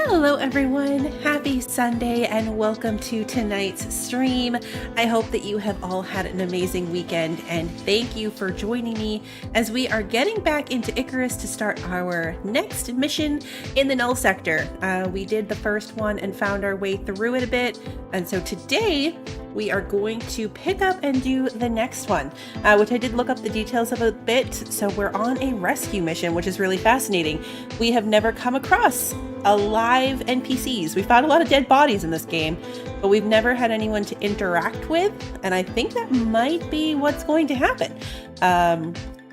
Hello everyone, happy Sunday and welcome to tonight's stream. I hope that you have all had an amazing weekend and thank you for joining me as we are getting back into Icarus to start our next mission in the Null Sector. We did the first one and found our way through it a bit, and so today we are going to pick up and do the next one, which I did look up the details of a bit. So we're on a rescue mission, which is really fascinating. We have never come across alive NPCs. We found a lot of dead bodies in this game, but we've never had anyone to interact with, and I think that might be what's going to happen.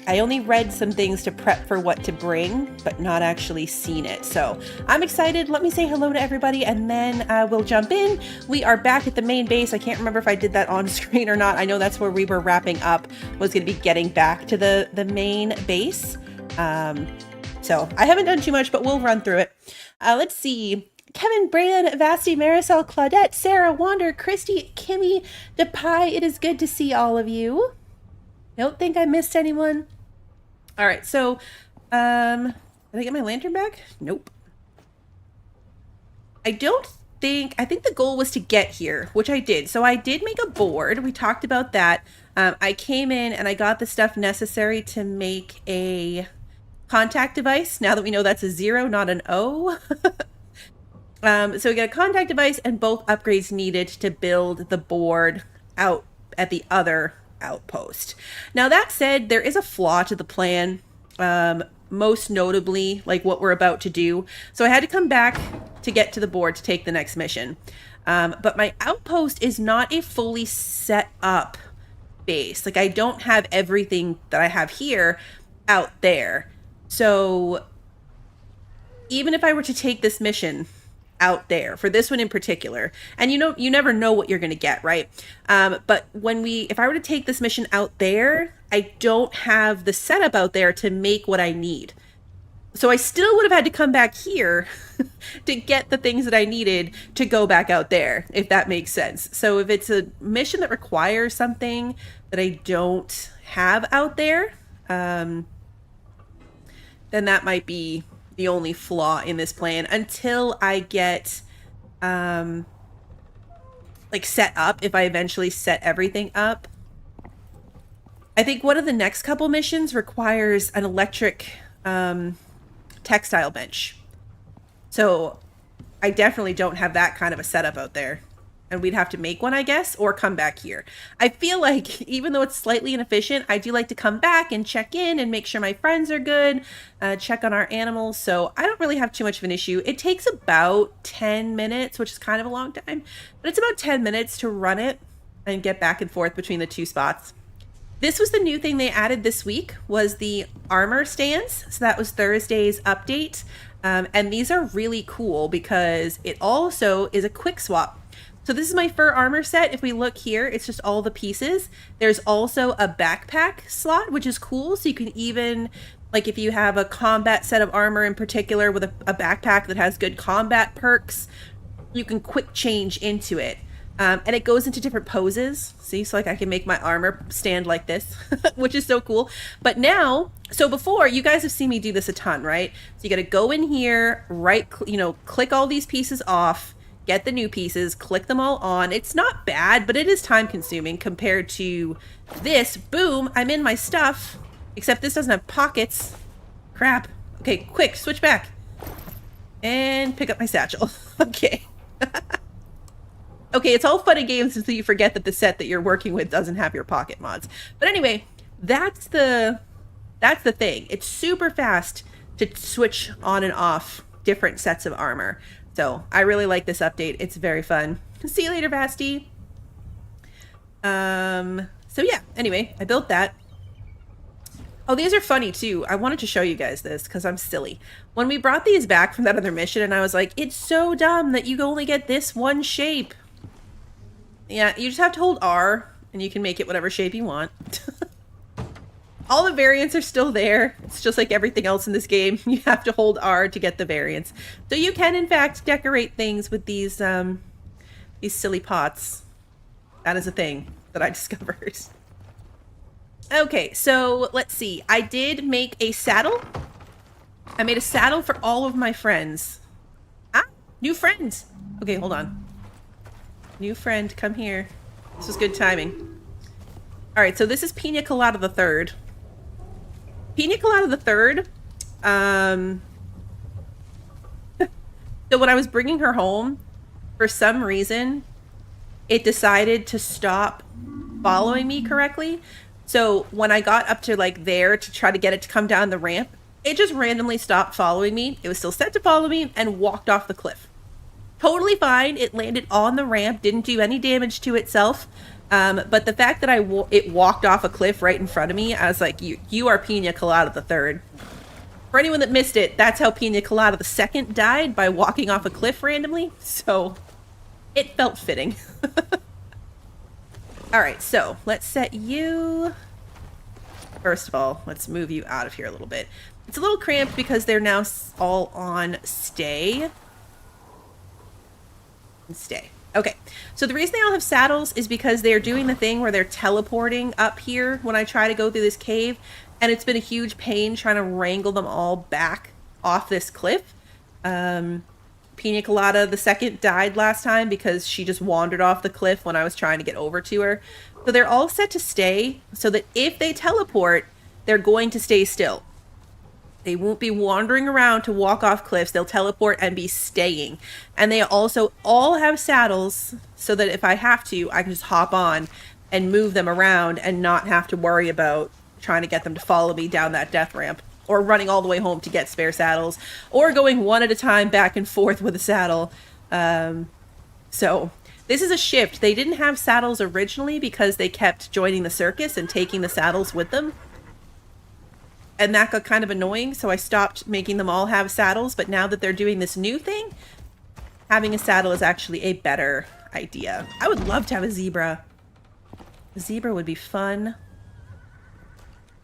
I only read some things to prep for what to bring, but not actually seen it. So I'm excited. Let me say hello to everybody and then we'll jump in. We are back at the main base. I can't remember if I did that on screen or not. I know that's where we were wrapping up, was going to be getting back to the main base. So I haven't done too much, but we'll run through it. Let's see. Kevin, Bran, Vasti, Marisol, Claudette, Sarah, Wander, Christy, Kimmy, DePie. It is good to see all of you. Don't think I missed anyone. All right, so, did I get my lantern back? Nope. I think the goal was to get here, which I did. So I did make a board. We talked about that. I came in and I got the stuff necessary to make a contact device. Now that we know that's a 0, not an O. So we got a contact device and both upgrades needed to build the board out at the other outpost. Now that said, there is a flaw to the plan, most notably like what we're about to do. So I had to come back to get to the board to take the next mission. But my outpost is not a fully set up base. Like I don't have everything that I have here out there. So even if I were to take this mission out there for this one in particular, and you never know what you're going to get, right? But if I were to take this mission out there, I don't have the setup out there to make what I need. So I still would have had to come back here to get the things that I needed to go back out there, if that makes sense. So if it's a mission that requires something that I don't have out there, then that might be the only flaw in this plan until I get like set up, if I eventually set everything up. I think one of the next couple missions requires an electric textile bench. So I definitely don't have that kind of a setup out there. And we'd have to make one, I guess, or come back here. I feel like even though it's slightly inefficient, I do like to come back and check in and make sure my friends are good, check on our animals. So I don't really have too much of an issue. It takes about 10 minutes, which is kind of a long time, but it's about 10 minutes to run it and get back and forth between the two spots. This was the new thing they added this week, was the armor stands. So that was Thursday's update. And these are really cool because it also is a quick swap. So this is my fur armor set. If we look here, it's just all the pieces. There's also a backpack slot, which is cool. So you can even, like if you have a combat set of armor in particular with a backpack that has good combat perks, you can quick change into it. And it goes into different poses. See, so like I can make my armor stand like this, which is so cool. But now, so before, you guys have seen me do this a ton, right? So you got to go in here, click all these pieces off, get the new pieces, click them all on. It's not bad, but it is time consuming compared to this. Boom, I'm in my stuff, except this doesn't have pockets. Crap. Okay, quick, switch back. And pick up my satchel. Okay. Okay, it's all fun and games until you forget that the set that you're working with doesn't have your pocket mods. But anyway, that's the thing. It's super fast to switch on and off different sets of armor. So I really like this update. It's very fun. See you later, Vasti. So yeah, anyway, I built that. Oh, these are funny too. I wanted to show you guys this because I'm silly. When we brought these back from that other mission and I was like, it's so dumb that you only get this one shape. Yeah, you just have to hold R and you can make it whatever shape you want. All the variants are still there. It's just like everything else in this game. You have to hold R to get the variants. So you can, in fact, decorate things with these silly pots. That is a thing that I discovered. Okay, so let's see. I did make a saddle. I made a saddle for all of my friends. New friend! Okay, hold on. New friend, come here. This was good timing. Alright, so this is Pina Colada the Third. Pina Colada the Third, so when I was bringing her home, for some reason, it decided to stop following me correctly. So when I got up to like there to try to get it to come down the ramp, it just randomly stopped following me. It was still set to follow me and walked off the cliff. Totally fine. It landed on the ramp, didn't do any damage to itself. But the fact that it walked off a cliff right in front of me, I was like, you are Pina Colada the Third. For anyone that missed it, that's how Pina Colada the Second died, by walking off a cliff randomly. So it felt fitting. All right, so let's set you. First of all, let's move you out of here a little bit. It's a little cramped because they're now all on stay. Stay. Okay, so the reason they all have saddles is because they're doing the thing where they're teleporting up here when I try to go through this cave, and it's been a huge pain trying to wrangle them all back off this cliff. Pina Colada the Second died last time because she just wandered off the cliff when I was trying to get over to her. So they're all set to stay, so that if they teleport, they're going to stay still. They won't be wandering around to walk off cliffs. They'll teleport and be staying. And they also all have saddles so that if I have to, I can just hop on and move them around and not have to worry about trying to get them to follow me down that death ramp, or running all the way home to get spare saddles, or going one at a time back and forth with a saddle. So this is a shift. They didn't have saddles originally because they kept joining the circus and taking the saddles with them. And that got kind of annoying, so I stopped making them all have saddles. But now that they're doing this new thing, having a saddle is actually a better idea. I would love to have a zebra. A zebra would be fun.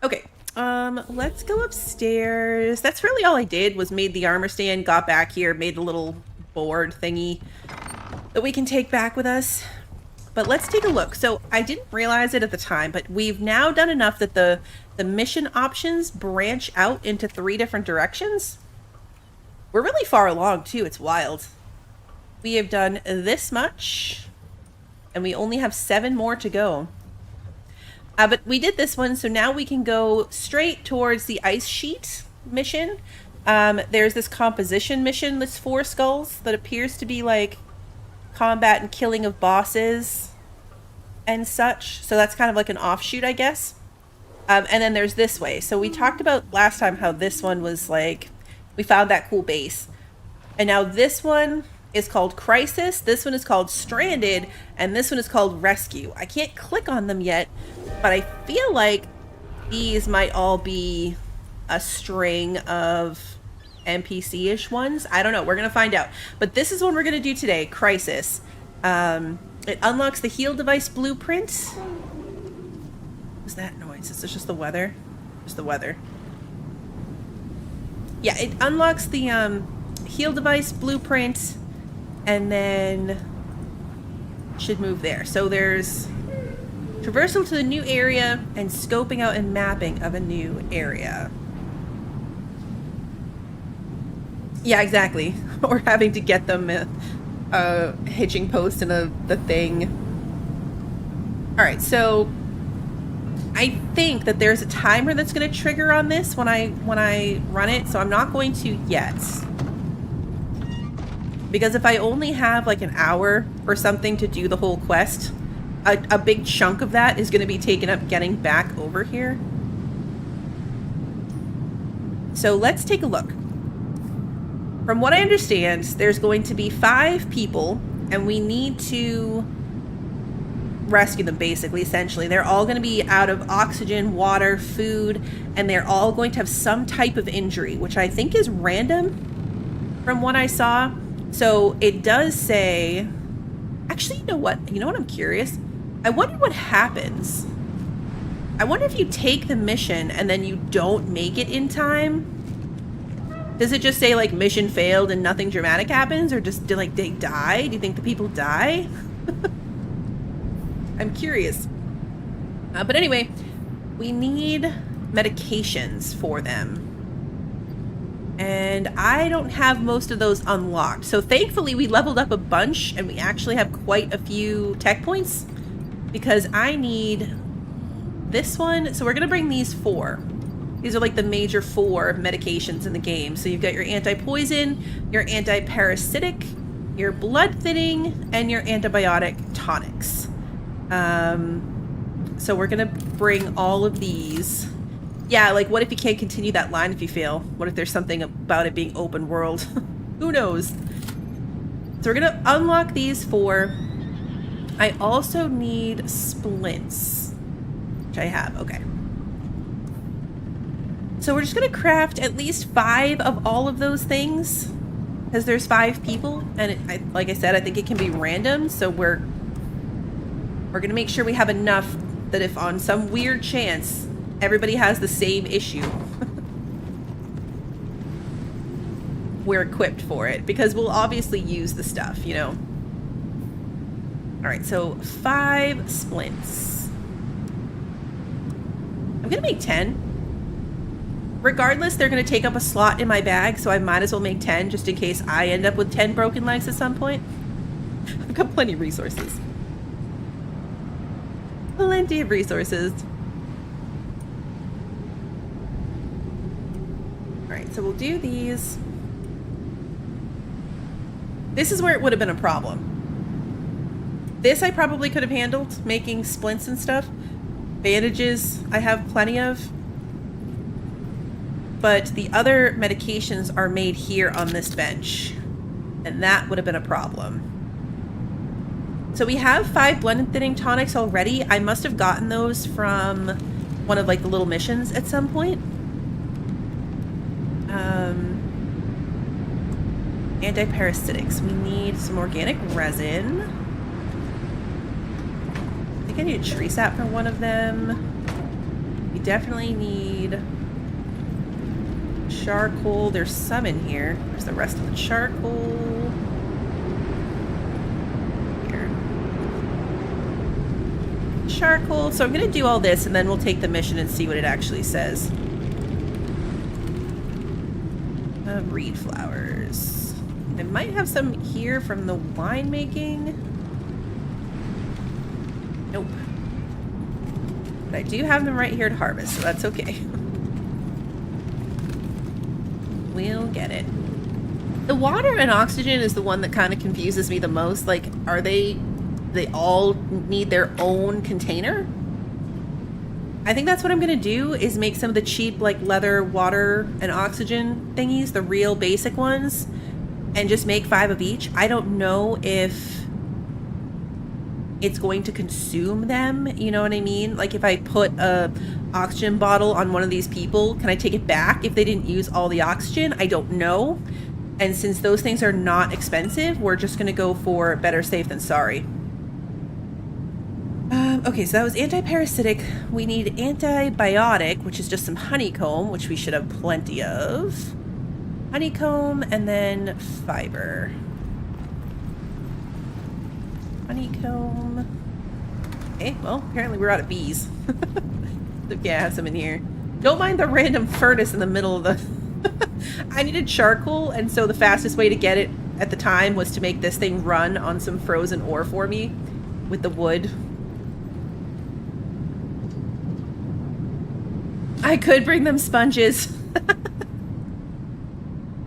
Okay, let's go upstairs. That's really all I did, was made the armor stand, got back here, made the little board thingy that we can take back with us. But let's take a look. So I didn't realize it at the time, but we've now done enough that the mission options branch out into 3 different directions. We're really far along too. It's wild. We have done this much and we only have 7 more to go. But we did this one, so now we can go straight towards the ice sheet mission. There's this composition mission that's 4 skulls that appears to be like combat and killing of bosses and such. So that's kind of like an offshoot, I guess. And then there's this way. So we talked about last time how this one was like, we found that cool base. And now this one is called Crisis, this one is called Stranded, and this one is called Rescue. I can't click on them yet, but I feel like these might all be a string of NPC-ish ones. I don't know. We're going to find out. But this is what we're going to do today, Crisis. It unlocks the heal device blueprint. What's that noise? Is this just the weather? Just the weather. Yeah, it unlocks the heal device blueprint, and then should move there. So there's traversal to the new area and scoping out and mapping of a new area. Yeah, exactly. Or having to get them a hitching post and the thing. All right, so I think that there's a timer that's going to trigger on this when I run it, so I'm not going to yet. Because if I only have like an hour or something to do the whole quest, a big chunk of that is going to be taken up getting back over here. So let's take a look. From what I understand, there's going to be 5 people, and we need to rescue them, basically, essentially. They're all going to be out of oxygen, water, food, and they're all going to have some type of injury, which I think is random from what I saw. So it does say... Actually, you know what? You know what? I'm curious. I wonder what happens. I wonder if you take the mission and then you don't make it in time. Does it just say, like, mission failed and nothing dramatic happens? Or just, like, they die? Do you think the people die? I'm curious. But anyway, we need medications for them. And and I don't have most of those unlocked. So thankfully we leveled up a bunch and we actually have quite a few tech points because I need this one. So we're gonna bring these 4. These are like the major 4 medications in the game. So you've got your anti-poison, your anti-parasitic, your blood thinning, and your antibiotic tonics. So we're gonna bring all of these. Yeah, like what if you can't continue that line if you fail? What if there's something about it being open world? Who knows? So we're gonna unlock these 4. I also need splints, which I have, okay. So we're just gonna craft at least 5 of all of those things because there's 5 people, and like I said, I think it can be random. So we're gonna make sure we have enough that if on some weird chance everybody has the same issue, we're equipped for it because we'll obviously use the stuff, you know. All right, so 5 splints. I'm gonna make 10. Regardless, they're going to take up a slot in my bag, so I might as well make 10 just in case I end up with 10 broken legs at some point. I've got plenty of resources. Plenty of resources. Alright, so we'll do these. This is where it would have been a problem. This I probably could have handled, making splints and stuff. Bandages I have plenty of. But the other medications are made here on this bench, and that would have been a problem. So we have 5 blend and thinning tonics already. I must have gotten those from one of like the little missions at some point. Anti-parasitics. We need some organic resin. I think I need a tree sap for one of them. We definitely need charcoal. There's some in here. There's the rest of the charcoal. Here. Charcoal. So I'm going to do all this and then we'll take the mission and see what it actually says. Reed flowers. I might have some here from the winemaking. Nope. But I do have them right here to harvest, so that's okay. We'll get it. The water and oxygen is the one that kind of confuses me the most. Like, are they all need their own container? I think that's what I'm gonna do, is make some of the cheap like leather, water, and oxygen thingies, the real basic ones, and just make 5 of each. I don't know if it's going to consume them, you know what I mean? Like if I put a oxygen bottle on one of these people, can I take it back if they didn't use all the oxygen? I don't know. And since those things are not expensive, we're just gonna go for better safe than sorry. Okay, so that was anti-parasitic. We need antibiotic, which is just some honeycomb, which we should have plenty of. Honeycomb, and then fiber. Honeycomb. Okay, well, apparently we're out of bees. Okay, I have some in here. Don't mind the random furnace in the middle of the... I needed charcoal, and so the fastest way to get it at the time was to make this thing run on some frozen ore for me with the wood. I could bring them sponges.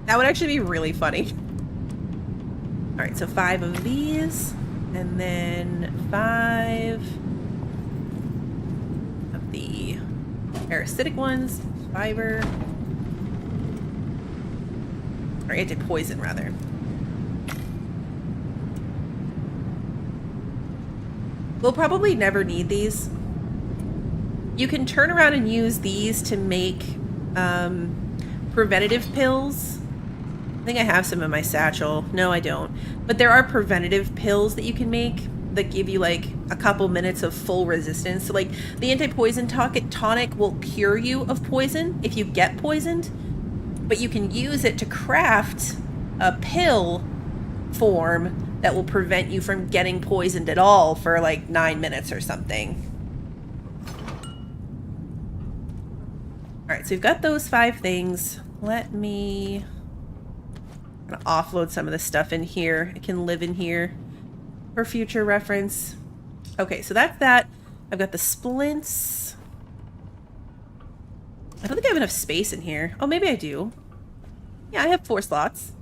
That would actually be really funny. Alright, so 5 of these. And then 5 of the parasitic ones. Fiber. Or anti-poison, rather. We'll probably never need these. You can turn around and use these to make preventative pills. I think I have some in my satchel. No, I don't. But there are preventative pills that you can make that give you like a couple minutes of full resistance. So like the anti-poison tonic will cure you of poison if you get poisoned, but you can use it to craft a pill form that will prevent you from getting poisoned at all for like 9 minutes or something. All right, so we've got those 5 things. Let me I'm gonna offload some of this stuff in here. It can live in here for future reference. Okay, so that's that. I've got the splints. I don't think I have enough space in here. Oh, maybe I do. Yeah, I have 4 slots.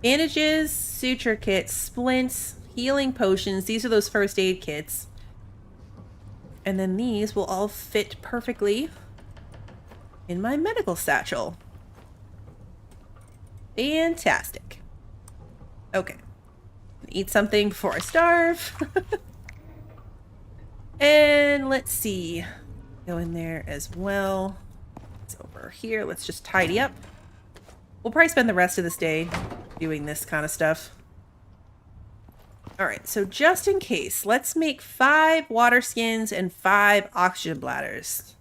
Bandages, suture kits, splints, healing potions. These are those first aid kits. And then these will all fit perfectly in my medical satchel. Fantastic. Okay. Eat something before I starve. And let's see. Go in there as well. It's over here. Let's just tidy up. We'll probably spend the rest of this day doing this kind of stuff. Alright, so just in case, let's make 5 water skins and 5 oxygen bladders.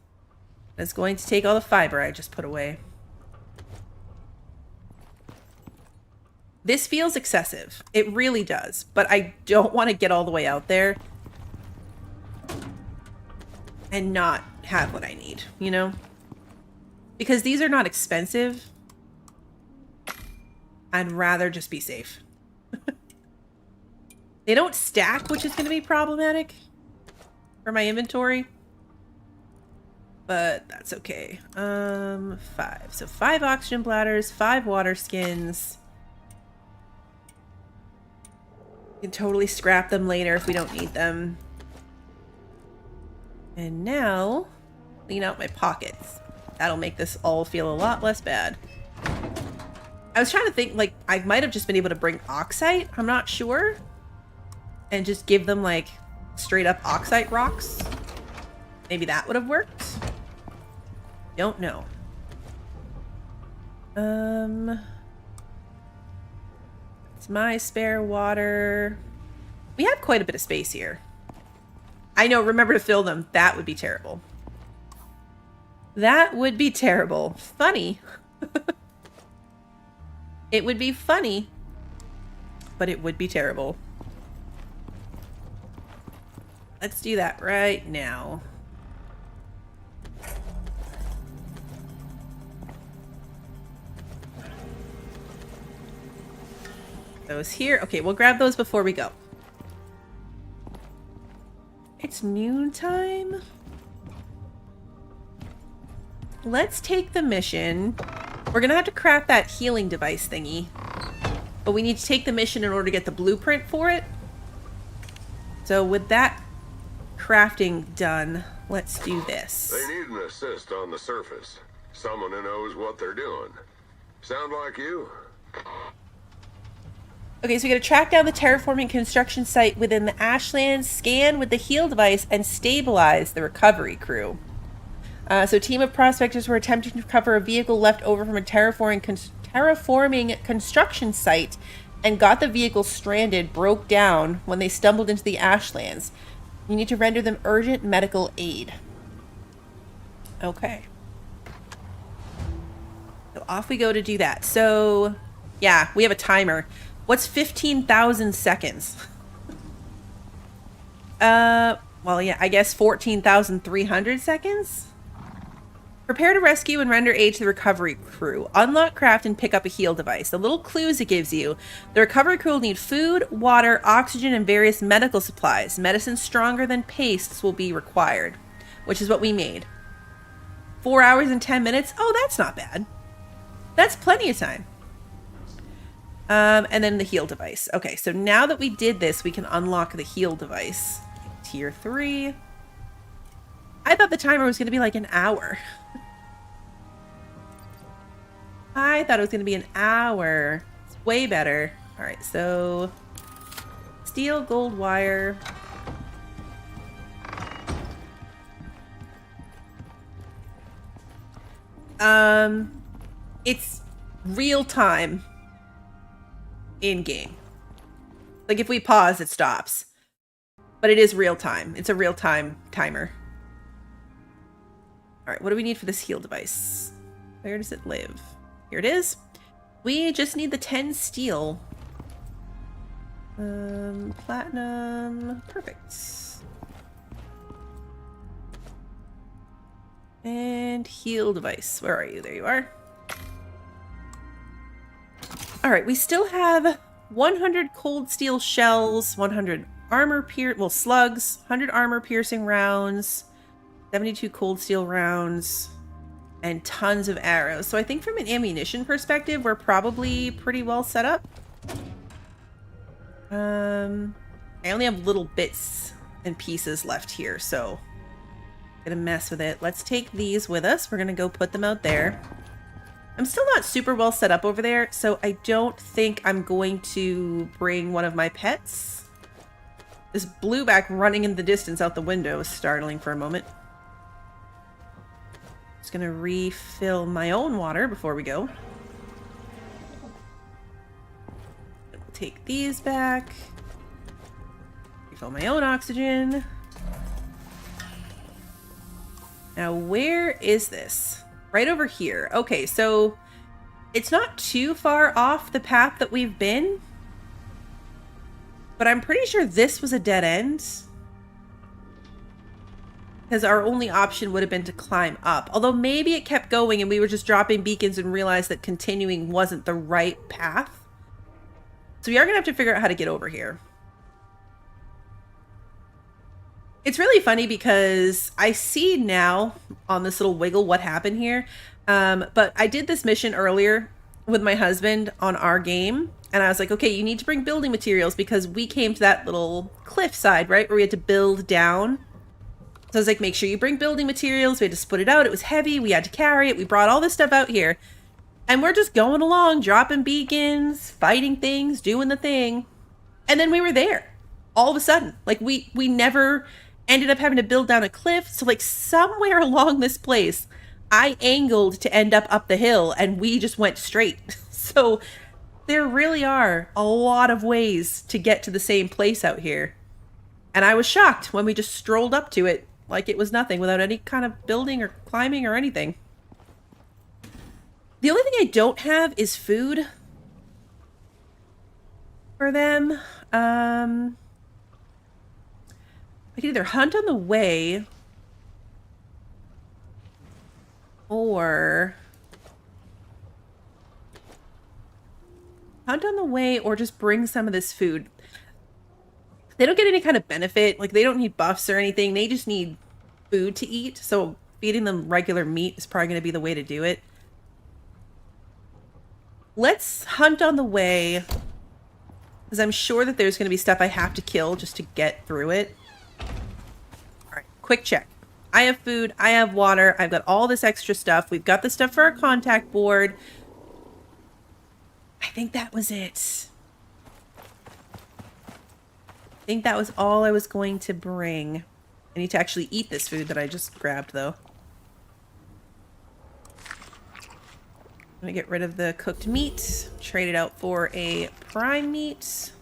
That's going to take all the fiber I just put away. This feels excessive. It really does. But I don't want to get all the way out there and not have what I need, you know? Because these are not expensive. I'd rather just be safe. They don't stack, which is going to be problematic for my inventory. But that's okay. 5. So 5 oxygen bladders, 5 water skins. We can totally scrap them later if we don't need them. And now, clean out my pockets. That'll make this all feel a lot less bad. I was trying to think, like, I might have just been able to bring oxite. I'm not sure. And just give them, like, straight up oxite rocks. Maybe that would have worked. Don't know. It's my spare water. We have quite a bit of space here. I know, remember to fill them. That would be terrible. That would be terrible. Funny. It would be funny, but it would be terrible. Let's do that right now. Those here. Okay, we'll grab those before we go. It's noontime. Let's take the mission. We're gonna have to craft that healing device thingy. But we need to take the mission in order to get the blueprint for it. So with that crafting done, let's do this. They need an assist on the surface. Someone who knows what they're doing. Sound like you? Okay, so we gotta track down the terraforming construction site within the Ashlands, scan with the heal device, and stabilize the recovery crew. So a team of prospectors were attempting to recover a vehicle left over from a terraforming construction site and got the vehicle stranded, broke down when they stumbled into the Ashlands. You need to render them urgent medical aid. Okay. So off we go to do that. So, yeah, we have a timer. What's 15,000 seconds? Well, yeah, I guess 14,300 seconds? Prepare to rescue and render aid to the recovery crew. Unlock, craft, and pick up a heal device. The little clues it gives you. The recovery crew will need food, water, oxygen, and various medical supplies. Medicine stronger than pastes will be required, which is what we made. 4 hours and 10 minutes? Oh, that's not bad. That's plenty of time. And then the heal device. Okay, so now that we did this, we can unlock the heal device. Tier 3. I thought the timer was going to be like an hour. I thought it was going to be an hour. It's way better. All right, so steel, gold wire. It's real time in game. Like if we pause, it stops. But it is real time. It's a real time timer. All right, what do we need for this heal device? Where does it live? Here it is. We just need the 10 steel. Platinum. Perfect. And heal device. Where are you? There you are. All right, we still have 100 cold steel shells, 100 slugs, 100 armor piercing rounds, 72 cold steel rounds, and tons of arrows. So I think from an ammunition perspective, we're probably pretty well set up. I only have little bits and pieces left here, so I'm gonna mess with it. Let's take these with us. We're gonna go put them out there. I'm still not super well set up over there, so I don't think I'm going to bring one of my pets. This blueback running in the distance out the window is startling for a moment. Just gonna refill my own water before we go. Take these back. Refill my own oxygen. Now, where is this? Right over here. Okay, so it's not too far off the path that we've been, but I'm pretty sure this was a dead end, because our only option would have been to climb up. Although maybe it kept going and we were just dropping beacons and realized that continuing wasn't the right path. So we are going to have to figure out how to get over here. It's really funny because I see now on this little wiggle what happened here. But I did this mission earlier with my husband on our game. And I was like, okay, you need to bring building materials because we came to that little cliff side, right? Where we had to build down. So I was like, make sure you bring building materials. We had to split it out. It was heavy. We had to carry it. We brought all this stuff out here. And we're just going along, dropping beacons, fighting things, doing the thing. And then we were there all of a sudden. Like we never ended up having to build down a cliff. So like somewhere along this place, I angled to end up the hill and we just went straight. So there really are a lot of ways to get to the same place out here. And I was shocked when we just strolled up to it like it was nothing without any kind of building or climbing or anything. The only thing I don't have is food for them. I can either hunt on the way or just bring some of this food. They don't get any kind of benefit. Like, they don't need buffs or anything. They just need food to eat. So feeding them regular meat is probably going to be the way to do it. Let's hunt on the way, because I'm sure that there's going to be stuff I have to kill just to get through it. All right, quick check. I have food. I have water. I've got all this extra stuff. We've got the stuff for our contact board. I think that was it. I think that was all I was going to bring. I need to actually eat this food that I just grabbed, though. I'm gonna get rid of the cooked meat, trade it out for a prime meat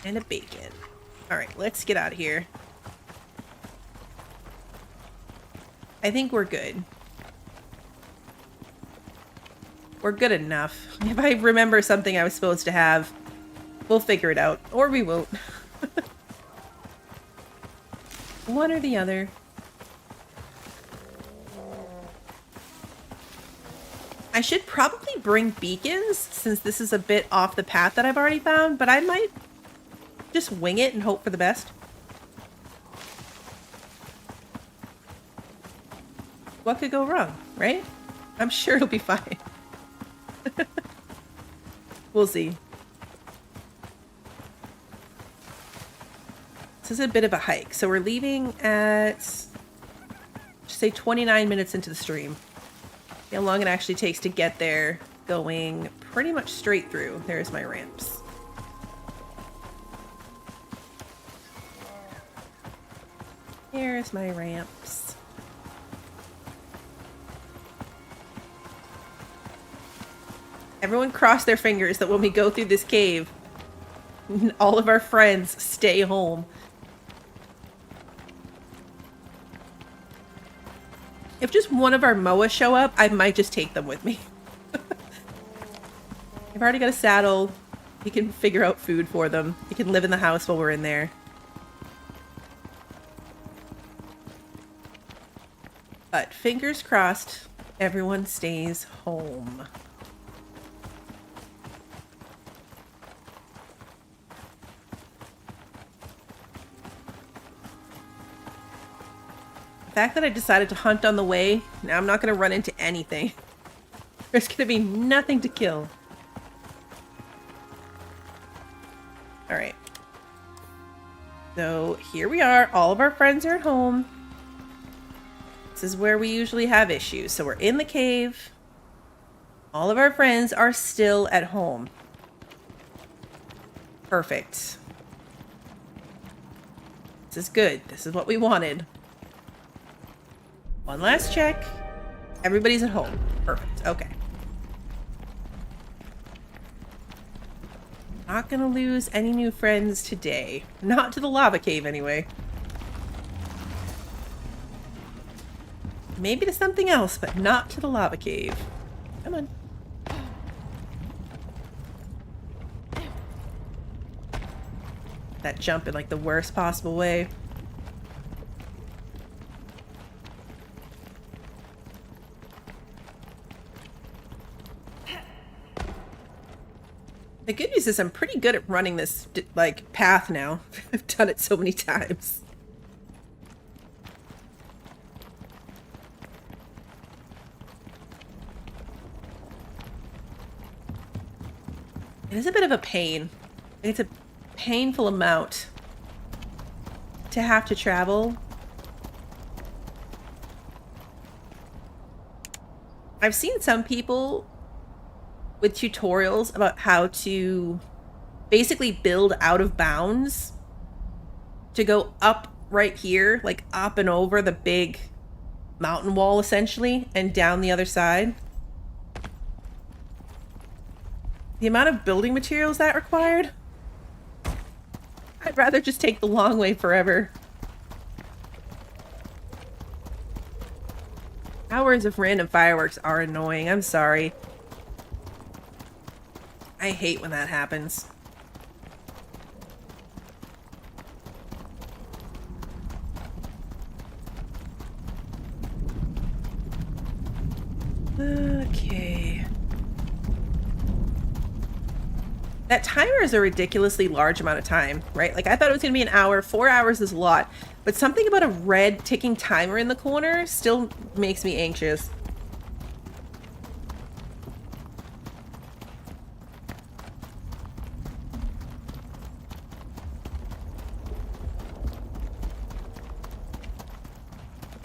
and a bacon. All right, let's get out of here. I think we're good. We're good enough. If I remember something I was supposed to have, we'll figure it out, or we won't. One or the other. I should probably bring beacons, since this is a bit off the path that I've already found, but I might just wing it and hope for the best. What could go wrong, right? I'm sure it'll be fine. We'll see. This is a bit of a hike, so we're leaving at, just say 29 minutes into the stream. How long it actually takes to get there, going pretty much straight through. There's my ramps. Here's my ramps. Everyone cross their fingers that when we go through this cave, all of our friends stay home. If just one of our MOA show up, I might just take them with me. I've already got a saddle. We can figure out food for them. We can live in the house while we're in there. But fingers crossed, everyone stays home. The fact that I decided to hunt on the way, now I'm not going to run into anything. There's going to be nothing to kill. Alright. So here we are. All of our friends are at home. This is where we usually have issues. So we're in the cave. All of our friends are still at home. Perfect. This is good. This is what we wanted. One last check. Everybody's at home. Perfect. Okay. Not gonna lose any new friends today. Not to the lava cave, anyway. Maybe to something else, but not to the lava cave. Come on. That jump in like the worst possible way. The good news is I'm pretty good at running this, like, path now. I've done it so many times. It is a bit of a pain. It's a painful amount to have to travel. I've seen some people with tutorials about how to basically build out of bounds to go up right here, like up and over the big mountain wall essentially, and down the other side. The amount of building materials that required, I'd rather just take the long way forever. Hours of random fireworks are annoying, I'm sorry. I hate when that happens. Okay. That timer is a ridiculously large amount of time, right? Like, I thought it was going to be an hour. 4 hours is a lot. But something about a red ticking timer in the corner still makes me anxious.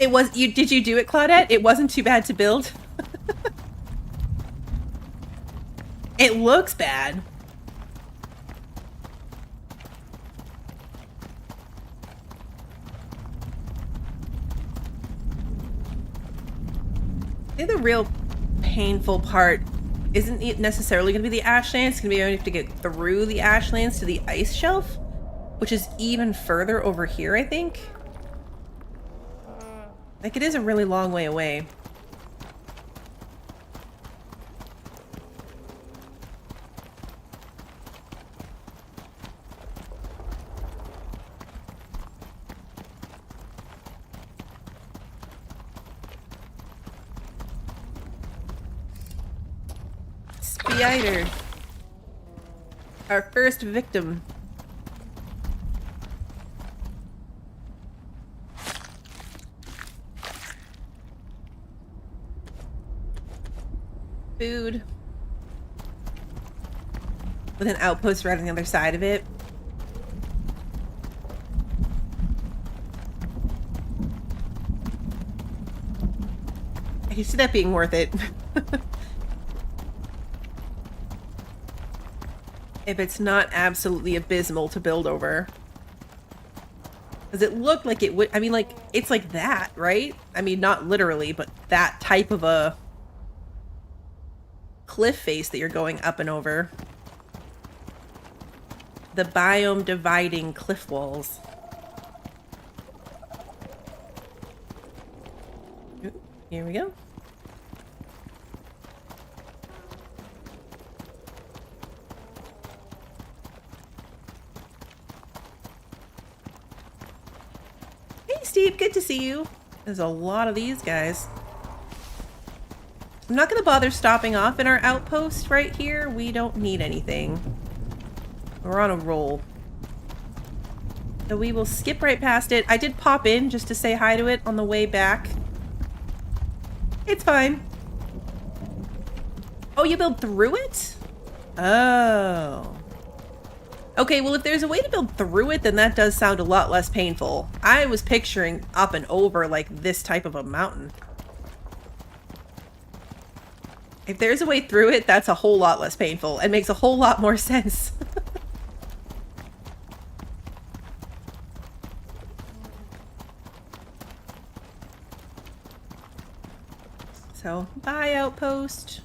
It was you. Did you do it, Claudette? It wasn't too bad to build. It looks bad. I think the real painful part isn't necessarily going to be the ashlands. It's going to be able to get through the ashlands to the ice shelf, which is even further over here, I think. Like, it is a really long way away. Spider. Our first victim. Food. With an outpost right on the other side of it. I can see that being worth it. If it's not absolutely abysmal to build over. Because it looked like it would, I mean, like, it's like that, right? I mean, not literally, but that type of a cliff face that you're going up and over. The biome dividing cliff walls. Ooh, here we go. Hey Steve, good to see you. There's a lot of these guys. I'm not going to bother stopping off in our outpost right here. We don't need anything. We're on a roll. So we will skip right past it. I did pop in just to say hi to it on the way back. It's fine. Oh, you build through it? Oh. Okay, well, if there's a way to build through it, then that does sound a lot less painful. I was picturing up and over, like, this type of a mountain. If there's a way through it, that's a whole lot less painful and makes a whole lot more sense. So, bye, Outpost.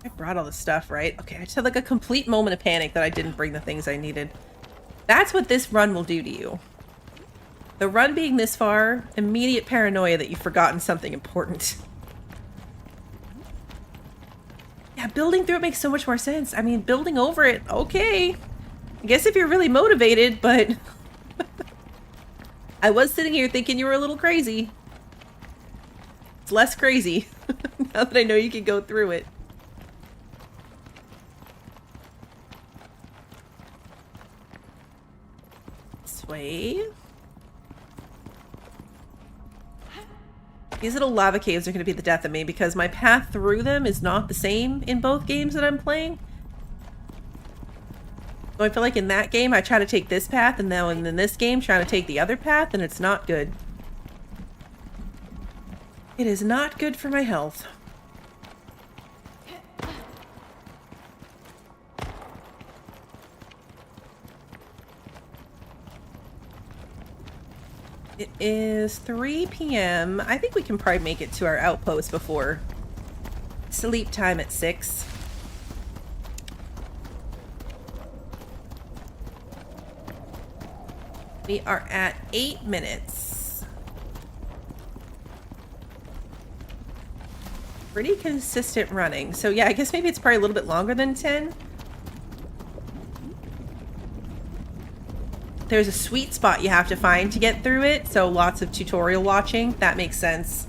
I brought all the stuff, right? Okay, I just had like a complete moment of panic that I didn't bring the things I needed. That's what this run will do to you. The run being this far, immediate paranoia that you've forgotten something important. Yeah, building through it makes so much more sense. I mean, building over it, okay. I guess if you're really motivated, but... I was sitting here thinking you were a little crazy. It's less crazy now that I know you can go through it. This way. These little lava caves are going to be the death of me because my path through them is not the same in both games that I'm playing. So I feel like in that game I try to take this path, and now in this game trying to take the other path, and it's not good. It is not good for my health. It is 3 p.m. I think we can probably make it to our outpost before sleep time at 6. We are at 8 minutes. Pretty consistent running. So yeah, I guess maybe it's probably a little bit longer than 10. There's a sweet spot you have to find to get through it, so lots of tutorial watching. That makes sense.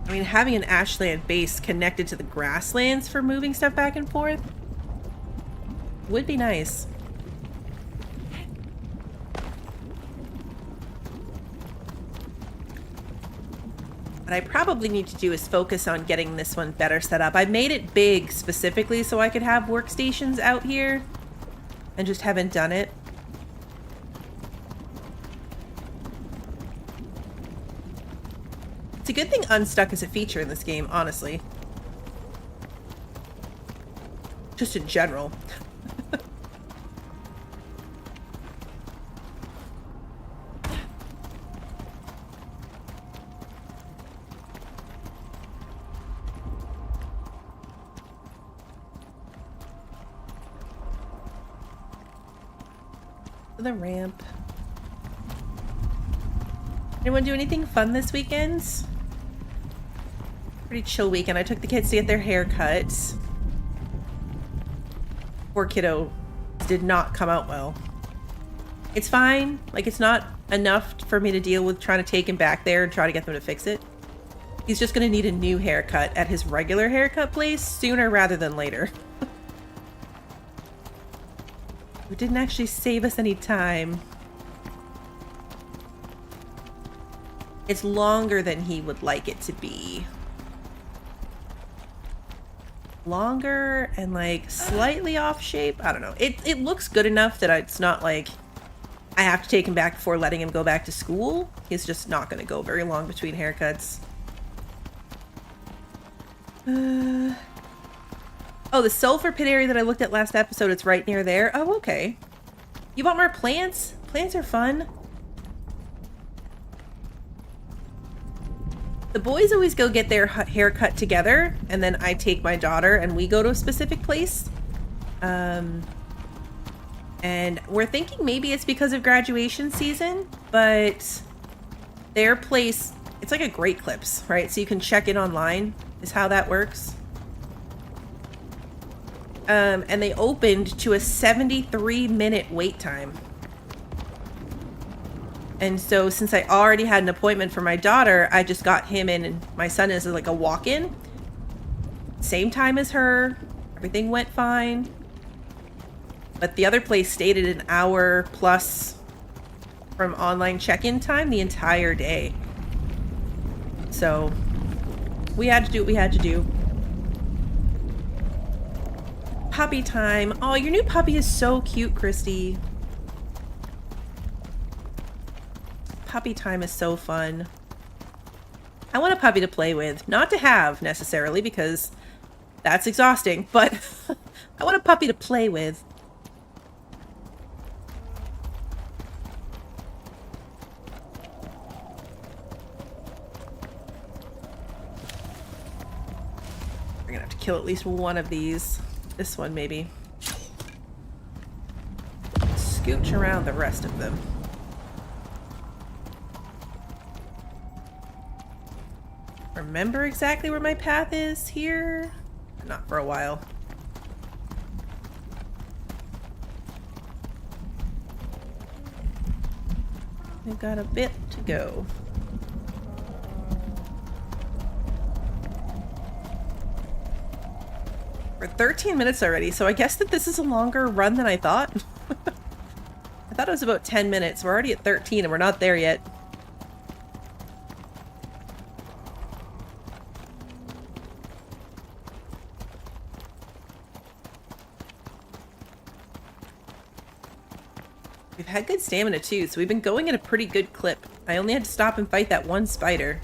I mean, having an ashland base connected to the grasslands for moving stuff back and forth would be nice. What I probably need to do is focus on getting this one better set up. I made it big specifically so I could have workstations out here and just haven't done it. It's a good thing Unstuck is a feature in this game, honestly. Just in general. The ramp. Anyone do anything fun this weekend? Pretty chill weekend. I took the kids to get their hair cut. Poor kiddo did not come out well. It's fine. Like, it's not enough for me to deal with trying to take him back there and try to get them to fix it. He's just gonna need a new haircut at his regular haircut place sooner rather than later. It didn't actually save us any time. It's longer than he would like it to be. Longer and like slightly off shape. I don't know. It looks good enough that it's not like I have to take him back before letting him go back to school. He's just not going to go very long between haircuts. Oh, the sulfur pit area that I looked at last episode, it's right near there. Oh, okay. You want more plants? Plants are fun. The boys always go get their hair cut together, and then I take my daughter and we go to a specific place. And we're thinking maybe it's because of graduation season, but their place, it's like a Great Clips, right? So you can check in online is how that works. And they opened to a 73-minute wait time. And so since I already had an appointment for my daughter, I just got him in, and my son is like a walk-in. Same time as her. Everything went fine. But the other place stated an hour plus from online check-in time the entire day. So we had to do what we had to do. Puppy time. Oh, your new puppy is so cute, Christy. Puppy time is so fun. I want a puppy to play with. Not to have, necessarily, because that's exhausting, but I want a puppy to play with. We're gonna have to kill at least one of these. This one, maybe. Scooch around the rest of them. Remember exactly where my path is here? Not for a while. We've got a bit to go. We're 13 minutes already, so I guess that this is a longer run than I thought. I thought it was about 10 minutes. We're already at 13 and we're not there yet. We've had good stamina too, so we've been going at a pretty good clip. I only had to stop and fight that one spider.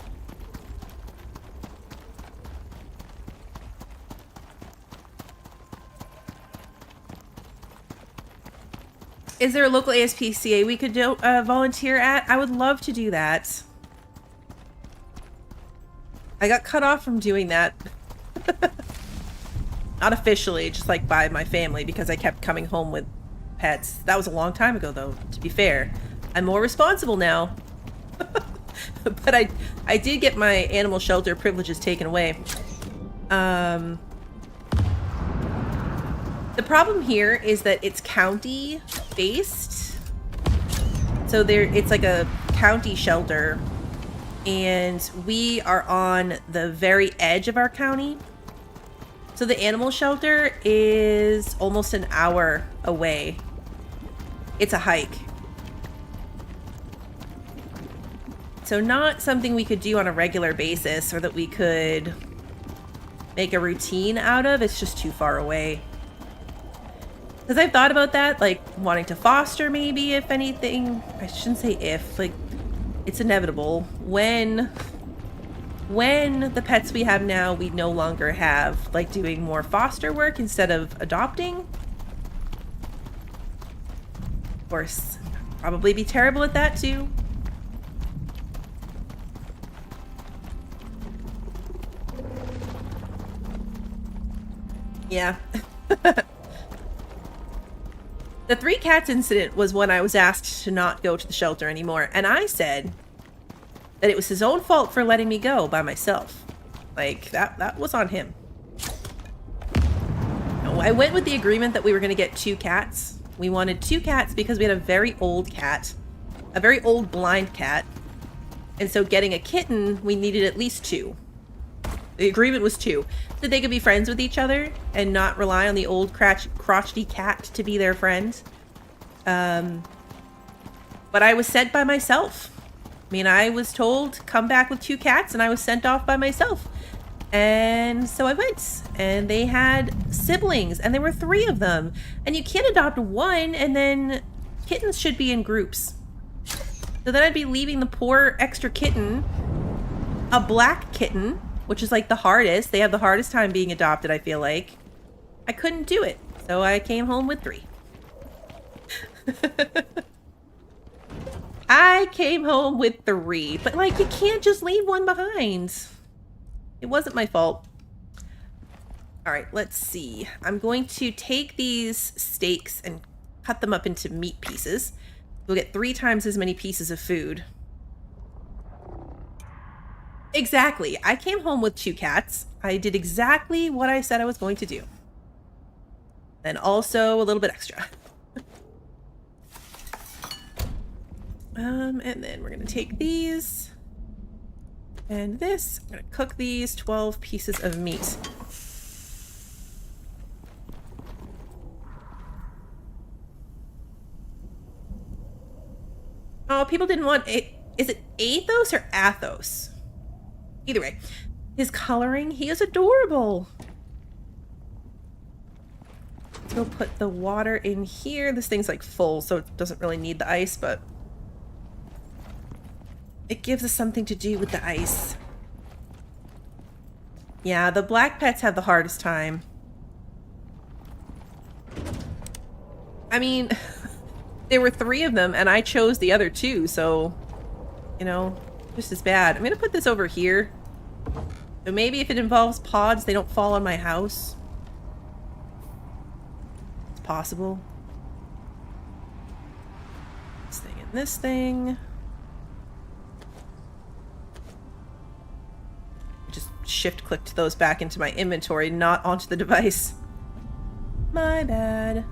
Is there a local ASPCA we could volunteer at? I would love to do that. I got cut off from doing that. Not officially, just like by my family, because I kept coming home with pets. That was a long time ago, though, to be fair. I'm more responsible now. But I did get my animal shelter privileges taken away. The problem here is that it's county based. So it's like a county shelter, and we are on the very edge of our county. So the animal shelter is almost an hour away. It's a hike. So not something we could do on a regular basis or that we could make a routine out of. It's just too far away. Because I've thought about that, like wanting to foster maybe, if anything. I shouldn't say if, like it's inevitable. When the pets we have now, we no longer have, like doing more foster work instead of adopting. Of course, probably be terrible at that too. Yeah. The 3 cats incident was when I was asked to not go to the shelter anymore, and I said that it was his own fault for letting me go by myself. Like, that was on him. No, I went with the agreement that we were going to get 2 cats. We wanted 2 cats because we had a very old cat, a very old blind cat, and so getting a kitten, we needed at least 2. The agreement was 2, so they could be friends with each other and not rely on the old crotchety cat to be their friend. But I was sent by myself. I mean, I was told, come back with 2 cats, and I was sent off by myself. And so I went, and they had siblings, and there were 3 of them. And you can't adopt one, and then kittens should be in groups. So then I'd be leaving the poor extra kitten, a black kitten, which is like the hardest. They have the hardest time being adopted, I feel like. I couldn't do it, so I came home with 3. I came home with 3, but like, you can't just leave one behind. It wasn't my fault. All right, let's see. I'm going to take these steaks and cut them up into meat pieces. We'll get 3 times as many pieces of food. Exactly. I came home with 2 cats. I did exactly what I said I was going to do. And also a little bit extra. And then we're gonna take these and this. I'm gonna cook these 12 pieces of meat. Oh, people didn't want it. Is it Athos or Athos? Either way, his coloring, he is adorable. Let's go put the water in here. This thing's like full, so it doesn't really need the ice, but it gives us something to do with the ice. Yeah, the black pets have the hardest time. I mean, there were 3 of them, and I chose the other 2, so, you know, just as bad. I'm gonna put this over here. So maybe if it involves pods, they don't fall on my house. It's possible. This thing and this thing. Just shift-clicked those back into my inventory, not onto the device. My bad.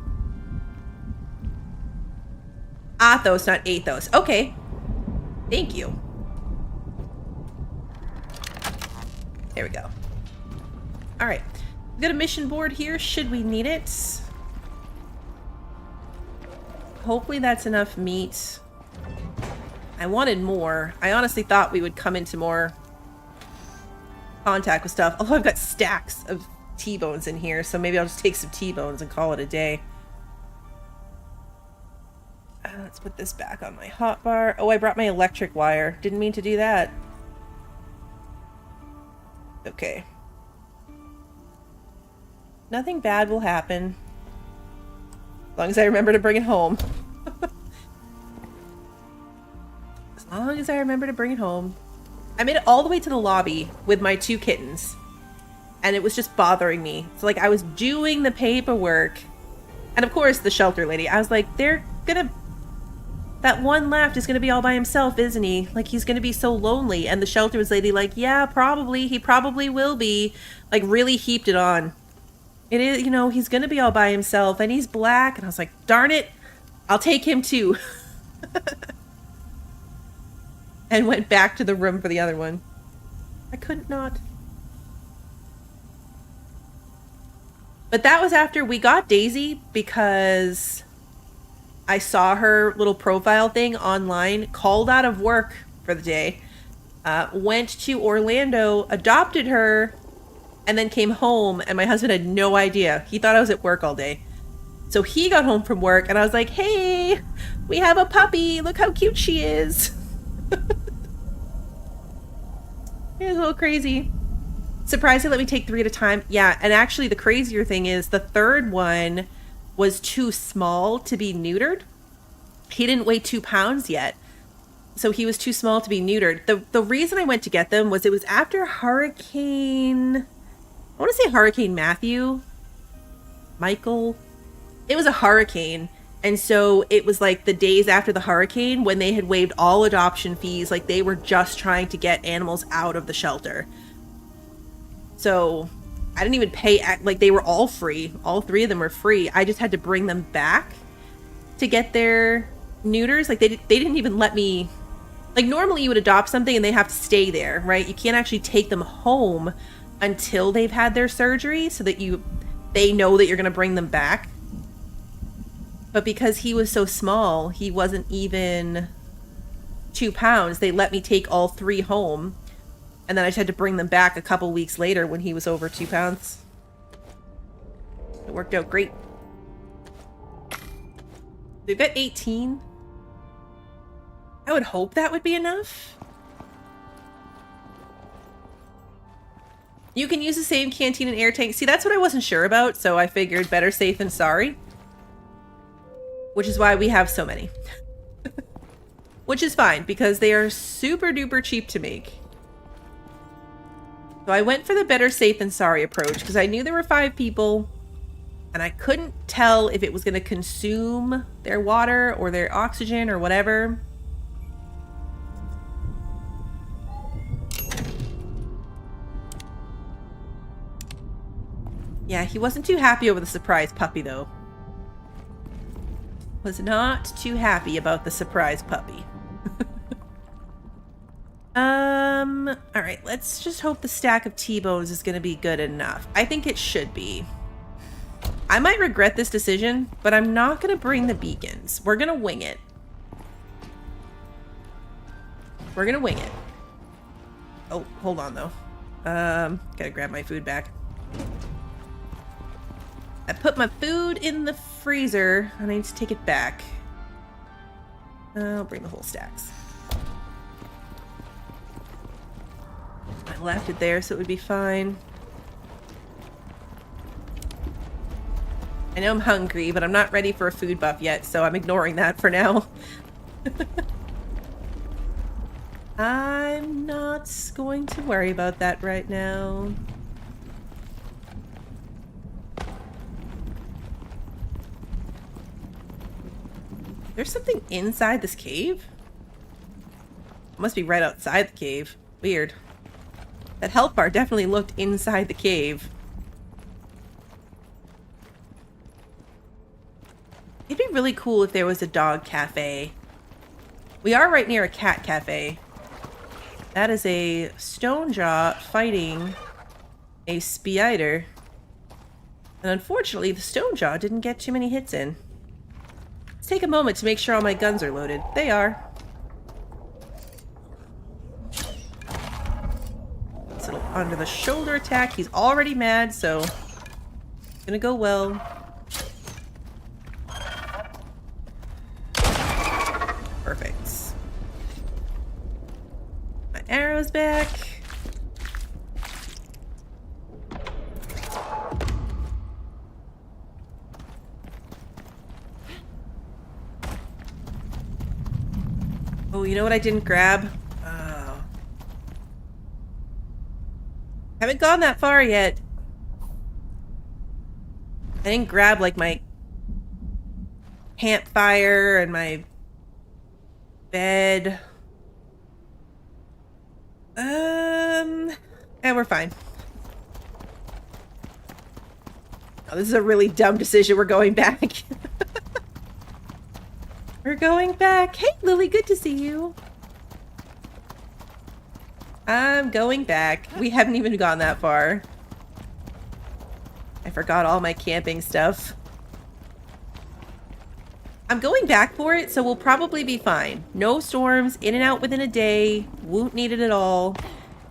Athos, not Athos. Okay. Thank you. There we go. Alright. We've got a mission board here, should we need it. Hopefully that's enough meat. I wanted more. I honestly thought we would come into more contact with stuff. Although I've got stacks of T-bones in here, so maybe I'll just take some T-bones and call it a day. Let's put this back on my hotbar. Oh, I brought my electric wire. Didn't mean to do that. Okay. Nothing bad will happen. As long as I remember to bring it home. As long as I remember to bring it home. I made it all the way to the lobby with my 2 kittens. And it was just bothering me. So, like, I was doing the paperwork. And, of course, the shelter lady. I was like, they're gonna... That one left is gonna be all by himself, isn't he? Like, he's gonna be so lonely. And the shelter lady like, yeah, probably. He probably will be. Like, really heaped it on. It is, you know, he's gonna be all by himself. And he's black. And I was like, darn it. I'll take him, too. And went back to the room for the other one. I couldn't not. But that was after we got Daisy because I saw her little profile thing online, called out of work for the day, went to Orlando, adopted her, and then came home, and my husband had no idea. He thought I was at work all day. So he got home from work, and I was like, hey, we have a puppy. Look how cute she is. It was a little crazy. Surprised they let me take 3 at a time. Yeah, and actually the crazier thing is the 3rd one was too small to be neutered. He didn't weigh 2 pounds yet. So he was too small to be neutered. The reason I went to get them was it was after Hurricane... I want to say Hurricane Matthew. Michael. It was a hurricane. And so it was like the days after the hurricane when they had waived all adoption fees. Like they were just trying to get animals out of the shelter. So I didn't even pay, like they were all free. All 3 of them were free. I just had to bring them back to get their neuters. Like they didn't even let me, like normally you would adopt something and they have to stay there, right? You can't actually take them home until they've had their surgery so that they know that you're going to bring them back. But because he was so small, he wasn't even 2 pounds. They let me take all 3 home. And then I just had to bring them back a couple weeks later when he was over 2 pounds. It worked out great. We've got 18. I would hope that would be enough. You can use the same canteen and air tank. See, that's what I wasn't sure about, so I figured better safe than sorry. Which is why we have so many. Which is fine, because they are super duper cheap to make. So I went for the better safe than sorry approach, because I knew there were 5 people, and I couldn't tell if it was going to consume their water or their oxygen or whatever. Yeah, he wasn't too happy over the surprise puppy, though. Was not too happy about the surprise puppy. All right, let's just hope the stack of T-bones is going to be good enough. I think it should be. I might regret this decision, but I'm not going to bring the beacons. We're going to wing it. We're going to wing it. Oh, hold on though. Gotta grab my food back. I put my food in the freezer. I need to take it back. I'll bring the whole stacks. I left it there so it would be fine. I know I'm hungry, but I'm not ready for a food buff yet, so I'm ignoring that for now. I'm not going to worry about that right now. There's something inside this cave? It must be right outside the cave. Weird. That health bar definitely looked inside the cave. It'd be really cool if there was a dog cafe. We are right near a cat cafe. That is a stone jaw fighting a spider. And unfortunately, the stone jaw didn't get too many hits in. Let's take a moment to make sure all my guns are loaded. They are. This little under the shoulder attack. He's already mad, so it's gonna go well. Perfect. My arrow's back. Oh, you know what I didn't grab? Oh. Haven't gone that far yet. I didn't grab, like, my campfire and my bed. And we're fine. Oh, this is a really dumb decision. We're going back. We're going back. Hey, Lily, good to see you. I'm going back. We haven't even gone that far. I forgot all my camping stuff. I'm going back for it, so we'll probably be fine. No storms, in and out within a day, won't need it at all.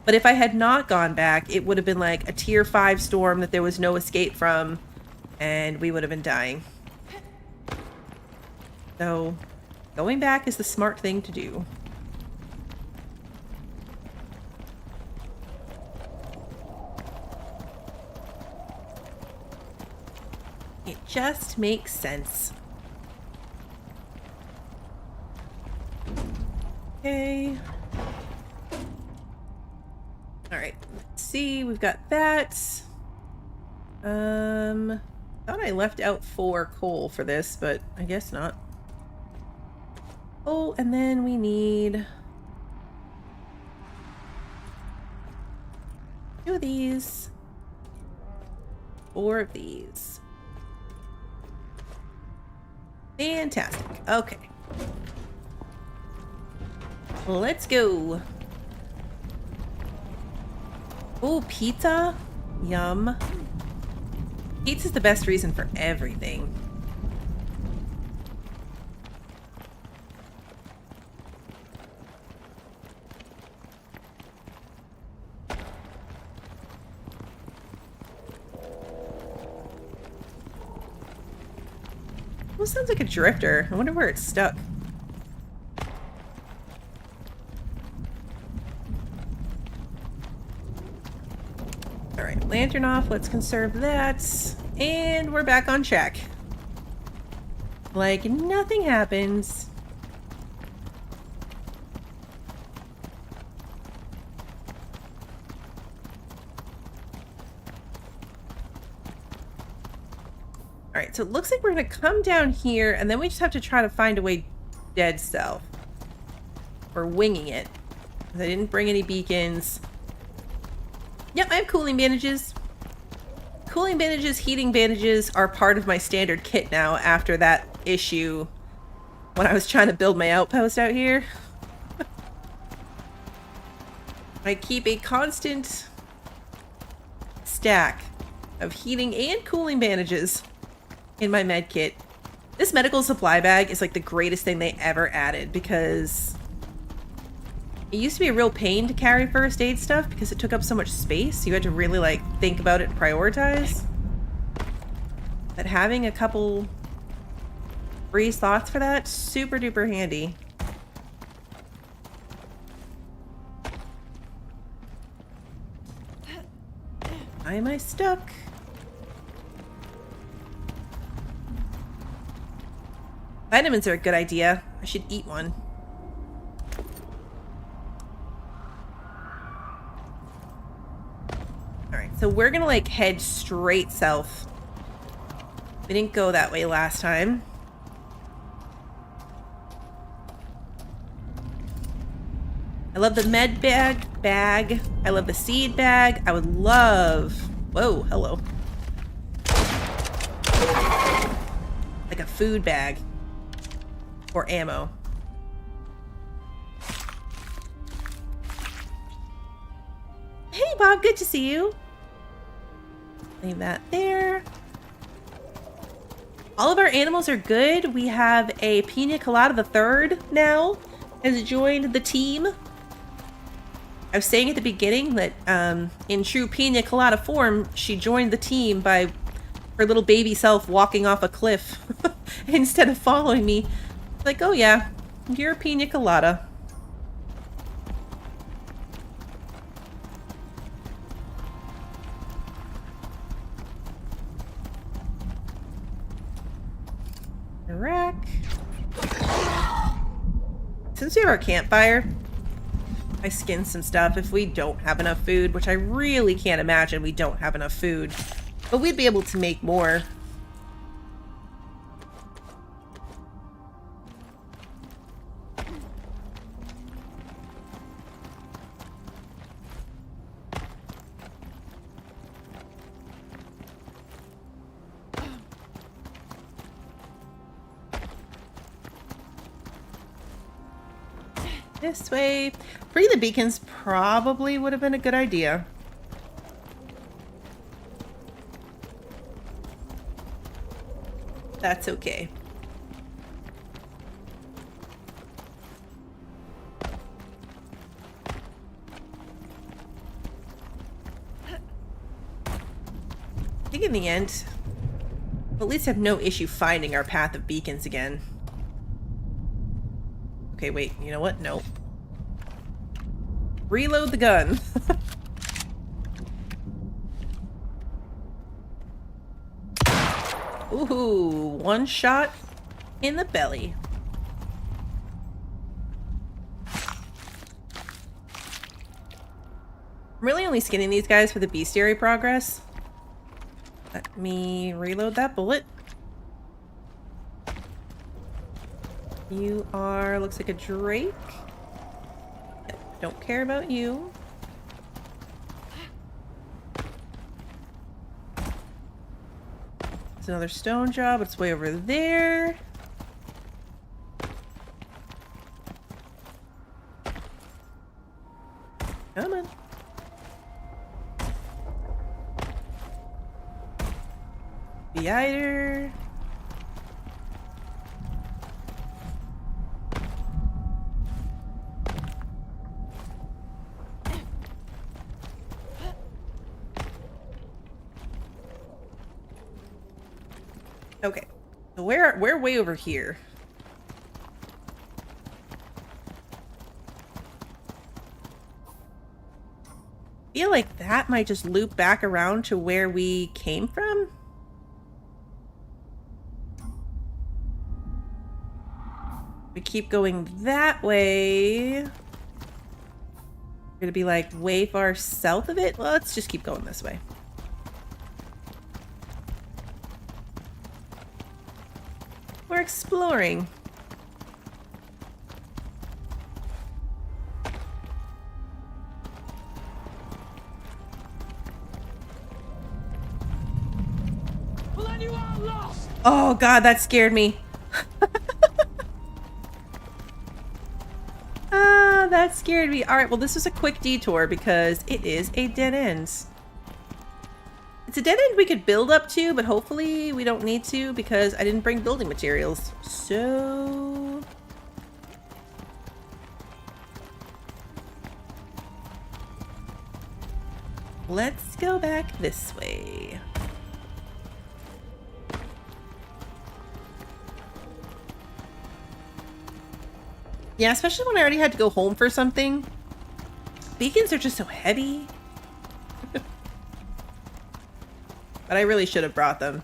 But if I had not gone back, it would have been like a tier 5 storm that there was no escape from, and we would have been dying. So, going back is the smart thing to do. It just makes sense. Okay. Alright, let's see. We've got that. Thought I left out 4 coal for this, but I guess not. Oh, and then we need 2 of these. 4 of these. Fantastic. Okay. Let's go. Oh, pizza? Yum. Pizza's the best reason for everything. Well, sounds like a drifter. I wonder where it's stuck. Alright, lantern off. Let's conserve that. And we're back on track. Like nothing happens. Alright, so it looks like we're going to come down here, and then we just have to try to find a way dead south. We're winging it. I didn't bring any beacons. Yep, I have cooling bandages. Cooling bandages, heating bandages are part of my standard kit now after that issue when I was trying to build my outpost out here. I keep a constant stack of heating and cooling bandages in my med kit. This medical supply bag is like the greatest thing they ever added because it used to be a real pain to carry first aid stuff because it took up so much space. You had to really like think about it and prioritize. But having a couple free slots for that, super duper handy. Why am I stuck? Vitamins are a good idea. I should eat one. Alright, so we're gonna like head straight south. We didn't go that way last time. I love the med bag. I love the seed bag. I would love... Whoa, hello. Like a food bag. Or ammo. Hey, Bob, good to see you. Leave that there. All of our animals are good. We have a Pina Colada the Third now has joined the team. I was saying at the beginning that in true Pina Colada form, she joined the team by her little baby self walking off a cliff instead of following me. Like, oh yeah, you're a Pina Colada. Rack. Since we have our campfire, I skinned some stuff if we don't have enough food, which I really can't imagine we don't have enough food. But we'd be able to make more. This way. Bringing the beacons probably would have been a good idea. That's okay. I think in the end, we'll at least have no issue finding our path of beacons again. Okay, wait, you know what? No. Reload the gun. Ooh, one shot in the belly. I'm really only skinning these guys for the bestiary progress. Let me reload that bullet. You are, looks like a drake. Don't care about you. It's another stone job. It's way over there. Come on. Beiter. Okay, so we're way over here. I feel like that might just loop back around to where we came from. We keep going that way. We're gonna be like way far south of it. Well, let's just keep going this way. We're exploring. Well, then you are lost. Oh god, that scared me. Oh, that scared me. Alright, well this was a quick detour because it is a dead end. It's a dead end we could build up to, but hopefully we don't need to because I didn't bring building materials. So... let's go back this way. Yeah, especially when I already had to go home for something. Beacons are just so heavy. But I really should have brought them.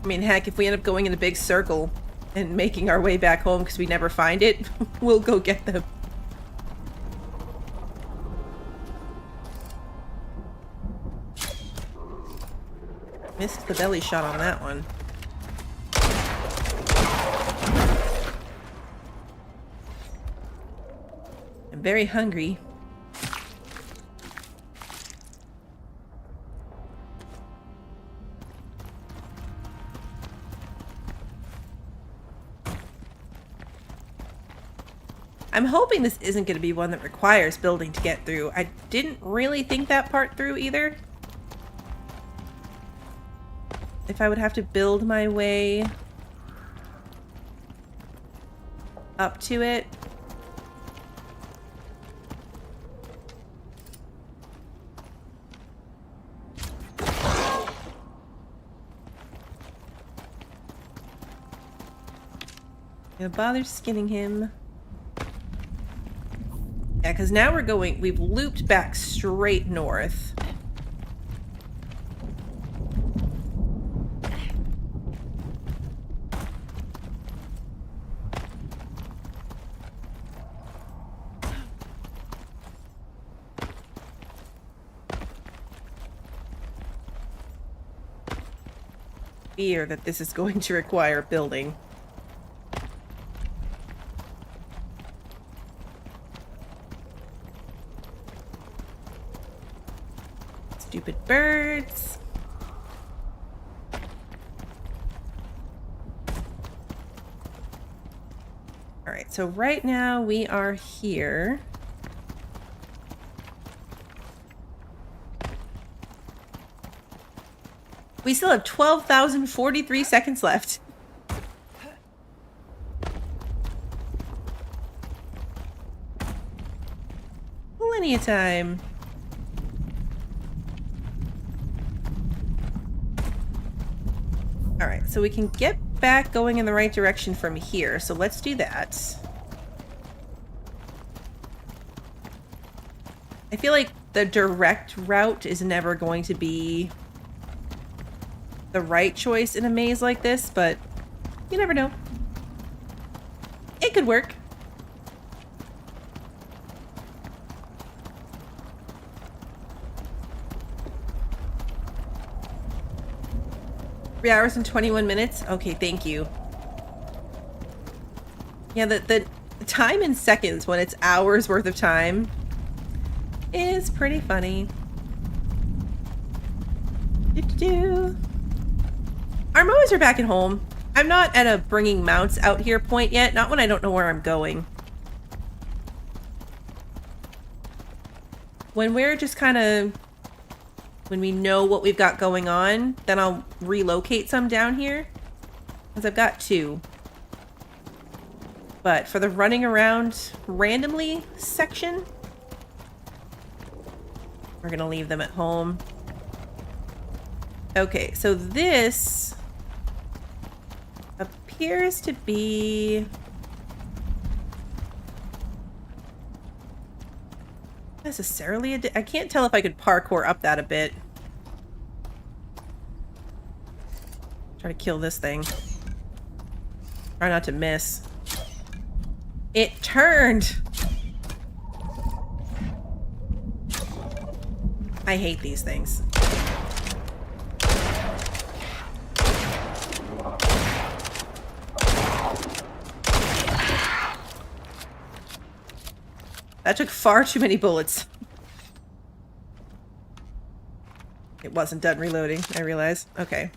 I mean, heck, if we end up going in a big circle and making our way back home because we never find it, we'll go get them. Missed the belly shot on that one. I'm very hungry. I'm hoping this isn't going to be one that requires building to get through. I didn't really think that part through either. If I would have to build my way up to it. Gonna bother skinning him. Yeah, because now we've looped back straight north. Fear that this is going to require building. Stupid birds. Alright, so right now we are here. We still have 12,043 seconds left. Plenty of time. Alright, so we can get back going in the right direction from here, so let's do that. I feel like the direct route is never going to be the right choice in a maze like this, but you never know. It could work. $3 and 21 minutes? Okay, thank you. Yeah, the time in seconds when it's hours worth of time is pretty funny. Do-do-do. Our mowers are back at home. I'm not at a bringing mounts out here point yet, not when I don't know where I'm going. When we're just kind of... when we know what we've got going on, then I'll relocate some down here. Because I've got 2. But for the running around randomly section, we're going to leave them at home. Okay, so this appears to be... necessarily I can't tell if I could parkour up that a bit. Try to kill this thing. Try not to miss. It turned! I hate these things. That took far too many bullets. It wasn't done reloading, I realize. Okay.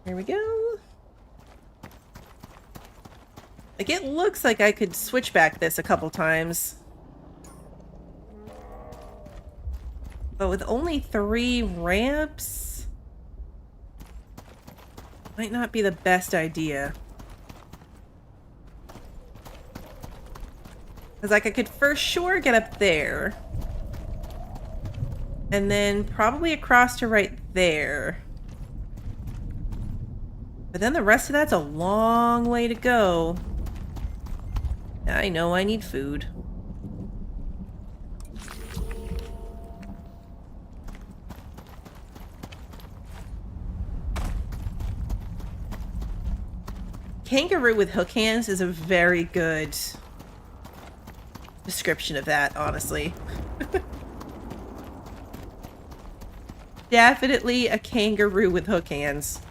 There we go. Like, it looks like I could switch back this a couple times. But with only 3 ramps, might not be the best idea. Because, like, I could for sure get up there. And then probably across to right there. But then the rest of that's a long way to go. I know I need food. Kangaroo with hook hands is a very good description of that, honestly. Definitely a kangaroo with hook hands.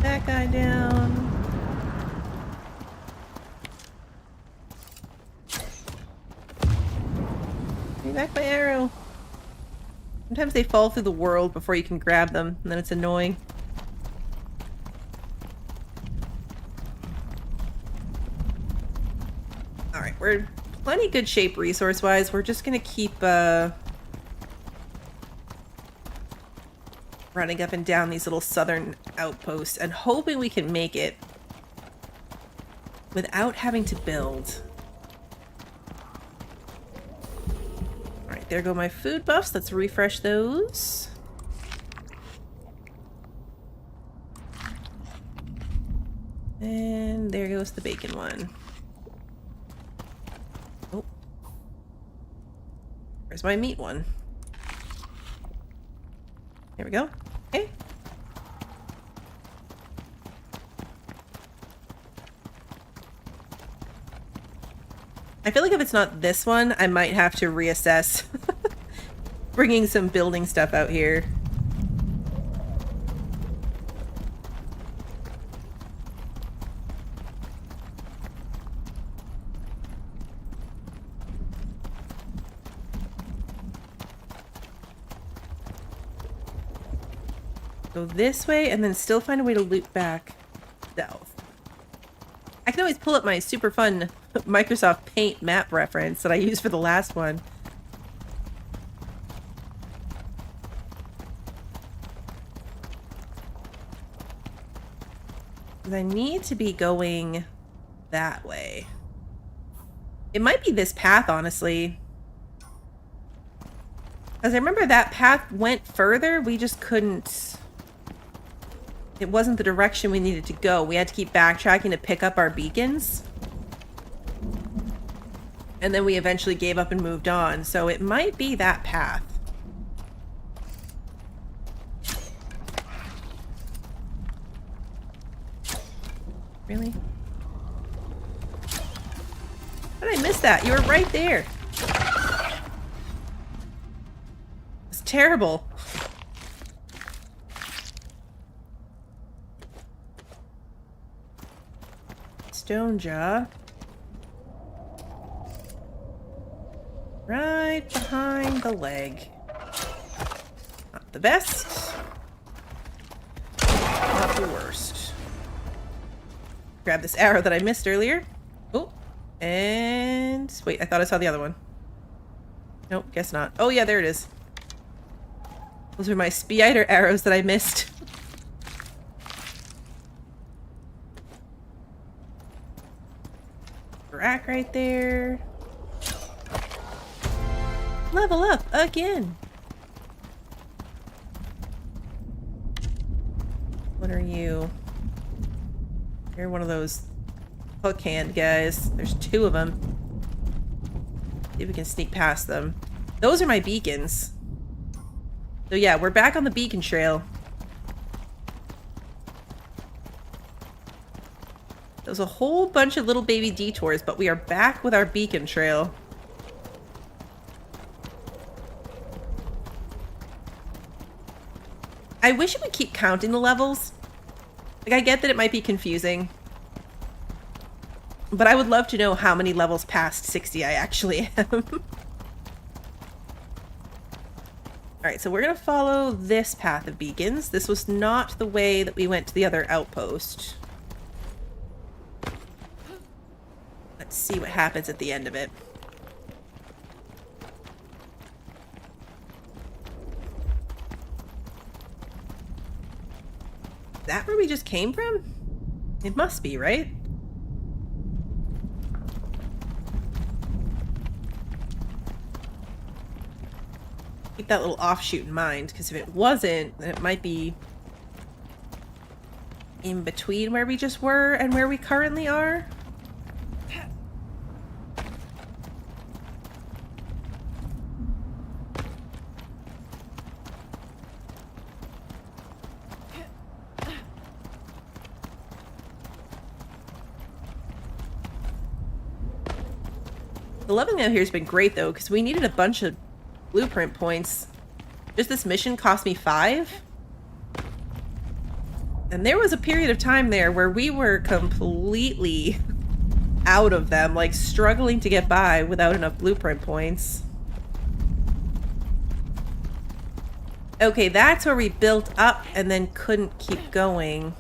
That guy down. Give me back my arrow. Sometimes they fall through the world before you can grab them, and then it's annoying. Alright, we're in plenty good shape resource-wise. We're just gonna keep, running up and down these little southern outposts and hoping we can make it without having to build. Alright, there go my food buffs. Let's refresh those. And there goes the bacon one. Oh. Where's my meat one? There we go. Okay. I feel like if it's not this one, I might have to reassess bringing some building stuff out here. Go this way and then still find a way to loop back south. I can always pull up my super fun Microsoft Paint map reference that I used for the last one. I need to be going that way. It might be this path, honestly. Because I remember that path went further, we just couldn't... It wasn't the direction we needed to go. We had to keep backtracking to pick up our beacons. And then we eventually gave up and moved on. So it might be that path. Really? How did I miss that? You were right there. It's terrible. Stone jaw. Right behind the leg. Not the best. Not the worst. Grab this arrow that I missed earlier. Oh, and wait, I thought I saw the other one. Nope, guess not. Oh yeah, there it is. Those are my spider arrows that I missed. Rack right there. Level up again. What are you? You're one of those hook hand guys. There's 2 of them. See if we can sneak past them. Those are my beacons. So yeah, we're back on the beacon trail. There's a whole bunch of little baby detours, but we are back with our beacon trail. I wish it would keep counting the levels. Like, I get that it might be confusing. But I would love to know how many levels past 60 I actually am. Alright, so we're going to follow this path of beacons. This was not the way that we went to the other outpost. Let's see what happens at the end of it. Is that where we just came from? It must be, right? Keep that little offshoot in mind, because if it wasn't, then it might be in between where we just were and where we currently are. The leveling out here has been great, though, because we needed a bunch of blueprint points. Just this mission cost me 5. And there was a period of time there where we were completely out of them, like struggling to get by without enough blueprint points. Okay, that's where we built up and then couldn't keep going.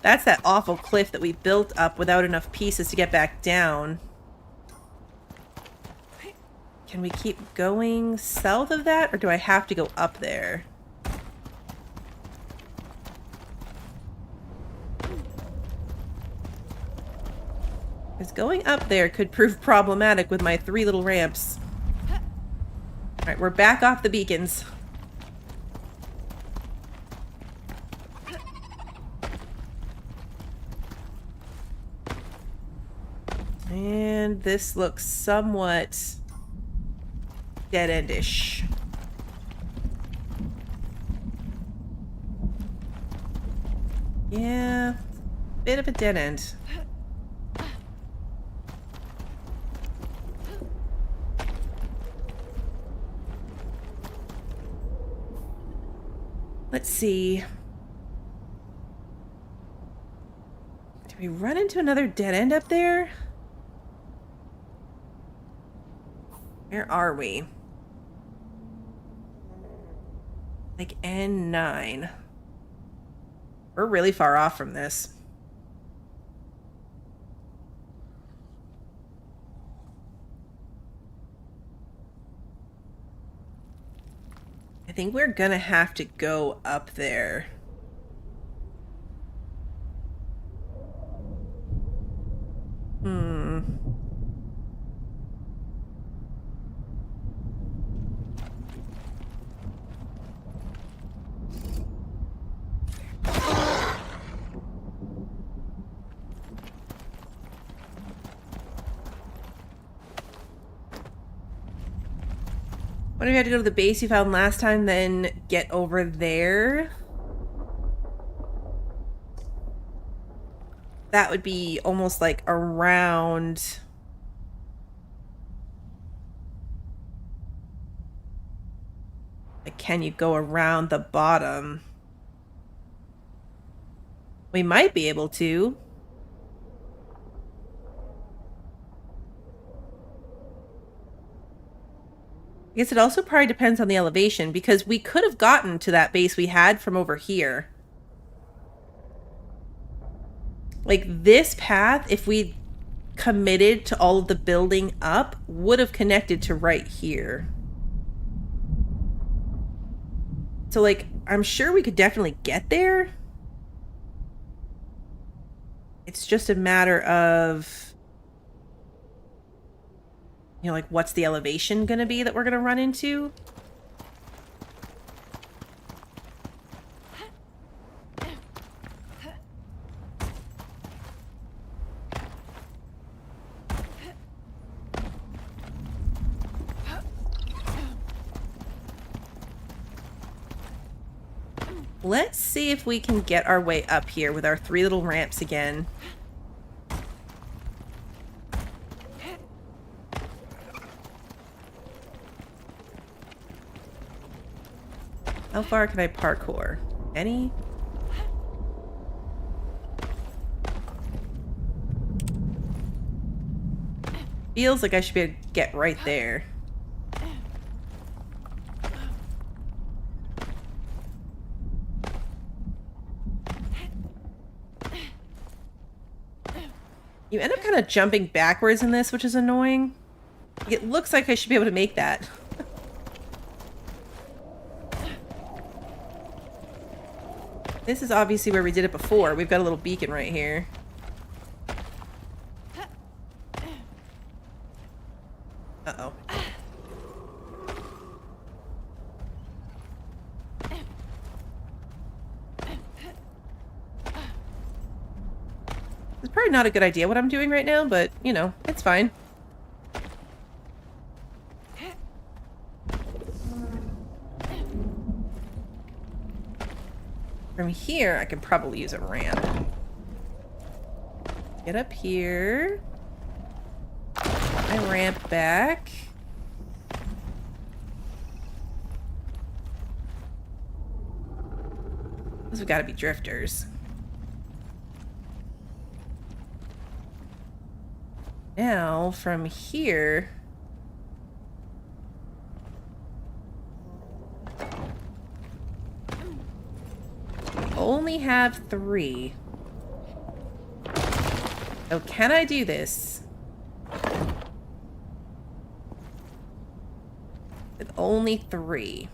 That's that awful cliff that we built up without enough pieces to get back down. Can we keep going south of that, or do I have to go up there? Because going up there could prove problematic with my 3 little ramps. Alright, we're back off the beacons. And this looks somewhat dead-endish. Yeah, bit of a dead end. Let's see. Did we run into another dead end up there? Where are we? Like N9. We're really far off from this. I think we're gonna have to go up there. What if we had to go to the base you found last time, then get over there? That would be almost like around... Like, can you go around the bottom? We might be able to. I guess it also probably depends on the elevation, because we could have gotten to that base we had from over here. Like, this path, if we committed to all of the building up, would have connected to right here. So, like, I'm sure we could definitely get there. It's just a matter of... You know, like, what's the elevation gonna be that we're gonna run into? Let's see if we can get our way up here with our 3 little ramps again. How far can I parkour? Any? Feels like I should be able to get right there. You end up kind of jumping backwards in this, which is annoying. It looks like I should be able to make that. This is obviously where we did it before. We've got a little beacon right here. Uh-oh. It's probably not a good idea what I'm doing right now, but, you know, it's fine. From here, I could probably use a ramp. Get up here. I ramp back. Those have got to be drifters. Now, from here... only have 3. Oh, can I do this? With only 3.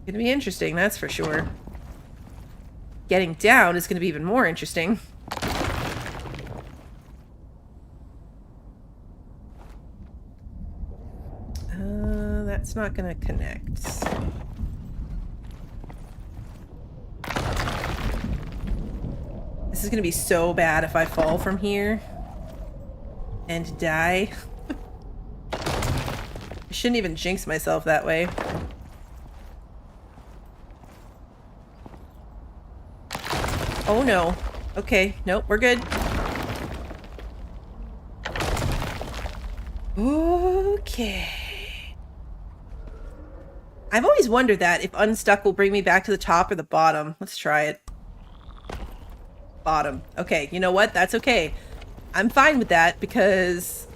Gonna be interesting, that's for sure. Getting down is gonna be even more interesting. That's not gonna connect. This is gonna be so bad if I fall from here and die. I shouldn't even jinx myself that way. Oh no. Okay, nope, we're good. Okay. I've always wondered that, if unstuck will bring me back to the top or the bottom. Let's try it. Bottom. Okay, you know what? That's okay. I'm fine with that because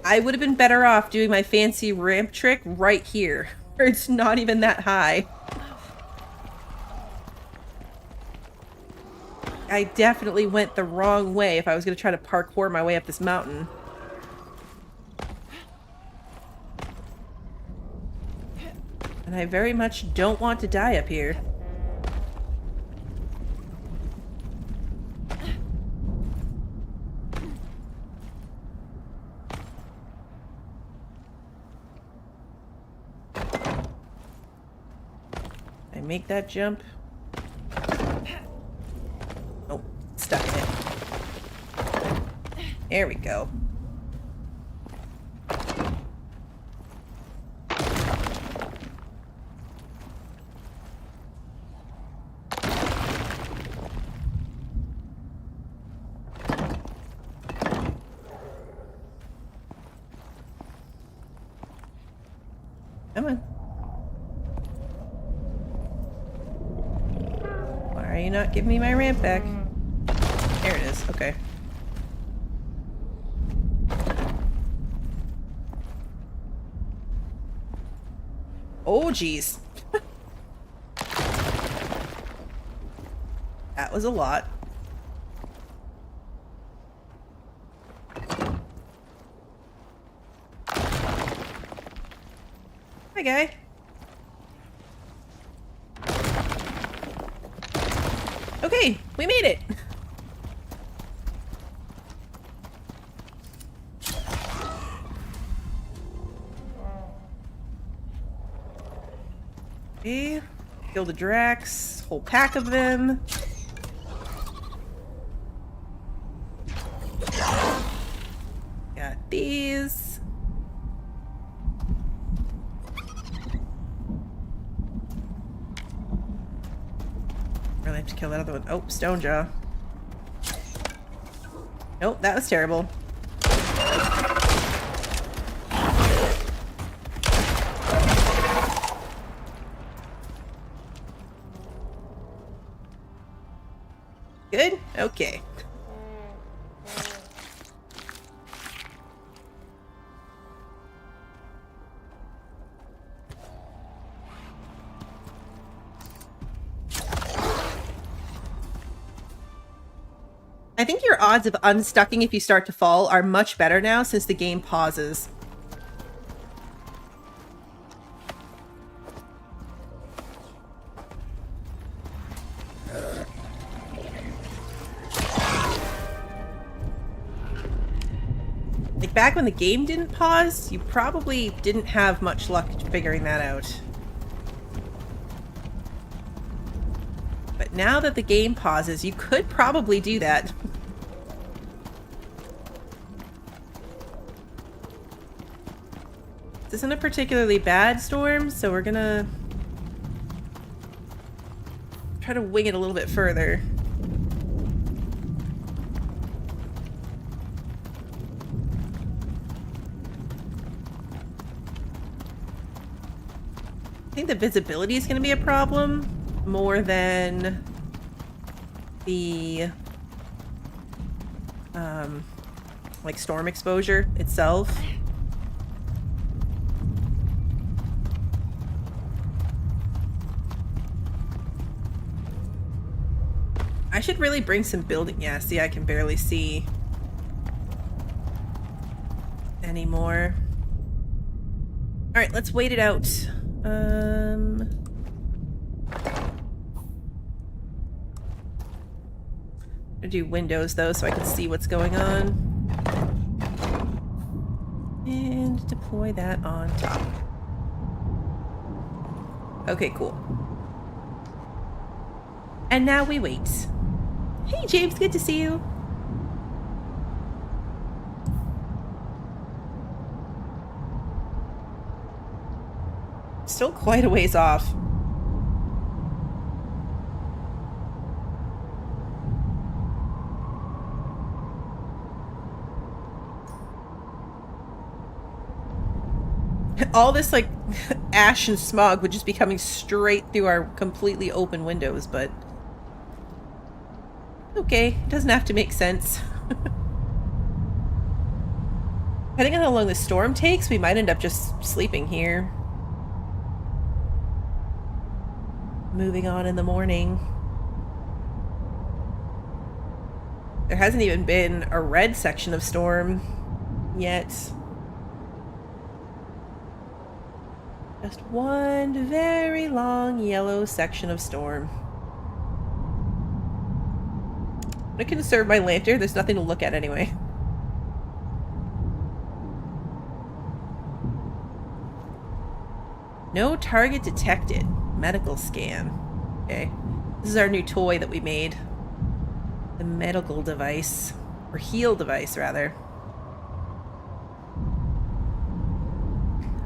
I would have been better off doing my fancy ramp trick right here, where it's not even that high. I definitely went the wrong way if I was going to try to parkour my way up this mountain. And I very much don't want to die up here. I make that jump. Oh, stuck in it. There we go. Come on. Why are you not giving me my ramp back? There it is. Okay. Oh, geez. That was a lot. Hi, guy. Okay, we made it. Okay, kill the Drax, whole pack of them. Got these. Really have to kill that other one. Oh, Stonejaw. Nope, that was terrible. Good? Okay. I think your odds of unstucking if you start to fall are much better now since the game pauses. Like back when the game didn't pause, you probably didn't have much luck figuring that out. But now that the game pauses, you could probably do that. This isn't a particularly bad storm, so we're gonna try to wing it a little bit further. I think the visibility is going to be a problem more than the like storm exposure itself. I should really bring some building. Yeah, see, I can barely see anymore. All right, let's wait it out. I'll do windows though so I can see what's going on. And deploy that on top. Okay, cool. And now we wait. Hey James, good to see you. Still quite a ways off. All this like ash and smog would just be coming straight through our completely open windows, but okay, it doesn't have to make sense. Depending on how long the storm takes, we might end up just sleeping here. Moving on in the morning. There hasn't even been a red section of storm yet. Just one very long yellow section of storm. I can conserve my lantern. There's nothing to look at anyway. No target detected. Medical scan. Okay. This is our new toy that we made. The medical device. Or heal device, rather.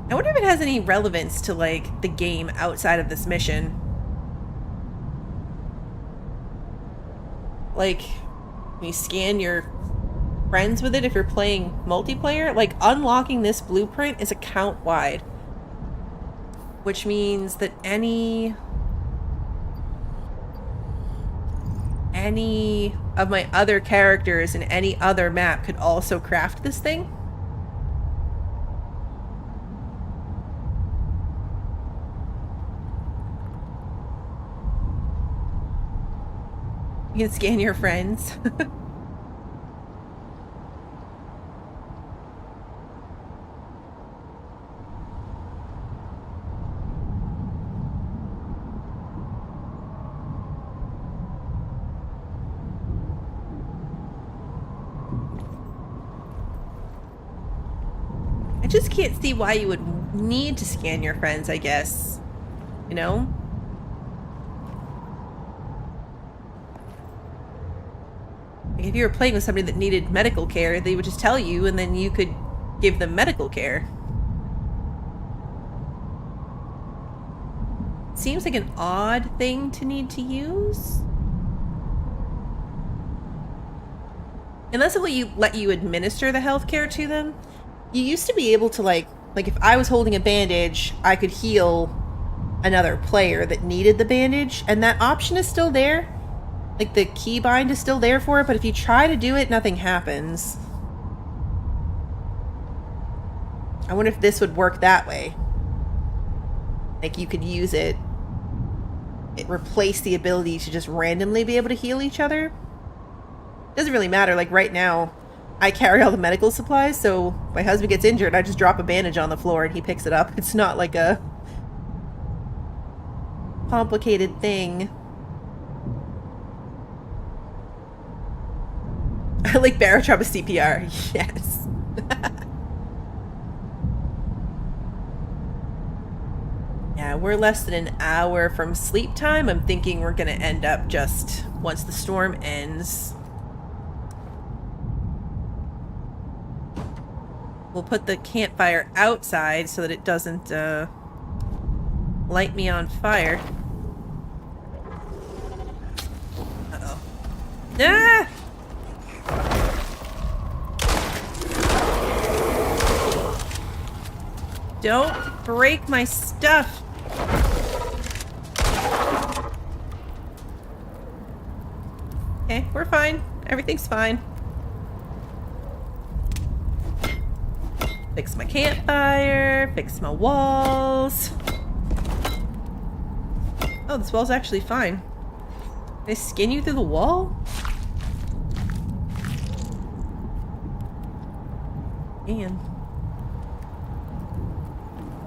I wonder if it has any relevance to, like, the game outside of this mission. Like, can you scan your friends with it if you're playing multiplayer? Like, unlocking this blueprint is account-wide. Which means that any of my other characters in any other map could also craft this thing. You can scan your friends. I just can't see why you would need to scan your friends, I guess. You know? Like if you were playing with somebody that needed medical care, they would just tell you and then you could give them medical care. Seems like an odd thing to need to use. Unless it let you administer the healthcare to them. You used to be able to like if I was holding a bandage, I could heal another player that needed the bandage, and that option is still there. Like, the keybind is still there for it, but if you try to do it, nothing happens. I wonder if this would work that way. Like, you could use it. It replaced the ability to just randomly be able to heal each other. Doesn't really matter. Like, right now, I carry all the medical supplies, so my husband gets injured, I just drop a bandage on the floor and he picks it up. It's not like a complicated thing. I like Barotrop with CPR. Yes. Yeah, we're less than an hour from sleep time. I'm thinking we're gonna end up just once the storm ends. We'll put the campfire outside so that it doesn't light me on fire. Uh-oh. Ah! Don't break my stuff. Okay, we're fine. Everything's fine. Fix my campfire, fix my walls. Oh, this wall's actually fine. Can I skin you through the wall? Man.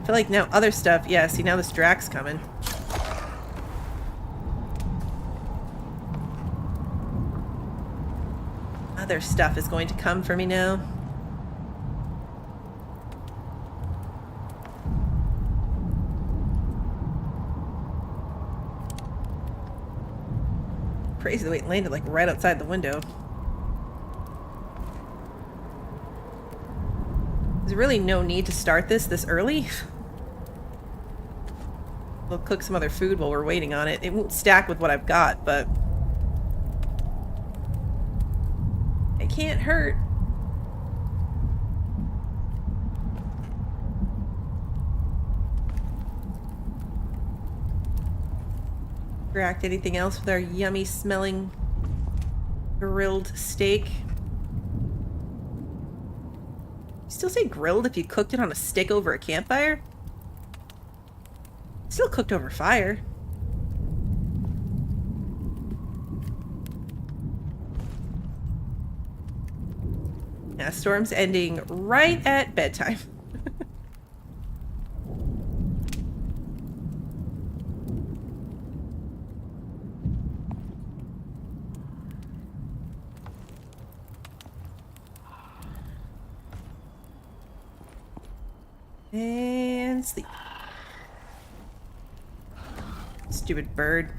I feel like now other stuff, yeah, see now this Drax coming. Other stuff is going to come for me now. Crazy the way it landed like right outside the window. There's really no need to start this early. We'll cook some other food while we're waiting on it. It won't stack with what I've got, but it can't hurt. Interact anything else with our yummy smelling grilled steak? You still say grilled if you cooked it on a stick over a campfire? Still cooked over fire. Yeah, storm's ending right at bedtime. And sleep. Stupid bird.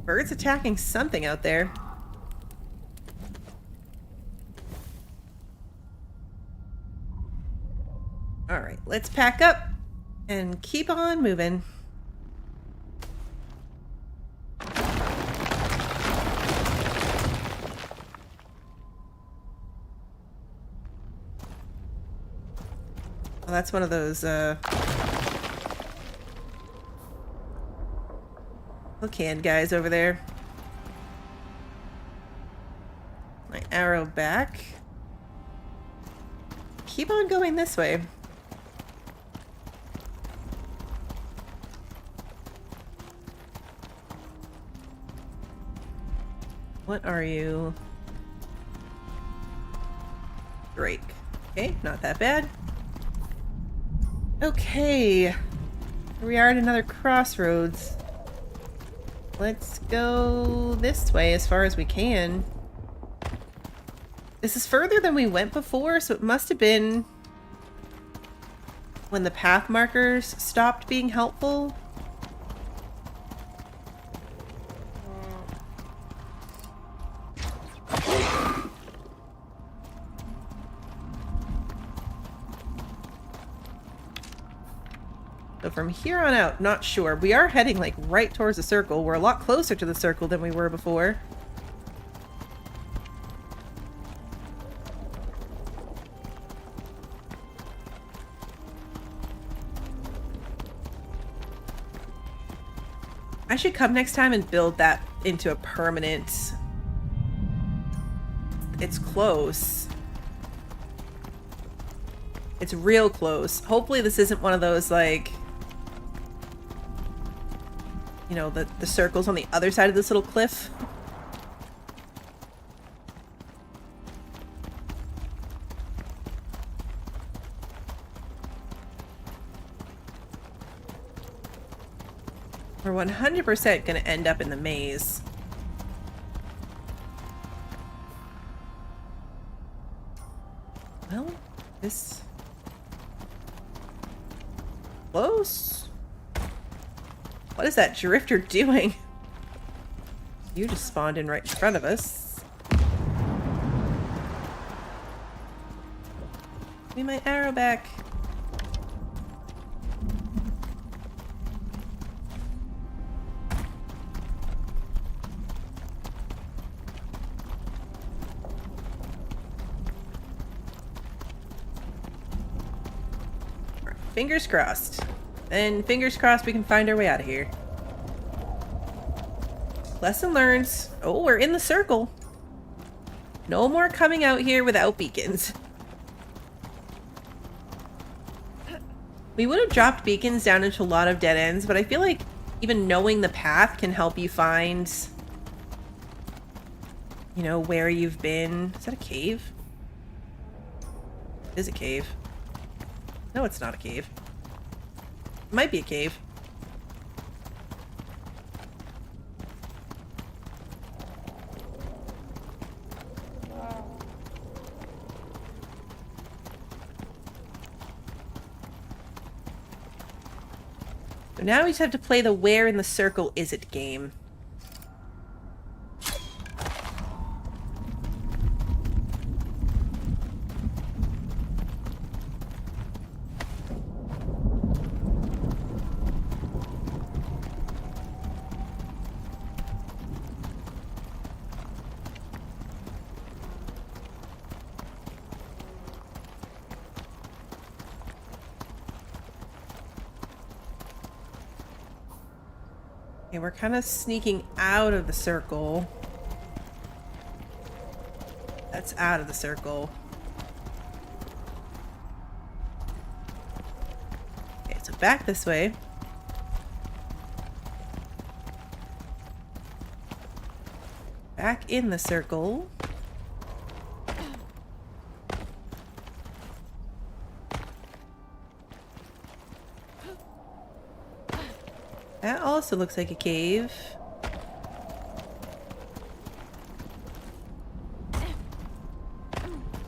Bird's attacking something out there. Alright, let's pack up and keep on moving. Oh, that's one of those, little canned guys over there. My arrow back. Keep on going this way. What are you? Drake. Okay, not that bad. Okay. Here we are at another crossroads. Let's go this way as far as we can. This is further than we went before, so it must have been when the path markers stopped being helpful. So from here on out, not sure. We are heading like right towards the circle. We're a lot closer to the circle than we were before. I should come next time and build that into a permanent... It's close. It's real close. Hopefully this isn't one of those, like... You know, the circles on the other side of this little cliff. We're 100% gonna end up in the maze. Well, this... Close? What is that drifter doing? You just spawned in right in front of us. Give me my arrow back. Fingers crossed. And fingers crossed we can find our way out of here. Lesson learned. Oh, we're in the circle. No more coming out here without beacons. We would have dropped beacons down into a lot of dead ends, but I feel like even knowing the path can help you find, you know, where you've been. Is that a cave? It is a cave. No, it's not a cave. It might be a cave. So now we just have to play the where in the circle is it game. Okay, we're kind of sneaking out of the circle. That's out of the circle. Okay, so back this way. Back in the circle. That also looks like a cave.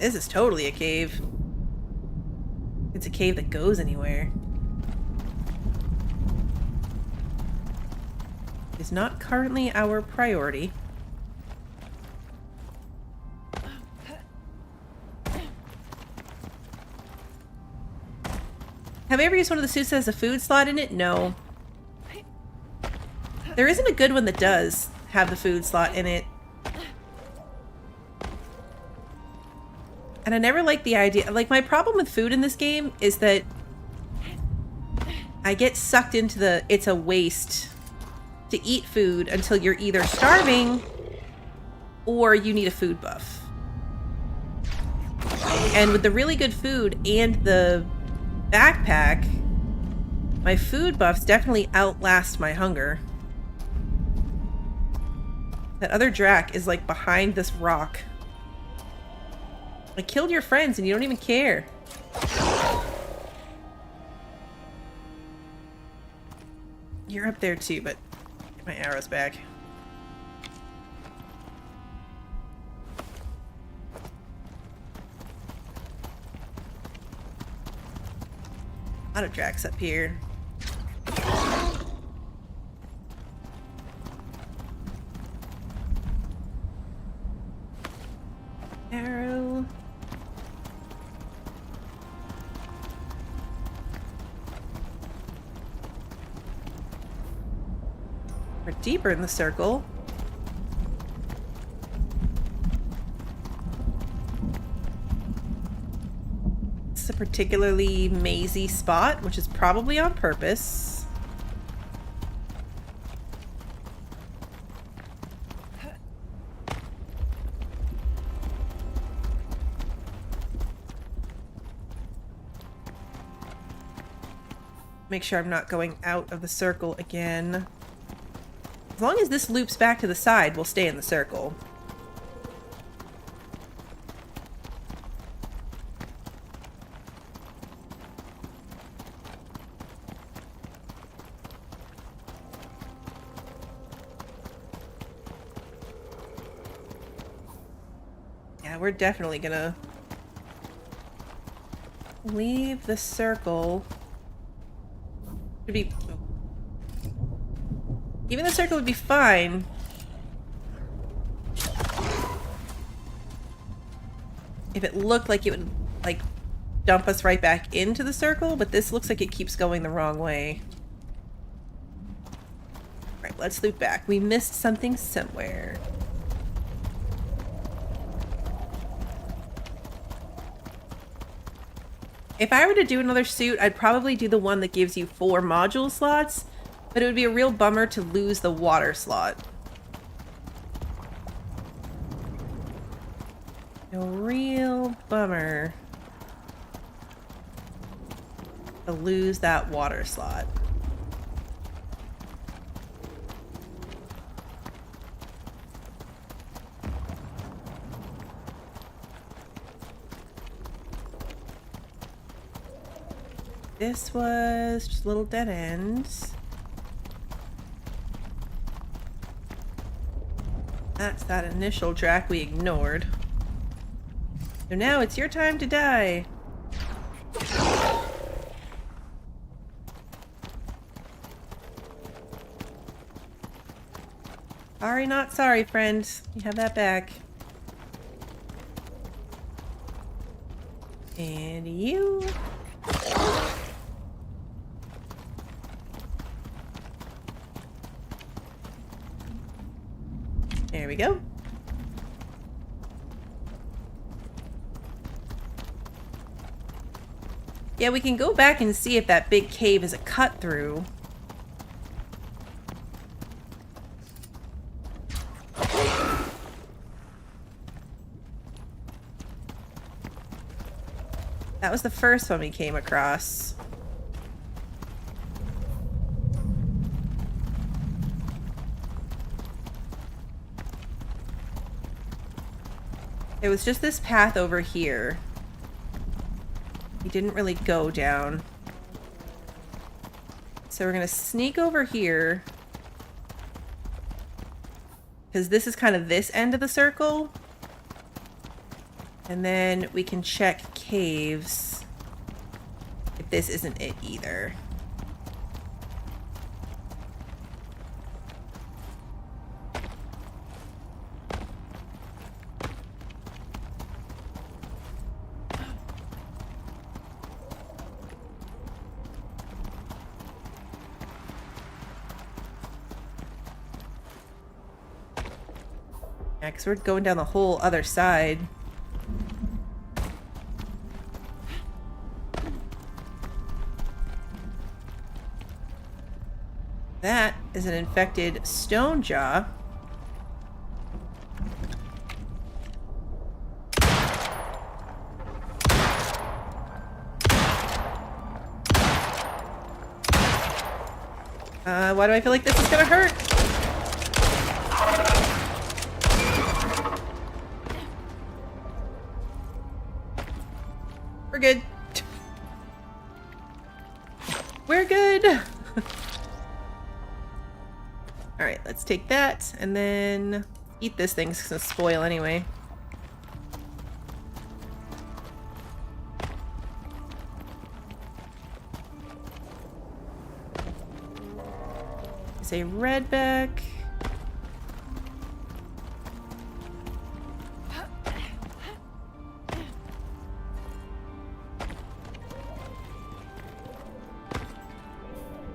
This is totally a cave. It's a cave that goes anywhere. It's not currently our priority. Have I ever used one of the suits that has a food slot in it? No. There isn't a good one that does have the food slot in it. And I never liked the idea. Like, my problem with food in this game is that I get sucked into the it's a waste to eat food until you're either starving or you need a food buff. And with the really good food and the backpack, my food buffs definitely outlast my hunger. That other Drac is like behind this rock. I killed your friends and you don't even care. You're up there too, but get my arrows back. A lot of Dracs up here. Arrow. We're deeper in the circle. This is a particularly mazy spot, which is probably on purpose. Make sure I'm not going out of the circle again. As long as this loops back to the side, we'll stay in the circle. Yeah, we're definitely gonna leave the circle. Should be... Even the circle would be fine. If it looked like it would, like, dump us right back into the circle, but this looks like it keeps going the wrong way. Alright, let's loop back. We missed something somewhere. If I were to do another suit, I'd probably do the one that gives you 4 module slots, but it would be a real bummer to lose the water slot. A real bummer to lose that water slot. This was just little dead ends. That's that initial track we ignored. So now it's your time to die. Sorry, not sorry, friend. You have that back. And you... There we go. Yeah, we can go back and see if that big cave is a cut through. That was the first one we came across. It was just this path over here. We didn't really go down. So we're gonna sneak over here. Because this is kind of this end of the circle. And then we can check caves if this isn't it either. Yeah, because we're going down the whole other side. That is an infected stone jaw. Why do I feel like this is gonna hurt? We're good. We're good. Alright, let's take that and then eat this thing. It's gonna spoil anyway. It's a redback.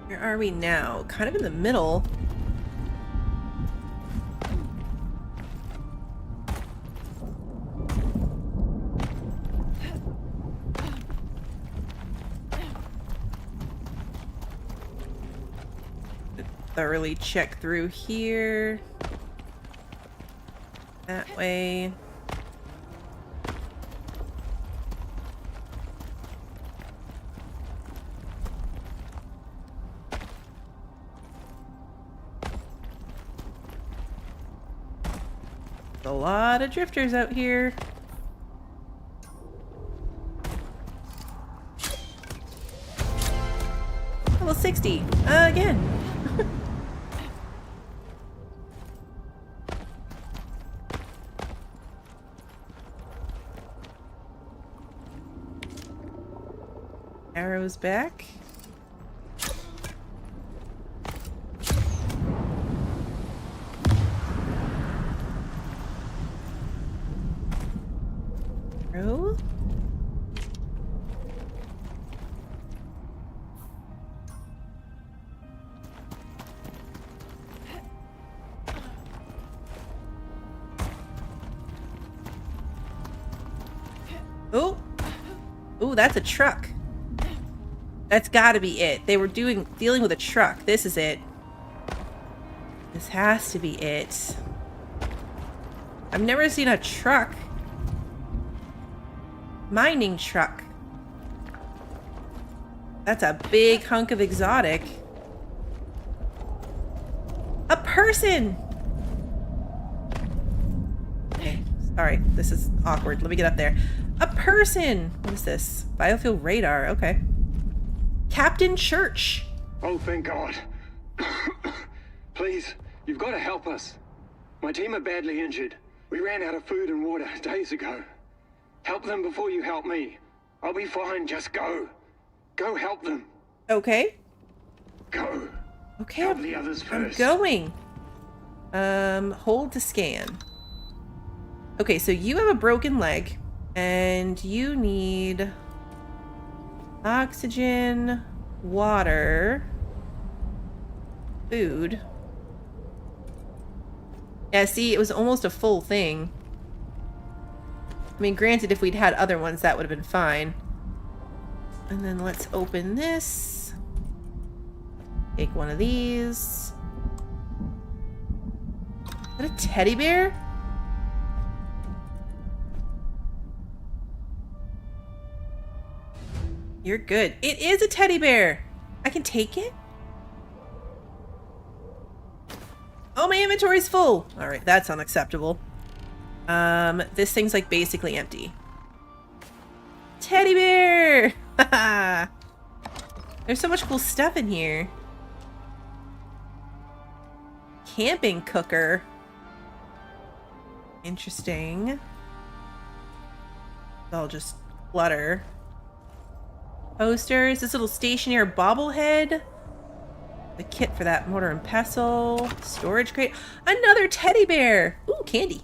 Where are we now? Kind of in the middle. Thoroughly check through here. That way. lot of drifters out here. Level 60. Again. Arrows back. Arrow. Oh. Oh, that's a truck. That's gotta be it. They were dealing with a truck. This is it. This has to be it. I've never seen a truck. Mining truck. That's a big hunk of exotic. A person! Okay, sorry. This is awkward. Let me get up there. A person! What is this? Biofuel radar. Okay. Captain Church. Oh, thank God. Please, you've got to help us. My team are badly injured. We ran out of food and water days ago. Help them before you help me. I'll be fine, just go. Go help them. Okay. Go. Okay, Help the others I'm first. going. Hold to scan. Okay, so you have a broken leg, and you need oxygen, water, food. Yeah, see, it was almost a full thing. I mean, granted, if we'd had other ones, that would have been fine. And then let's open this. Take one of these. Is that a teddy bear? You're good. It is a teddy bear. I can take it? Oh, my inventory's full. All right, that's unacceptable. This thing's like basically empty. Teddy bear! There's so much cool stuff in here. Camping cooker. Interesting. I'll just clutter. Posters, this little stationary bobblehead. The kit for that mortar and pestle. Storage crate. Another teddy bear! Ooh, candy.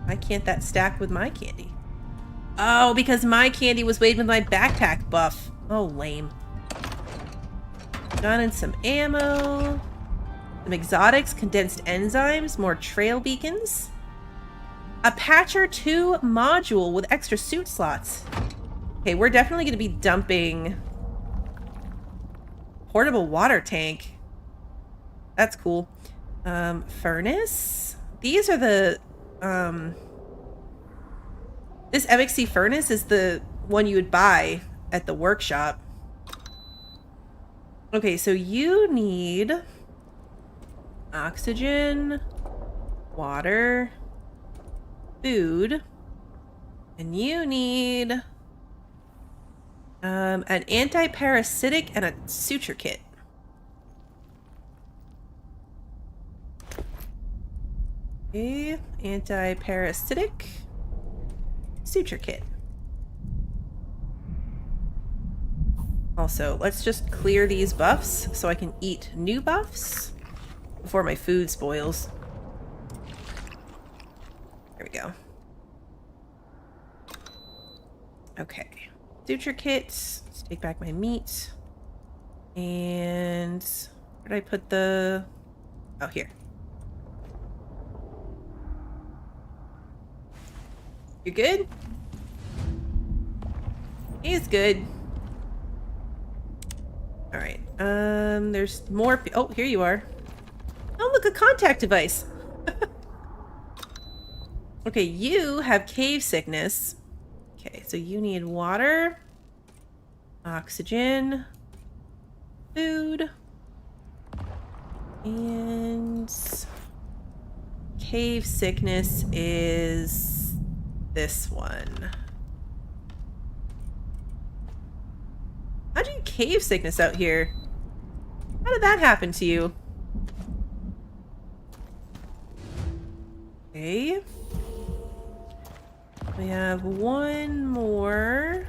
Why can't that stack with my candy? Oh, because my candy was weighed with my backpack buff. Oh, lame. Gun and some ammo. Some exotics, condensed enzymes, more trail beacons. A Patcher 2 module with extra suit slots. Okay, we're definitely going to be dumping portable water tank. That's cool. Furnace. These are the... This MXC furnace is the one you would buy at the workshop. Okay, so you need oxygen, water, food, and you need an anti-parasitic and a suture kit. Okay, anti-parasitic suture kit. Also, let's just clear these buffs so I can eat new buffs before my food spoils. There we go. Okay. Suture kit. Let's take back my meat. And where did I put the... Oh, here. You good? He's good. Alright. There's more... Oh, here you are. Oh, look, a contact device. Okay, you have cave sickness. Okay, so you need water, oxygen, food, And cave sickness is this one. How'd you get cave sickness out here? How did that happen to you? Okay. We have one more.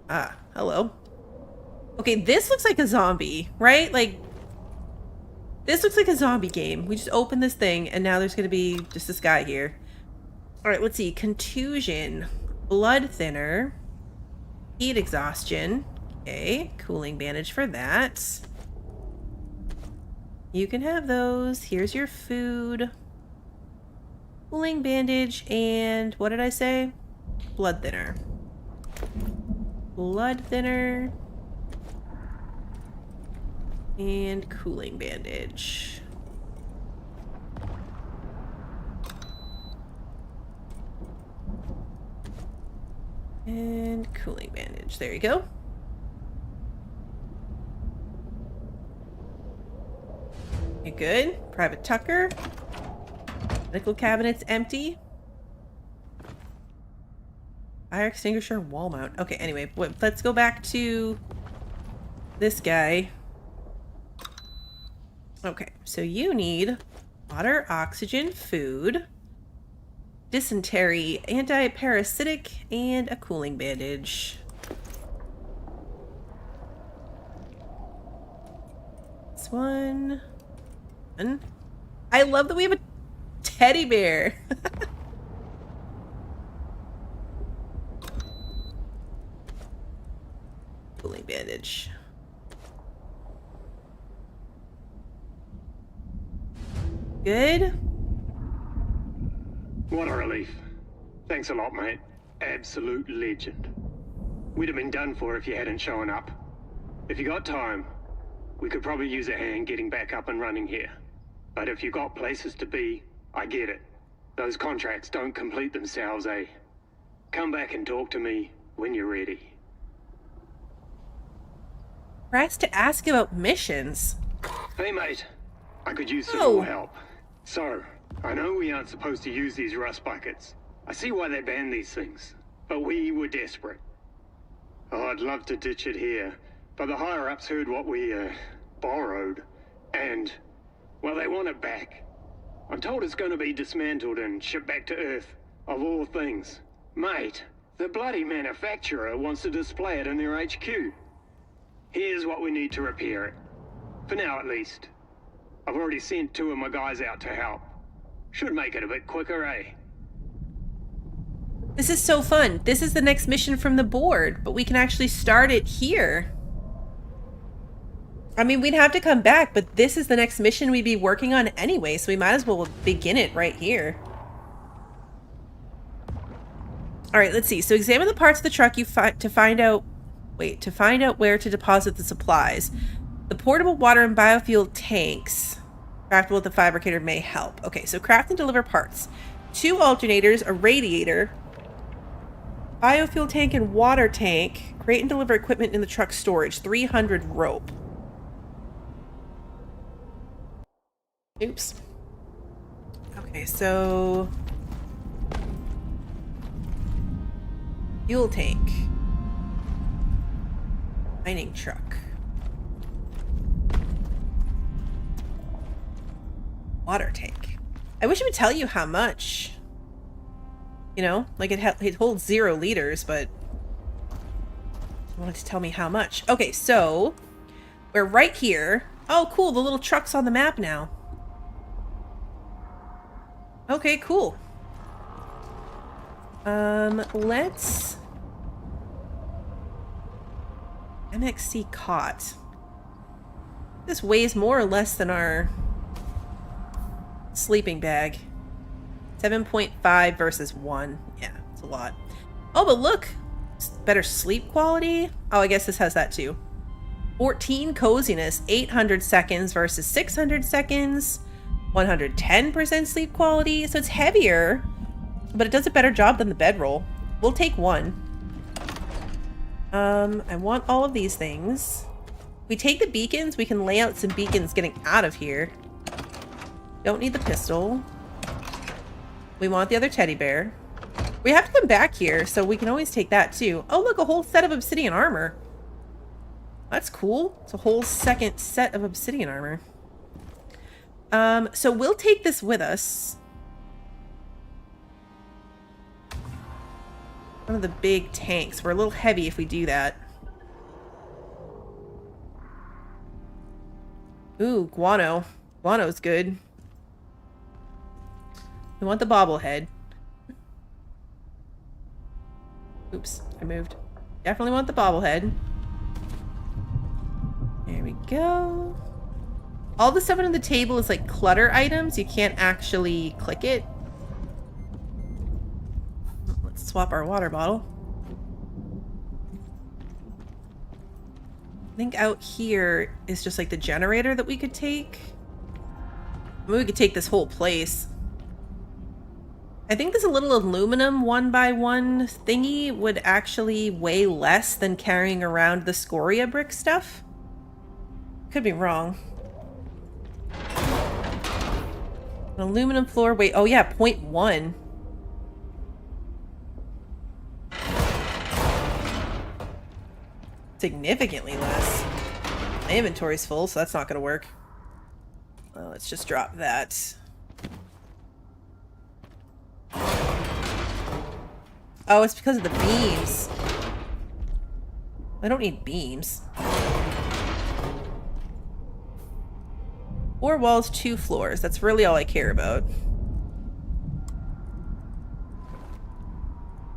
Ah, hello. Okay, this looks like a zombie, right? Like, this looks like a zombie game. We just open this thing, and now there's going to be just this guy here. All right, let's see. Contusion, blood thinner, heat exhaustion. Okay, cooling bandage for that. You can have those. Here's your food. Cooling bandage, and what did I say? Blood thinner. Blood thinner. And cooling bandage. And cooling bandage. There you go. Okay, good. Private Tucker. Medical cabinet's empty. Fire extinguisher, wall mount. Okay, anyway, let's go back to this guy. Okay, so you need water, oxygen, food, dysentery, anti-parasitic, and a cooling bandage. This one. And I love that we have a teddy bear. Cooling bandage. Good. What a relief. Thanks a lot, mate. Absolute legend. We'd have been done for if you hadn't shown up. If you got time, we could probably use a hand getting back up and running here. But if you got places to be, I get it. Those contracts don't complete themselves, eh? Come back and talk to me when you're ready. Press to ask about missions. Hey, mate. I could use some Oh. more help. So, I know we aren't supposed to use these rust buckets. I see why they banned these things. But we were desperate. Oh, I'd love to ditch it here. But the higher-ups heard what we, borrowed. And, well, they want it back. I'm told it's going to be dismantled and shipped back to Earth, of all things. Mate, the bloody manufacturer wants to display it in their HQ. Here's what we need to repair it. For now, at least. I've already sent 2 of my guys out to help. Should make it a bit quicker, eh? This is so fun. This is the next mission from the board, but we can actually start it here. I mean, we'd have to come back, but this is the next mission we'd be working on anyway, so we might as well begin it right here. All right, let's see. So examine the parts of the truck to find out where to deposit the supplies. The portable water and biofuel tanks craftable with the fabricator may help. Okay, so craft and deliver parts. 2 alternators, a radiator, biofuel tank and water tank. Create and deliver equipment in the truck storage. 300 rope. Oops. Okay, so fuel tank. Mining truck. Water tank. I wish it would tell you how much. You know, like it holds 0 liters, but I wanted to tell me how much. Okay, so we're right here. Oh, cool. The little truck's on the map now. Okay, cool. Let's MXC cot. This weighs more or less than our sleeping bag. 7.5 versus 1. Yeah, it's a lot. Oh, but look. Better sleep quality. Oh, I guess this has that too. 14 coziness. 800 seconds versus 600 seconds. 110% sleep quality. So it's heavier, but it does a better job than the bedroll. We'll take 1. I want all of these things. We take the beacons, we can lay out some beacons getting out of here. Don't need the pistol. We want the other teddy bear. We have to come back here, so we can always take that too. Oh, look, a whole set of obsidian armor. That's cool. It's a whole second set of obsidian armor. So we'll take this with us. One of the big tanks. We're a little heavy if we do that. Ooh, guano. Guano's good. We want the bobblehead. Oops, I moved. Definitely want the bobblehead. There we go. All the stuff on the table is like clutter items. You can't actually click it. Let's swap our water bottle. I think out here is just like the generator that we could take. I mean, we could take this whole place. I think this little aluminum 1x1 thingy would actually weigh less than carrying around the scoria brick stuff. Could be wrong. An aluminum floor weight. Oh yeah, 0.1. Significantly less. My inventory's full, so that's not going to work. Well, let's just drop that. Oh, it's because of the beams. I don't need beams. 4 walls, 2 floors. That's really all I care about.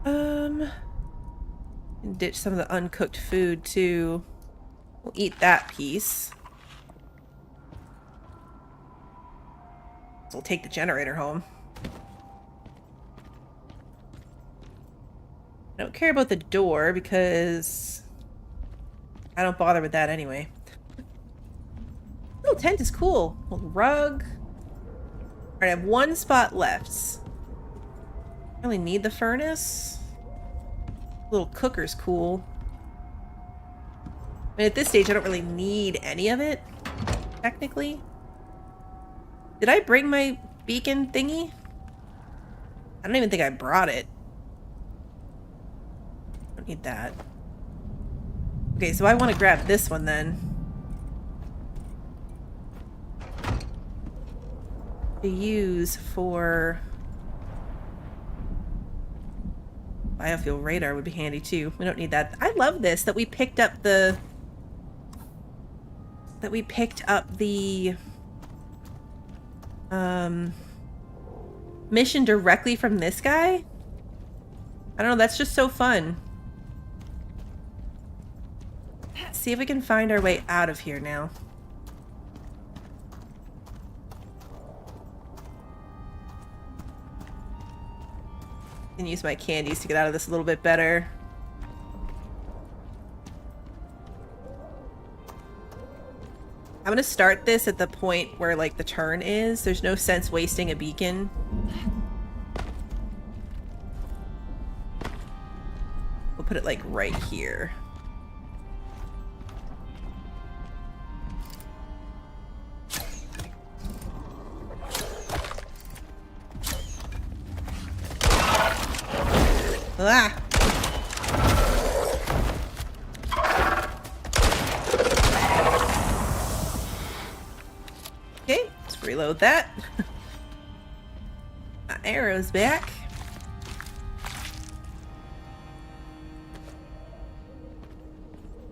And ditch some of the uncooked food too. We'll eat that piece. So we'll take the generator home. I don't care about the door because I don't bother with that anyway. Little tent is cool. Little rug. Alright, I have 1 spot left. I really need the furnace. Little cooker's cool. I mean, at this stage, I don't really need any of it, technically. Did I bring my beacon thingy? I don't even think I brought it. Don't need that. Okay, so I want to grab this one then. To use for biofuel radar would be handy too. We don't need that. I love this that we picked up the mission directly from this guy. I don't know, that's just so fun. Let's see if we can find our way out of here now. I can use my candies to get out of this a little bit better. I'm gonna start this at the point where like the turn is. There's no sense wasting a beacon. We'll put it like right here. Ah! Okay, let's reload that. My arrow's back.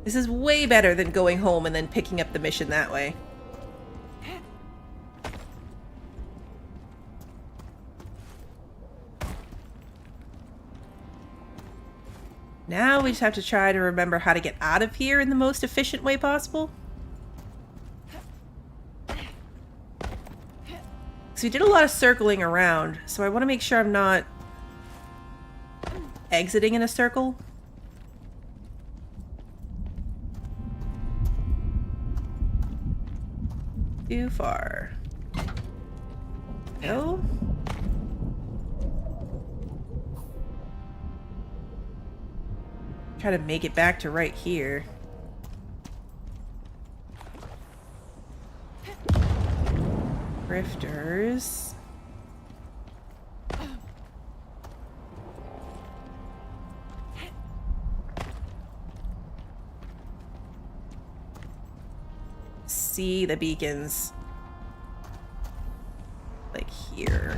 This is way better than going home and then picking up the mission that way. Now we just have to try to remember how to get out of here in the most efficient way possible. So we did a lot of circling around, so I want to make sure I'm not exiting in a circle. Too far. No. Try to make it back to right here. Drifters. See the beacons. Like here.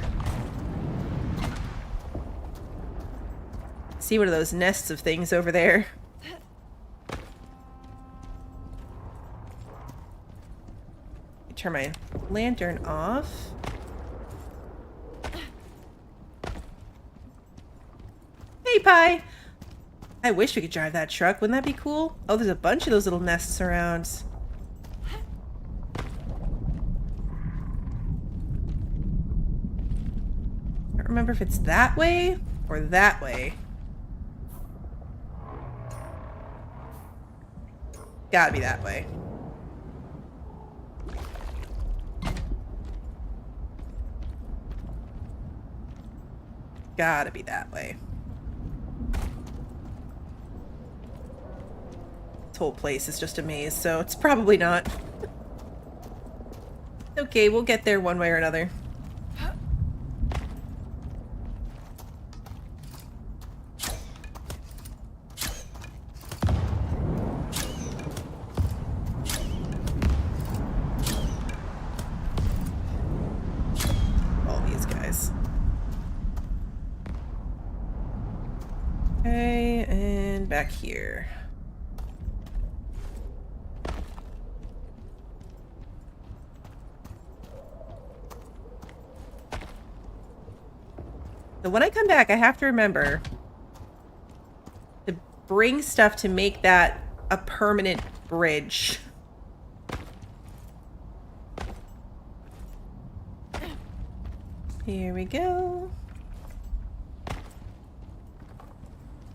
See one of those nests of things over there. Turn my lantern off. Hey, Pie! I wish we could drive that truck. Wouldn't that be cool? Oh, there's a bunch of those little nests around. I don't remember if it's that way or that way. Gotta be that way. Gotta be that way. This whole place is just a maze, so it's probably not. Okay, we'll get there one way or another. All these guys. Okay, and back here. So when I come back, I have to remember to bring stuff to make that a permanent bridge. Here we go.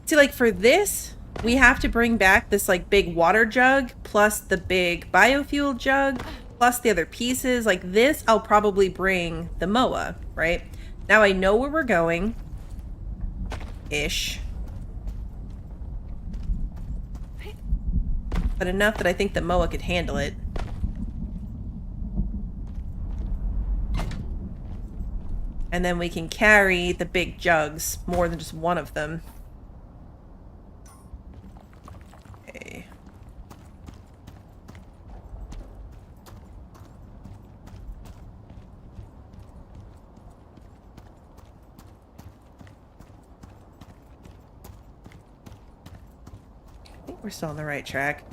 See, like for this, we have to bring back this like big water jug plus the big biofuel jug plus the other pieces. Like this, I'll probably bring the MOA, right? Now I know where we're going. Ish. But enough that I think the MOA could handle it. And then we can carry the big jugs, more than just one of them. Okay. I think we're still on the right track.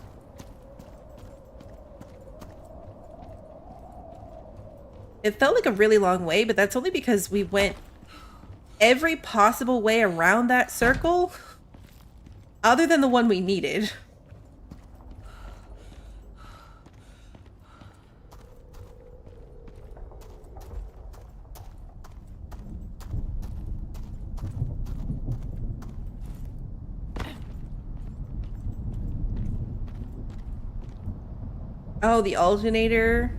It felt like a really long way, but that's only because we went every possible way around that circle, other than the one we needed. Oh, the alternator.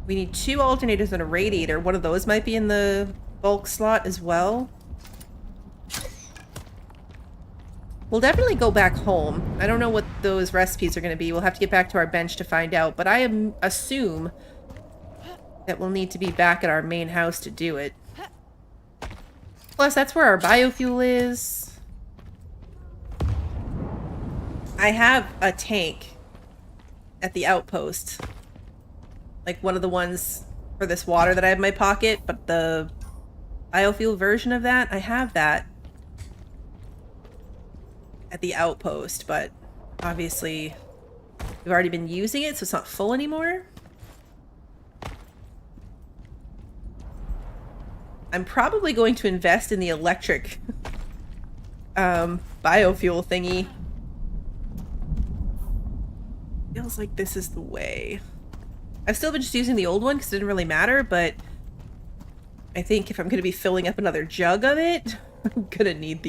We need 2 alternators and a radiator. One of those might be in the bulk slot as well. We'll definitely go back home. I don't know what those recipes are going to be. We'll have to get back to our bench to find out. But I assume that we'll need to be back at our main house to do it. Plus, that's where our biofuel is. I have a tank at the outpost. Like one of the ones for this water that I have in my pocket, but the biofuel version of that, I have that at the outpost, but obviously we've already been using it, so it's not full anymore. I'm probably going to invest in the electric biofuel thingy. Feels like this is the way. I've still been just using the old one because it didn't really matter, but I think if I'm going to be filling up another jug of it, I'm going to need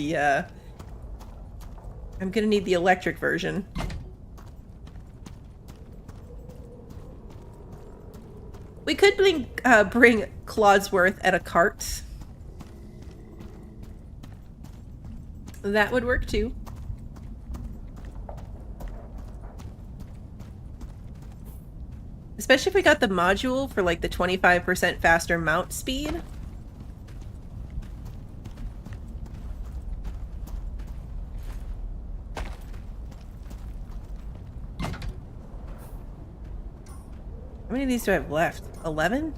the electric version. We could bring Clodsworth at a cart. That would work too. Especially if we got the module for like the 25% faster mount speed. How many of these do I have left? 11?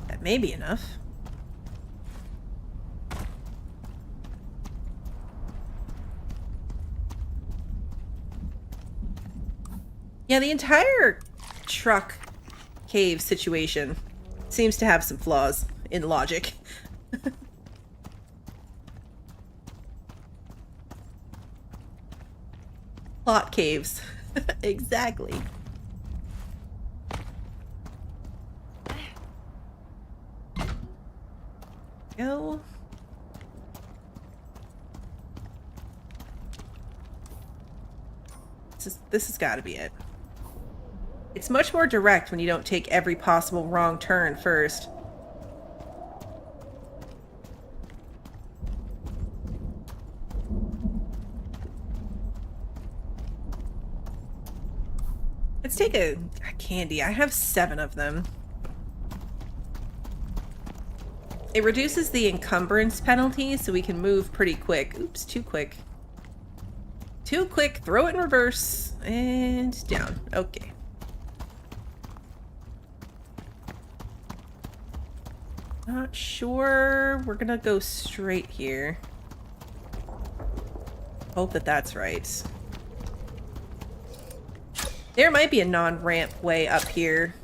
That may be enough. Yeah, the entire truck cave situation seems to have some flaws in logic. Plot caves. Exactly. Go. This has got to be it. It's much more direct when you don't take every possible wrong turn first. Let's take a candy. I have 7 of them. It reduces the encumbrance penalty, so we can move pretty quick. Oops, too quick. Too quick. Throw it in reverse. And down. Okay. Not sure. We're gonna go straight here. Hope that that's right. There might be a non-ramp way up here.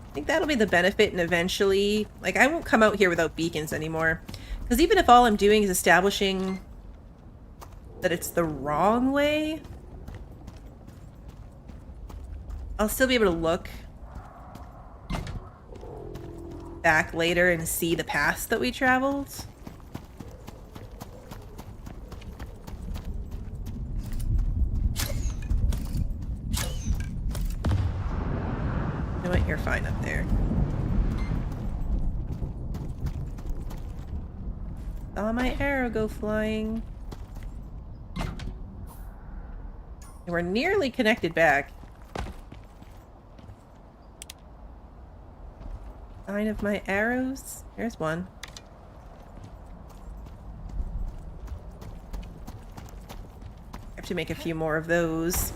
I think that'll be the benefit, and eventually, like, I won't come out here without beacons anymore. Because even if all I'm doing is establishing that it's the wrong way, I'll still be able to look back later and see the paths that we traveled. You know what? You're fine up there. Saw my arrow go flying. And we're nearly connected back. Sign of my arrows. There's one. I have to make a few more of those.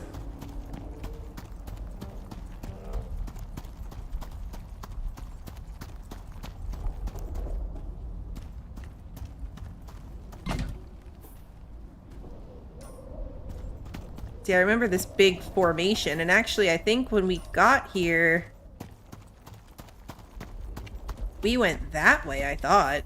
See, I remember this big formation, and actually I think when we got here, we went that way, I thought.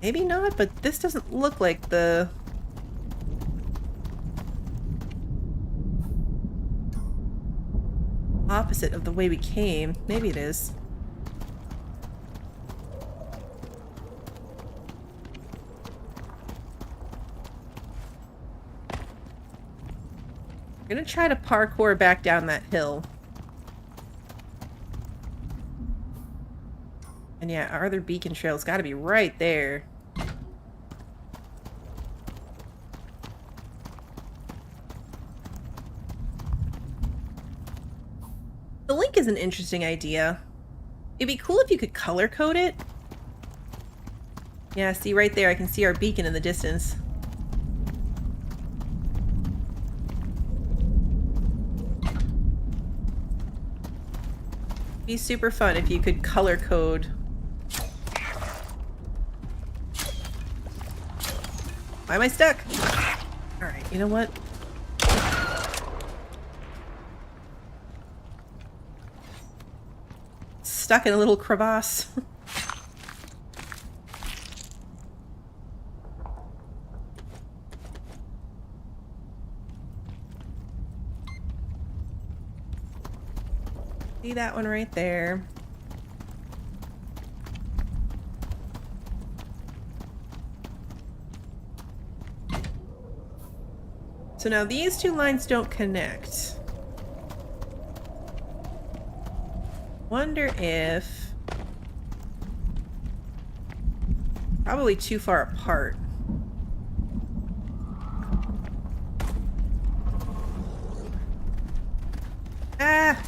Maybe not, but this doesn't look like the... opposite of the way we came. Maybe it is. I'm gonna try to parkour back down that hill. And yeah, our other beacon trail's gotta be right there. The link is an interesting idea. It'd be cool if you could color code it. Yeah, see right there, I can see our beacon in the distance. Be super fun if you could color code. Why am I stuck? Alright, you know what? Stuck in a little crevasse. See that one right there. So now these two lines don't connect. Wonder if... Probably too far apart. Ah!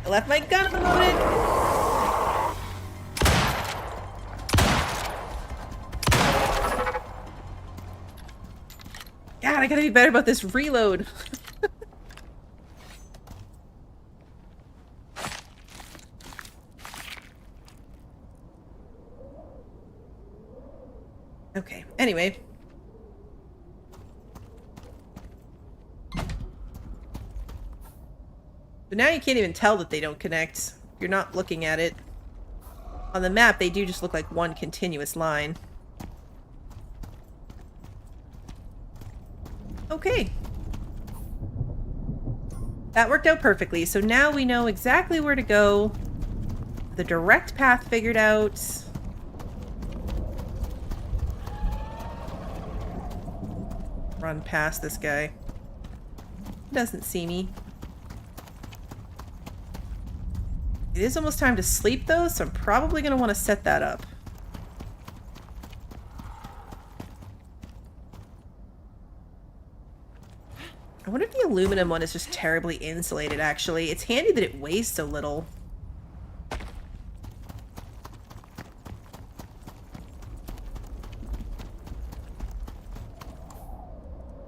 I left my gun unloaded! God, I gotta be better about this reload. Okay, anyway. So now you can't even tell that they don't connect. You're not looking at it. On the map, they do just look like one continuous line. Okay. That worked out perfectly. So now we know exactly where to go. The direct path figured out. Run past this guy. He doesn't see me. It is almost time to sleep though, so I'm probably going to want to set that up. I wonder if the aluminum one is just terribly insulated, actually. It's handy that it weighs so little.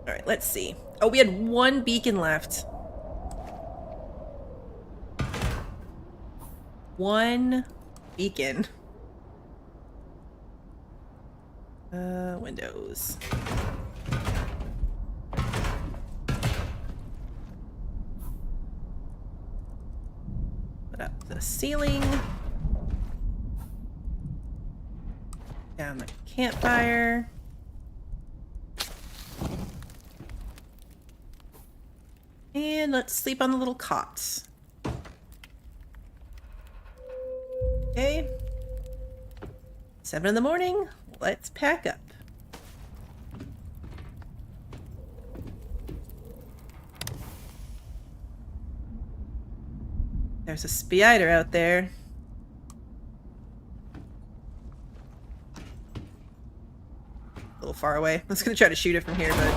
Alright, let's see. Oh, we had one beacon left. One beacon. Windows. Put up the ceiling. Down the campfire. And let's sleep on the little cots. Okay. 7 in the morning. Let's pack up. There's a spider out there. A little far away. I was gonna try to shoot it from here, but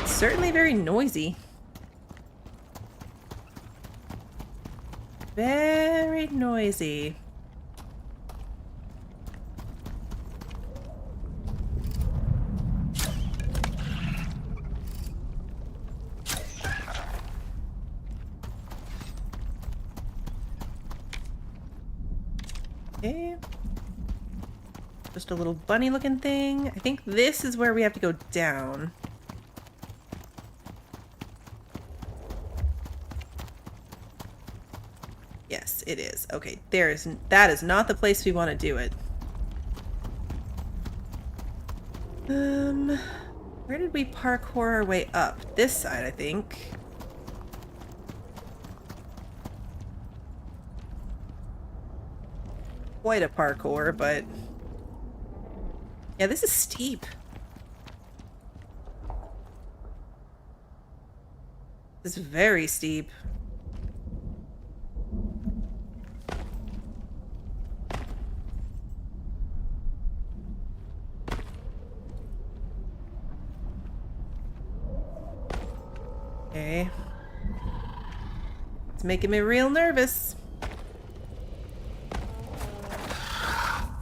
it's certainly very noisy. Very noisy. Okay. Just a little bunny looking thing. I think this is where we have to go down. Yes, it is. Okay, that is not the place we want to do it. Where did we parkour our way up? This side, I think. Quite a parkour, but yeah, this is steep. This is very steep. Okay. It's making me real nervous.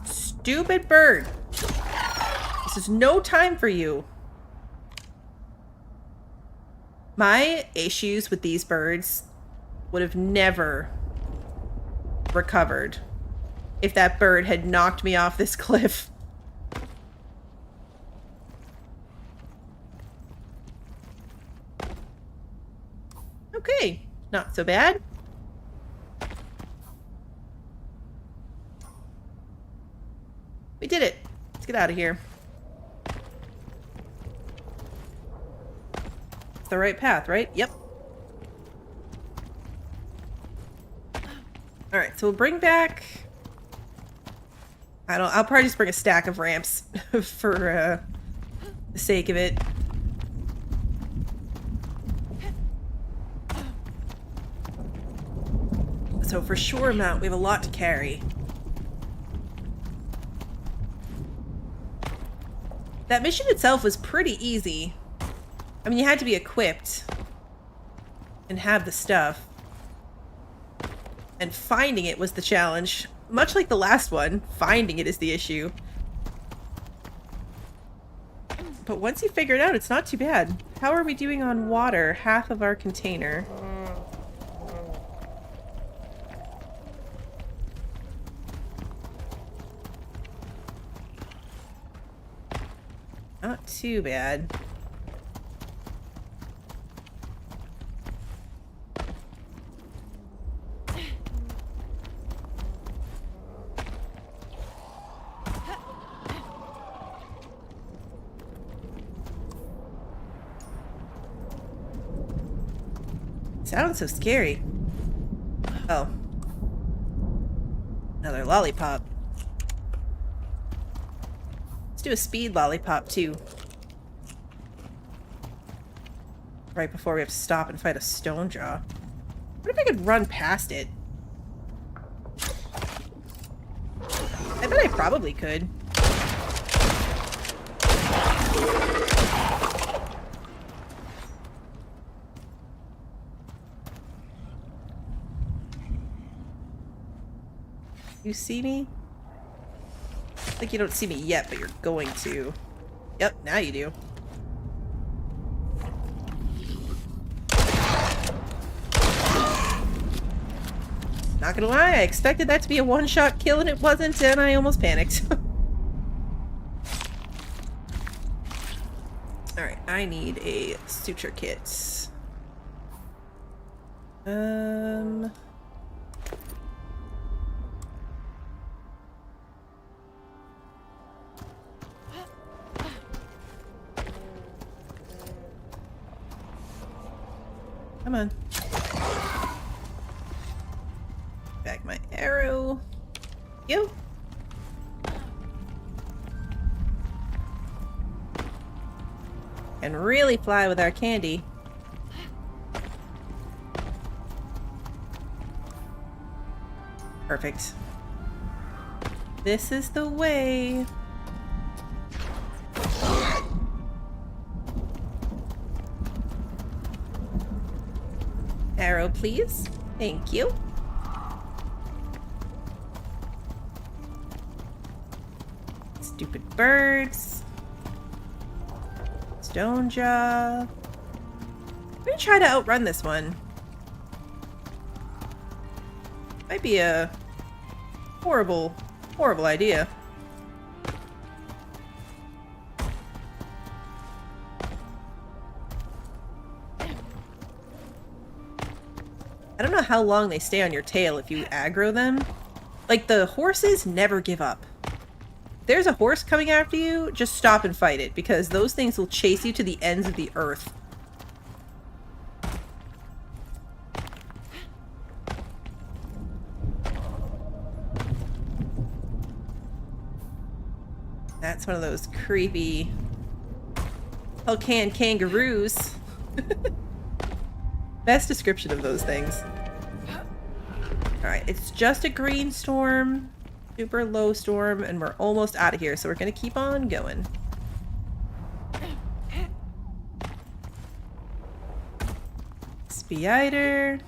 Stupid bird. This is no time for you. My issues with these birds would have never recovered if that bird had knocked me off this cliff. Okay, not so bad. We did it. Let's get out of here. It's the right path, right? Yep. Alright, so we'll bring back... I'll probably just bring a stack of ramps for the sake of it. So for sure amount, we have a lot to carry. That mission itself was pretty easy. I mean, you had to be equipped and have the stuff. And finding it was the challenge. Much like the last one, finding it is the issue. But once you figure it out, it's not too bad. How are we doing on water? Half of our container. Not too bad. Sounds so scary. Oh. Another lollipop. Let's do a speed lollipop too. Right before we have to stop and fight a stone jaw. What if I could run past it? I bet I probably could. You see me? Like you don't see me yet, but you're going to. Yep, now you do. Not gonna lie, I expected that to be a one-shot kill and it wasn't, and I almost panicked. Alright, I need a suture kit. Come on. Back my arrow. You. And really fly with our candy. Perfect. This is the way. Arrow, please. Thank you. Stupid birds. Stone jaw. I'm gonna try to outrun this one. Might be a horrible, horrible idea. I don't know how long they stay on your tail if you aggro them. Like, the horses never give up. If there's a horse coming after you, just stop and fight it, because those things will chase you to the ends of the earth. That's one of those creepy Pelcan kangaroos. Best description of those things. Alright, it's just a green storm, super low storm, and we're almost out of here, so we're gonna keep on going. Spider.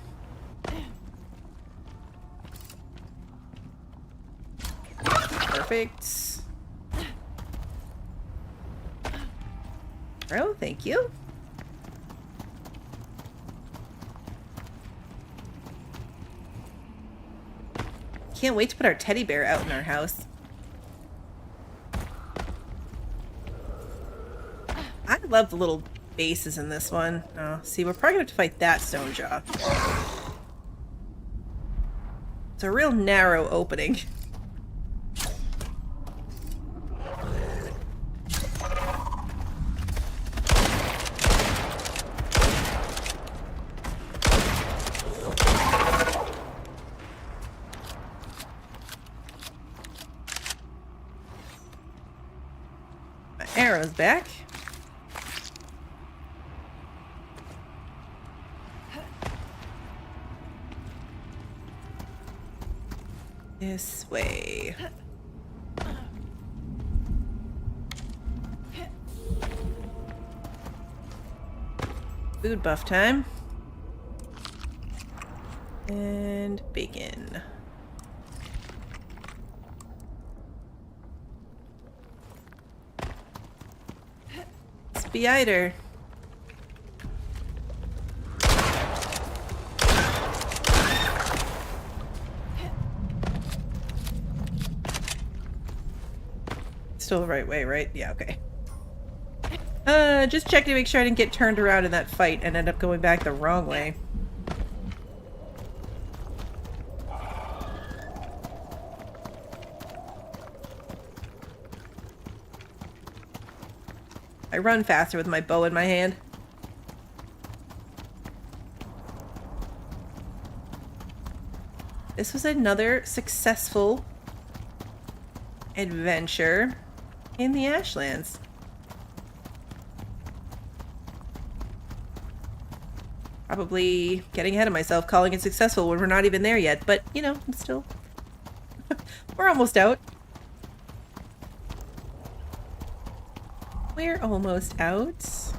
Perfect. Oh, thank you. Can't wait to put our teddy bear out in our house. I love the little bases in this one. Oh, see, we're probably gonna have to fight that stone jaw. It's a real narrow opening. Arrows back. This way. Food buff time. And bacon. Spider. Still the right way, right? Yeah, okay. Just check to make sure I didn't get turned around in that fight and end up going back the wrong way. I run faster with my bow in my hand. This was another successful adventure in the Ashlands. Probably getting ahead of myself calling it successful when we're not even there yet, but you know, I'm still... we're almost out. We're almost out.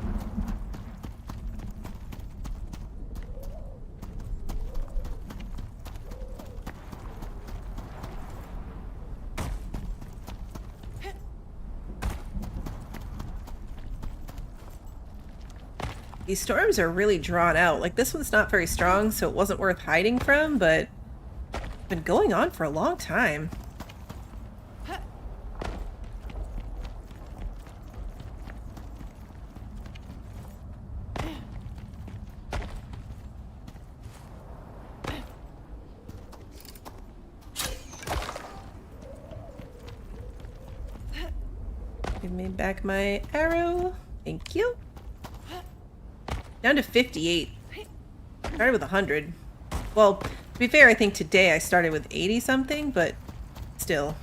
These storms are really drawn out. Like, this one's not very strong, so it wasn't worth hiding from, but it's been going on for a long time. Give me back my arrow. Thank you. Down to 58. Started with 100. Well, to be fair, I think today I started with 80 something, but still.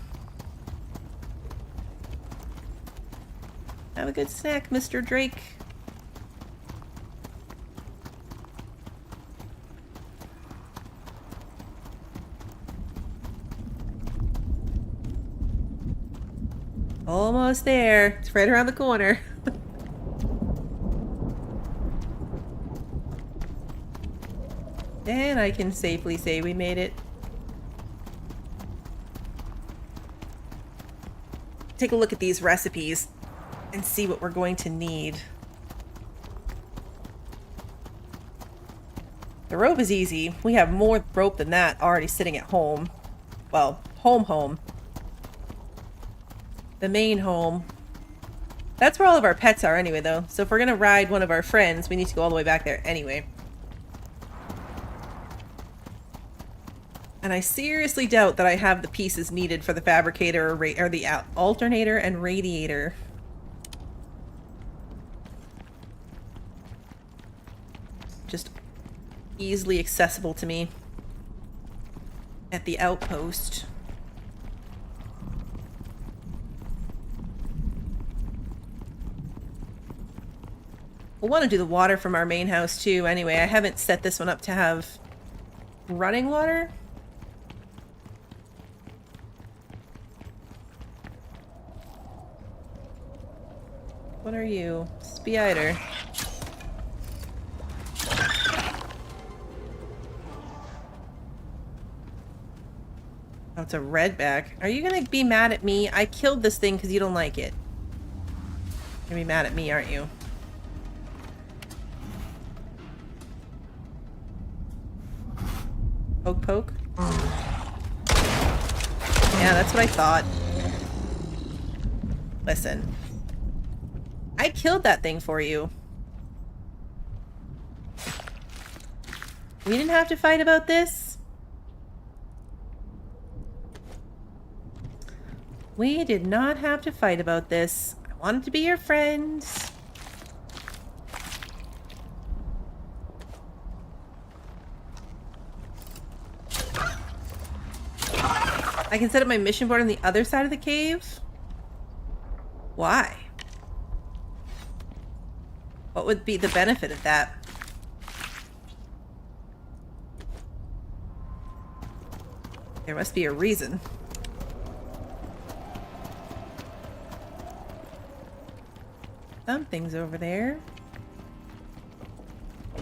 Have a good snack, Mr. Drake. Almost there. It's right around the corner. And I can safely say we made it. Take a look at these recipes and see what we're going to need. The rope is easy. We have more rope than that already sitting at home. Well, home. The main home. That's where all of our pets are anyway, though. So if we're gonna ride one of our friends, we need to go all the way back there anyway. And I seriously doubt that I have the pieces needed for the fabricator or the alternator and radiator. Just easily accessible to me at the outpost. We'll want to do the water from our main house too anyway. I haven't set this one up to have running water. What are you? Spider. Oh, it's a redback. Are you gonna be mad at me? I killed this thing because you don't like it. You're gonna be mad at me, aren't you? Poke poke? Yeah, that's what I thought. Listen. I killed that thing for you. We didn't have to fight about this. We did not have to fight about this. I wanted to be your friend. I can set up my mission board on the other side of the cave? Why? What would be the benefit of that? There must be a reason. Something's over there.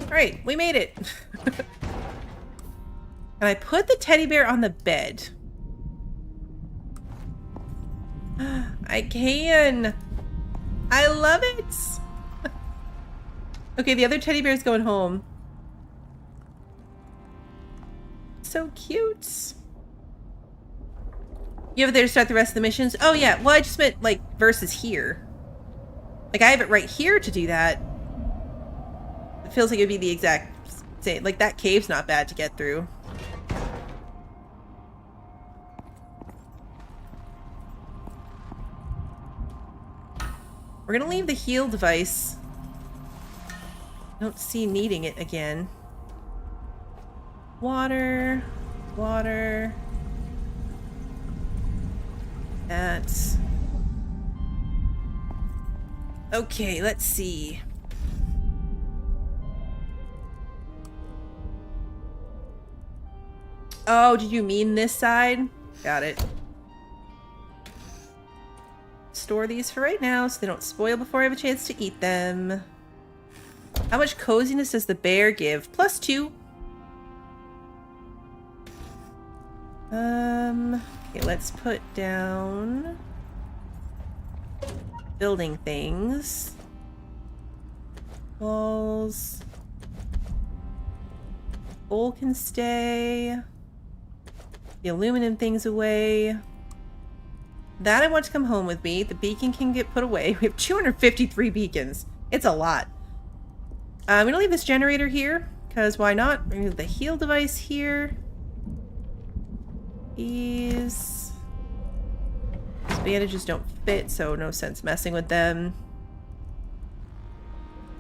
Alright, we made it. And I put the teddy bear on the bed. I can. I love it. Okay, the other teddy bear's going home. So cute. You have it there to start the rest of the missions? Oh yeah, well I just meant like versus here. Like I have it right here to do that. It feels like it'd be the exact same. Like that cave's not bad to get through. We're gonna leave the heal device. I don't see needing it again. Water. Water. That's... Okay, let's see. Oh, did you mean this side? Got it. Store these for right now so they don't spoil before I have a chance to eat them. How much coziness does the bear give? +2. Okay, let's put down building things. Walls. Bowl can stay. The aluminum things away. That I want to come home with me. The beacon can get put away. We have 253 beacons. It's a lot. I'm going to leave this generator here, because why not? We're going to leave the heal device here. These bandages don't fit, so no sense messing with them.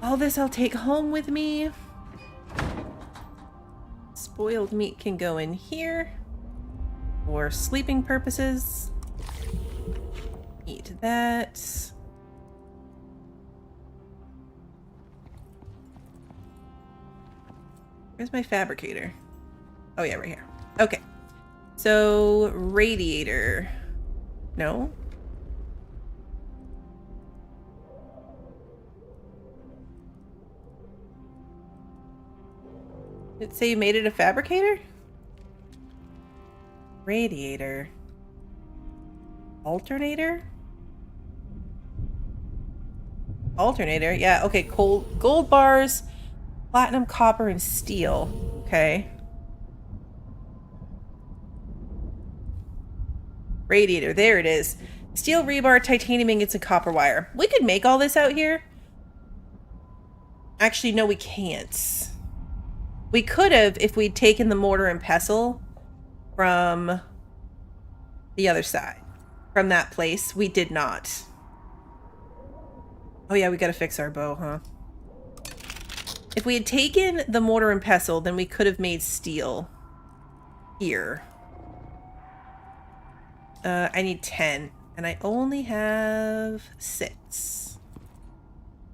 All this I'll take home with me. Spoiled meat can go in here for sleeping purposes. Eat that. Where's my fabricator? Oh yeah, right here. Okay. So, radiator. No? Did it say you made it a fabricator? Radiator. Alternator? Alternator, yeah, okay, gold bars, platinum, copper, and steel. Okay. Radiator, there it is. Steel rebar, titanium ingots, and copper wire. We could make all this out here. Actually, no, we can't. We could have if we'd taken the mortar and pestle from the other side. From that place. We did not. Oh yeah, we gotta fix our bow, huh? If we had taken the mortar and pestle, then we could have made steel here. I need 10, and I only have 6.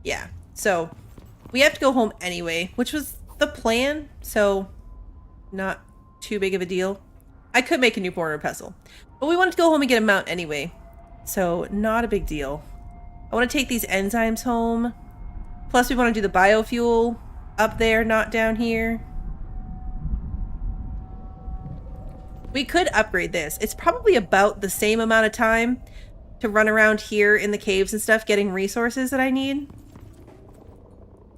Yeah, so we have to go home anyway, which was the plan, so not too big of a deal. I could make a new mortar and pestle, but we wanted to go home and get a mount anyway, so not a big deal. I want to take these enzymes home, plus we want to do the biofuel up there, not down here. We could upgrade this. It's probably about the same amount of time to run around here in the caves and stuff getting resources that I need.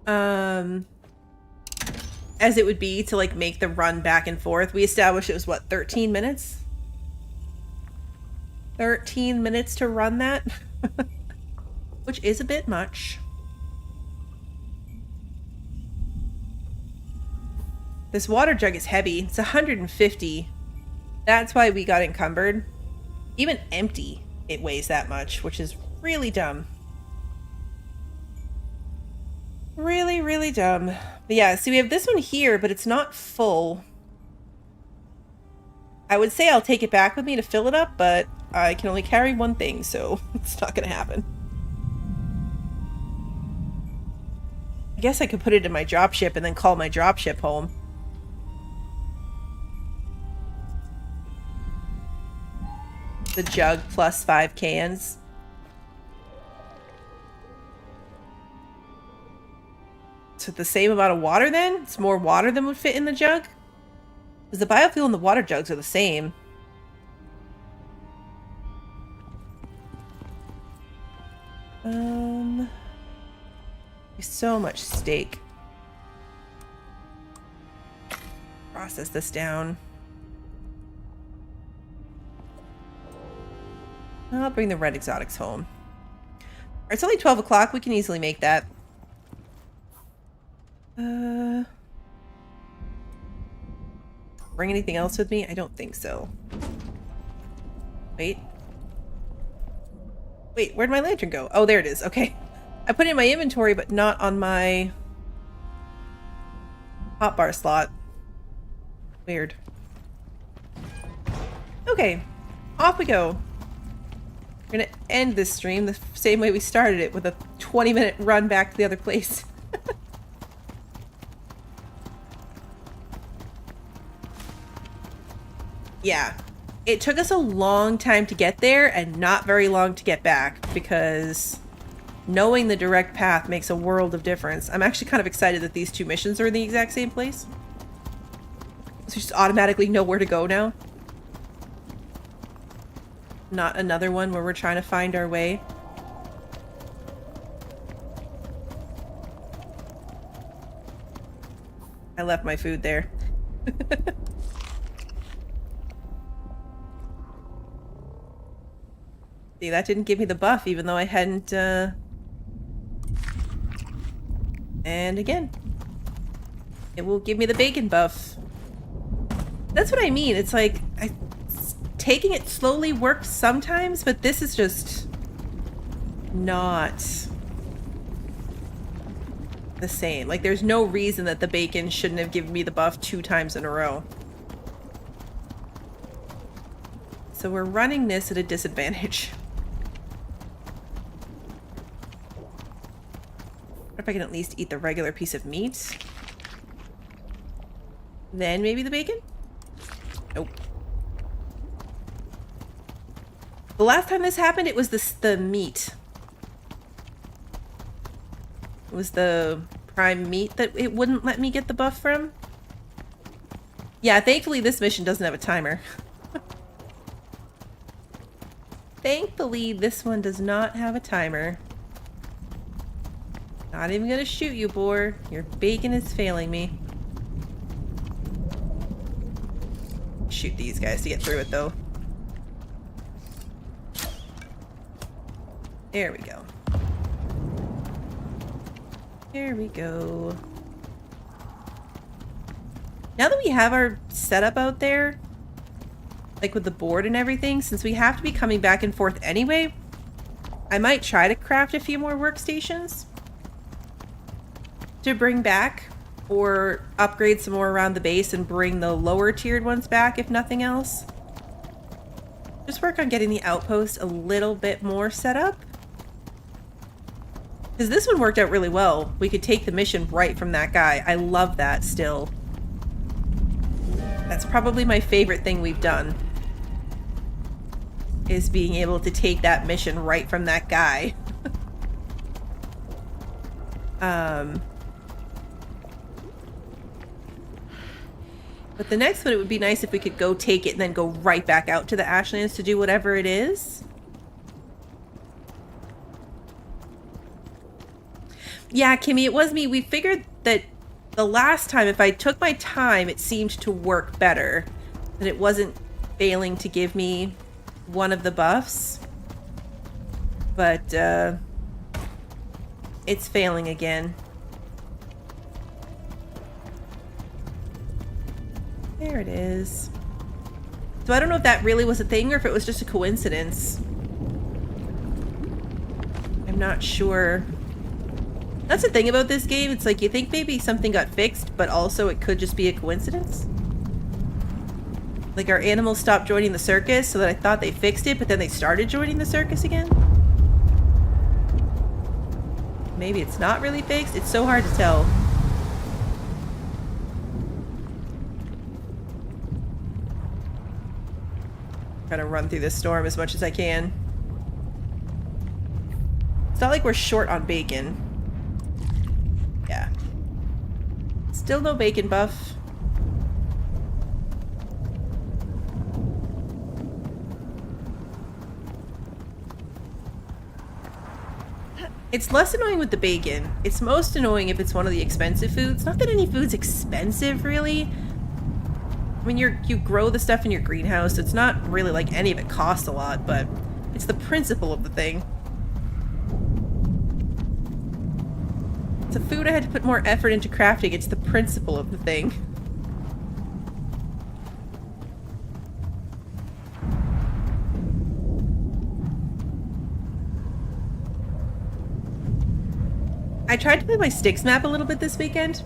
As it would be to like make the run back and forth. We established it was what, 13 minutes? 13 minutes to run that? Which is a bit much. This water jug is heavy. It's 150. That's why we got encumbered. Even empty, it weighs that much, which is really dumb. Really, really dumb. But yeah, see, we have this one here, but it's not full. I would say I'll take it back with me to fill it up, but I can only carry one thing, so it's not gonna happen. I guess I could put it in my dropship and then call my dropship home. the jug plus 5 cans. So the same amount of water then? It's more water than would fit in the jug? Because the biofuel and the water jugs are the same. So much steak. Process this down. I'll bring the red exotics home. Alright, it's only 12 o'clock. We can easily make that. Bring anything else with me? I don't think so. Wait. Wait, where'd my lantern go? Oh, there it is. Okay. I put it in my inventory, but not on my hotbar slot. Weird. Okay. Off we go. We're gonna end this stream the same way we started it, with a 20-minute run back to the other place. Yeah. It took us a long time to get there and not very long to get back, because knowing the direct path makes a world of difference. I'm actually kind of excited that these two missions are in the exact same place. So you just automatically know where to go now. Not another one where we're trying to find our way. I left my food there. See, that didn't give me the buff, even though I hadn't, And again, it will give me the bacon buff. That's what I mean. It's like, taking it slowly works sometimes, but this is just not the same. Like, there's no reason that the bacon shouldn't have given me the buff 2 times in a row. So we're running this at a disadvantage. What if I can at least eat the regular piece of meat? Then maybe the bacon? Nope. The last time this happened, it was the meat. It was the prime meat that it wouldn't let me get the buff from. Yeah, thankfully this mission doesn't have a timer. Thankfully this one does not have a timer. Not even gonna shoot you, boar. Your bacon is failing me. Shoot these guys to get through it, though. There we go. There we go. Now that we have our setup out there, like with the board and everything, since we have to be coming back and forth anyway, I might try to craft a few more workstations to bring back, or upgrade some more around the base and bring the lower tiered ones back, if nothing else. Just work on getting the outpost a little bit more set up. Because this one worked out really well. We could take the mission right from that guy. I love that still. That's probably my favorite thing we've done, is being able to take that mission right from that guy. But the next one, it would be nice if we could go take it and then go right back out to the Ashlands to do whatever it is. Yeah, Kimmy, it was me. We figured that the last time, if I took my time, it seemed to work better. That it wasn't failing to give me one of the buffs. But, it's failing again. There it is. So I don't know if that really was a thing or if it was just a coincidence. I'm not sure. That's the thing about this game. It's like you think maybe something got fixed, but also it could just be a coincidence. Like our animals stopped joining the circus, so that I thought they fixed it, but then they started joining the circus again. Maybe it's not really fixed. It's so hard to tell. Try to run through this storm as much as I can. It's not like we're short on bacon. Yeah. Still no bacon buff. It's less annoying with the bacon. It's most annoying if it's one of the expensive foods. Not that any food's expensive, really. I mean, you grow the stuff in your greenhouse. It's not really like any of it costs a lot, but it's the principle of the thing. It's a food I had to put more effort into crafting. It's the principle of the thing. I tried to play my Styx map a little bit this weekend.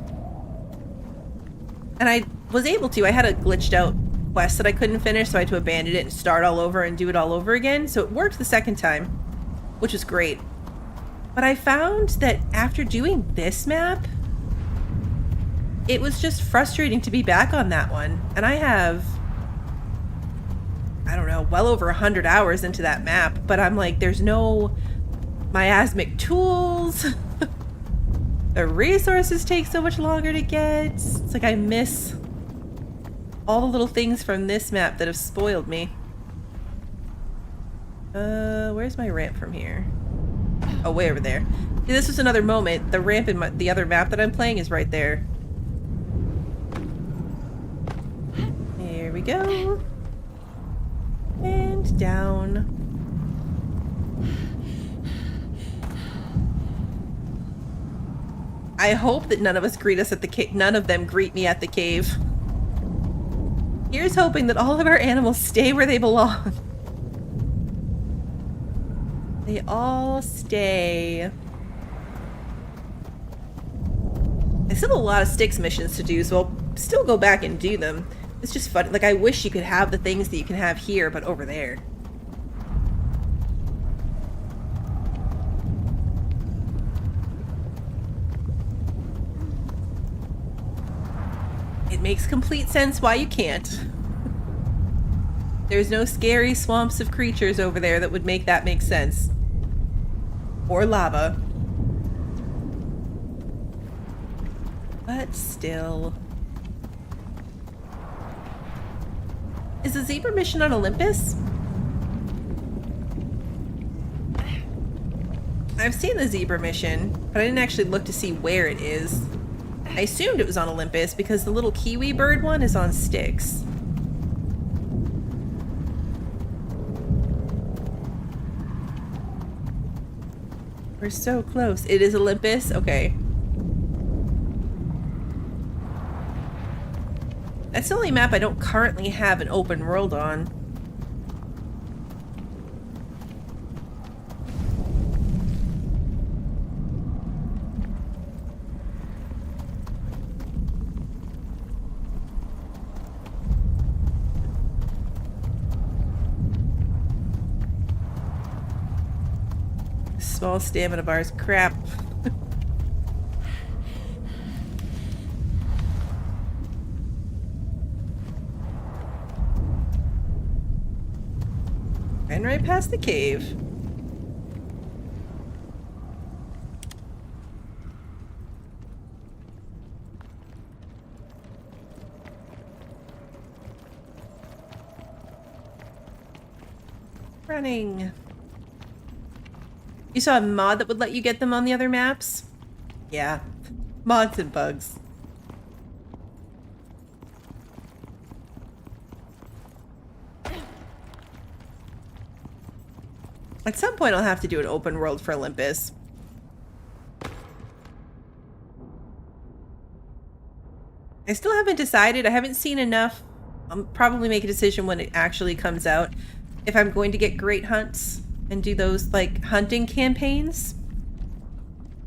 And I was able to. I had a glitched out quest that I couldn't finish, so I had to abandon it and start all over and do it all over again. So it worked the second time, which was great. But I found that after doing this map, it was just frustrating to be back on that one. And I have, I don't know, well over 100 hours into that map, but I'm like, there's no miasmic tools. The resources take so much longer to get. It's like I miss all the little things from this map that have spoiled me. Where's my ramp from here? Oh, way over there. See, this was another moment. The ramp in the other map that I'm playing is right there. Here we go. And down. I hope that none of us greet us at the cave. None of them greet me at the cave. Here's hoping that all of our animals stay where they belong. They all stay. I still have a lot of Styx missions to do, so I'll still go back and do them. It's just fun. Like, I wish you could have the things that you can have here, but over there. It makes complete sense why you can't. There's no scary swamps of creatures over there that would make that make sense. Or lava. But still. Is the zebra mission on Olympus? I've seen the zebra mission, but I didn't actually look to see where it is. I assumed it was on Olympus because the little kiwi bird one is on Styx. We're so close. It is Olympus? Okay. That's the only map I don't currently have an open world on. Small stamina bars. Crap. And right past the cave. Running. You saw a mod that would let you get them on the other maps? Yeah. Mods and bugs. At some point I'll have to do an open world for Olympus. I still haven't decided. I haven't seen enough. I'll probably make a decision when it actually comes out. If I'm going to get great hunts and do those, like, hunting campaigns.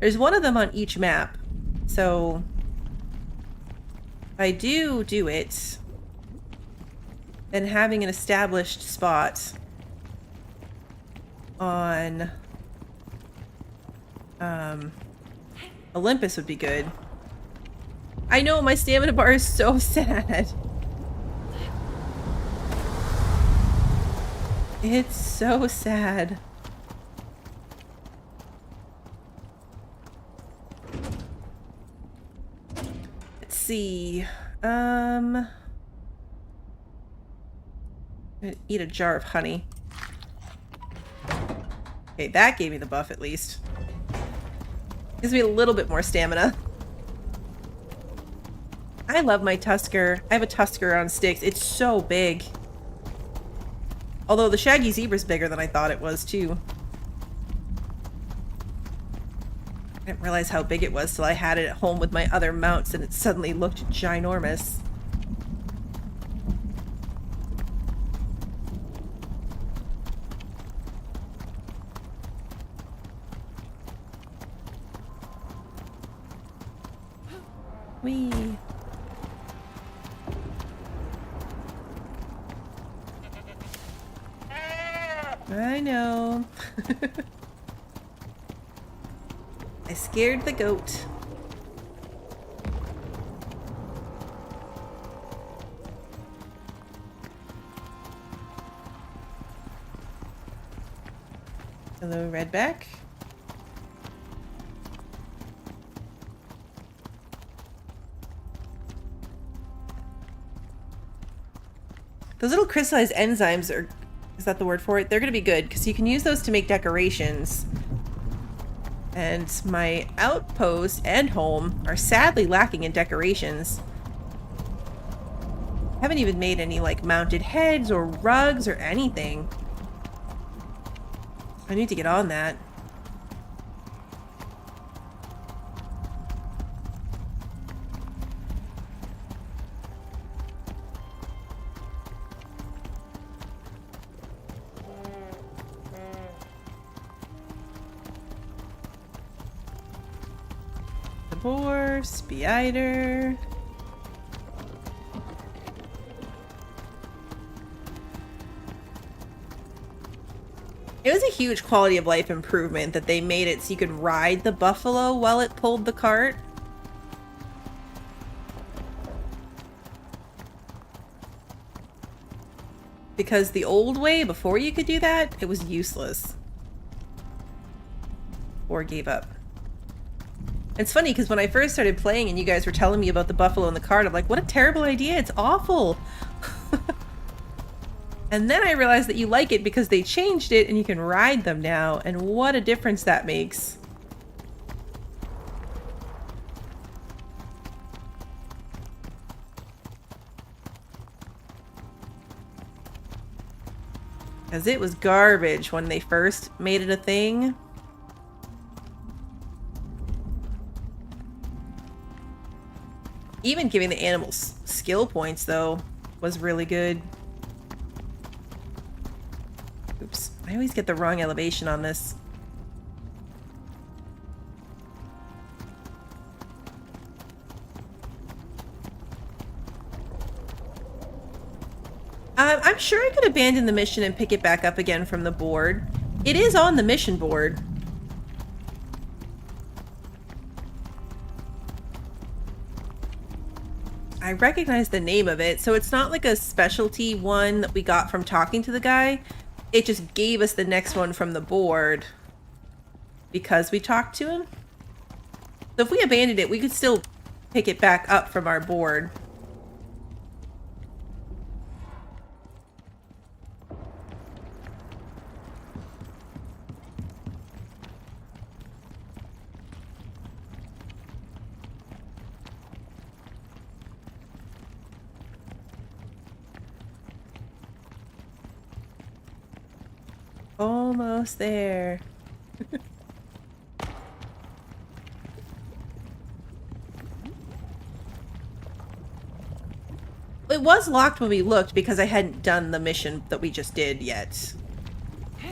There's one of them on each map. So, if I do it, then having an established spot on Olympus would be good. I know, my stamina bar is so sad. It's so sad. Let's see. I'm gonna eat a jar of honey. Okay, that gave me the buff at least. Gives me a little bit more stamina. I love my Tusker. I have a Tusker on sticks. It's so big. Although the Shaggy Zebra's bigger than I thought it was, too. I didn't realize how big it was till I had it at home with my other mounts and it suddenly looked ginormous. Whee! I know. I scared the goat. Hello, Redback. Those little crystallized enzymes are... Is that the word for it? They're going to be good, because you can use those to make decorations. And my outpost and home are sadly lacking in decorations. I haven't even made any, like, mounted heads or rugs or anything. I need to get on that. Boar, spider. It was a huge quality of life improvement that they made it so you could ride the buffalo while it pulled the cart. Because the old way, before you could do that, it was useless. Or gave up. It's funny because when I first started playing and you guys were telling me about the buffalo in the cart, I'm like, what a terrible idea. It's awful. And then I realized that you like it because they changed it and you can ride them now. And what a difference that makes. Because it was garbage when they first made it a thing. Even giving the animals skill points, though, was really good. Oops. I always get the wrong elevation on this. I'm sure I could abandon the mission and pick it back up again from the board. It is on the mission board. I recognize the name of it, so it's not like a specialty one that we got from talking to the guy. It just gave us the next one from the board because we talked to him. So if we abandoned it, we could still pick it back up from our board. Almost there. It was locked when we looked because I hadn't done the mission that we just did yet.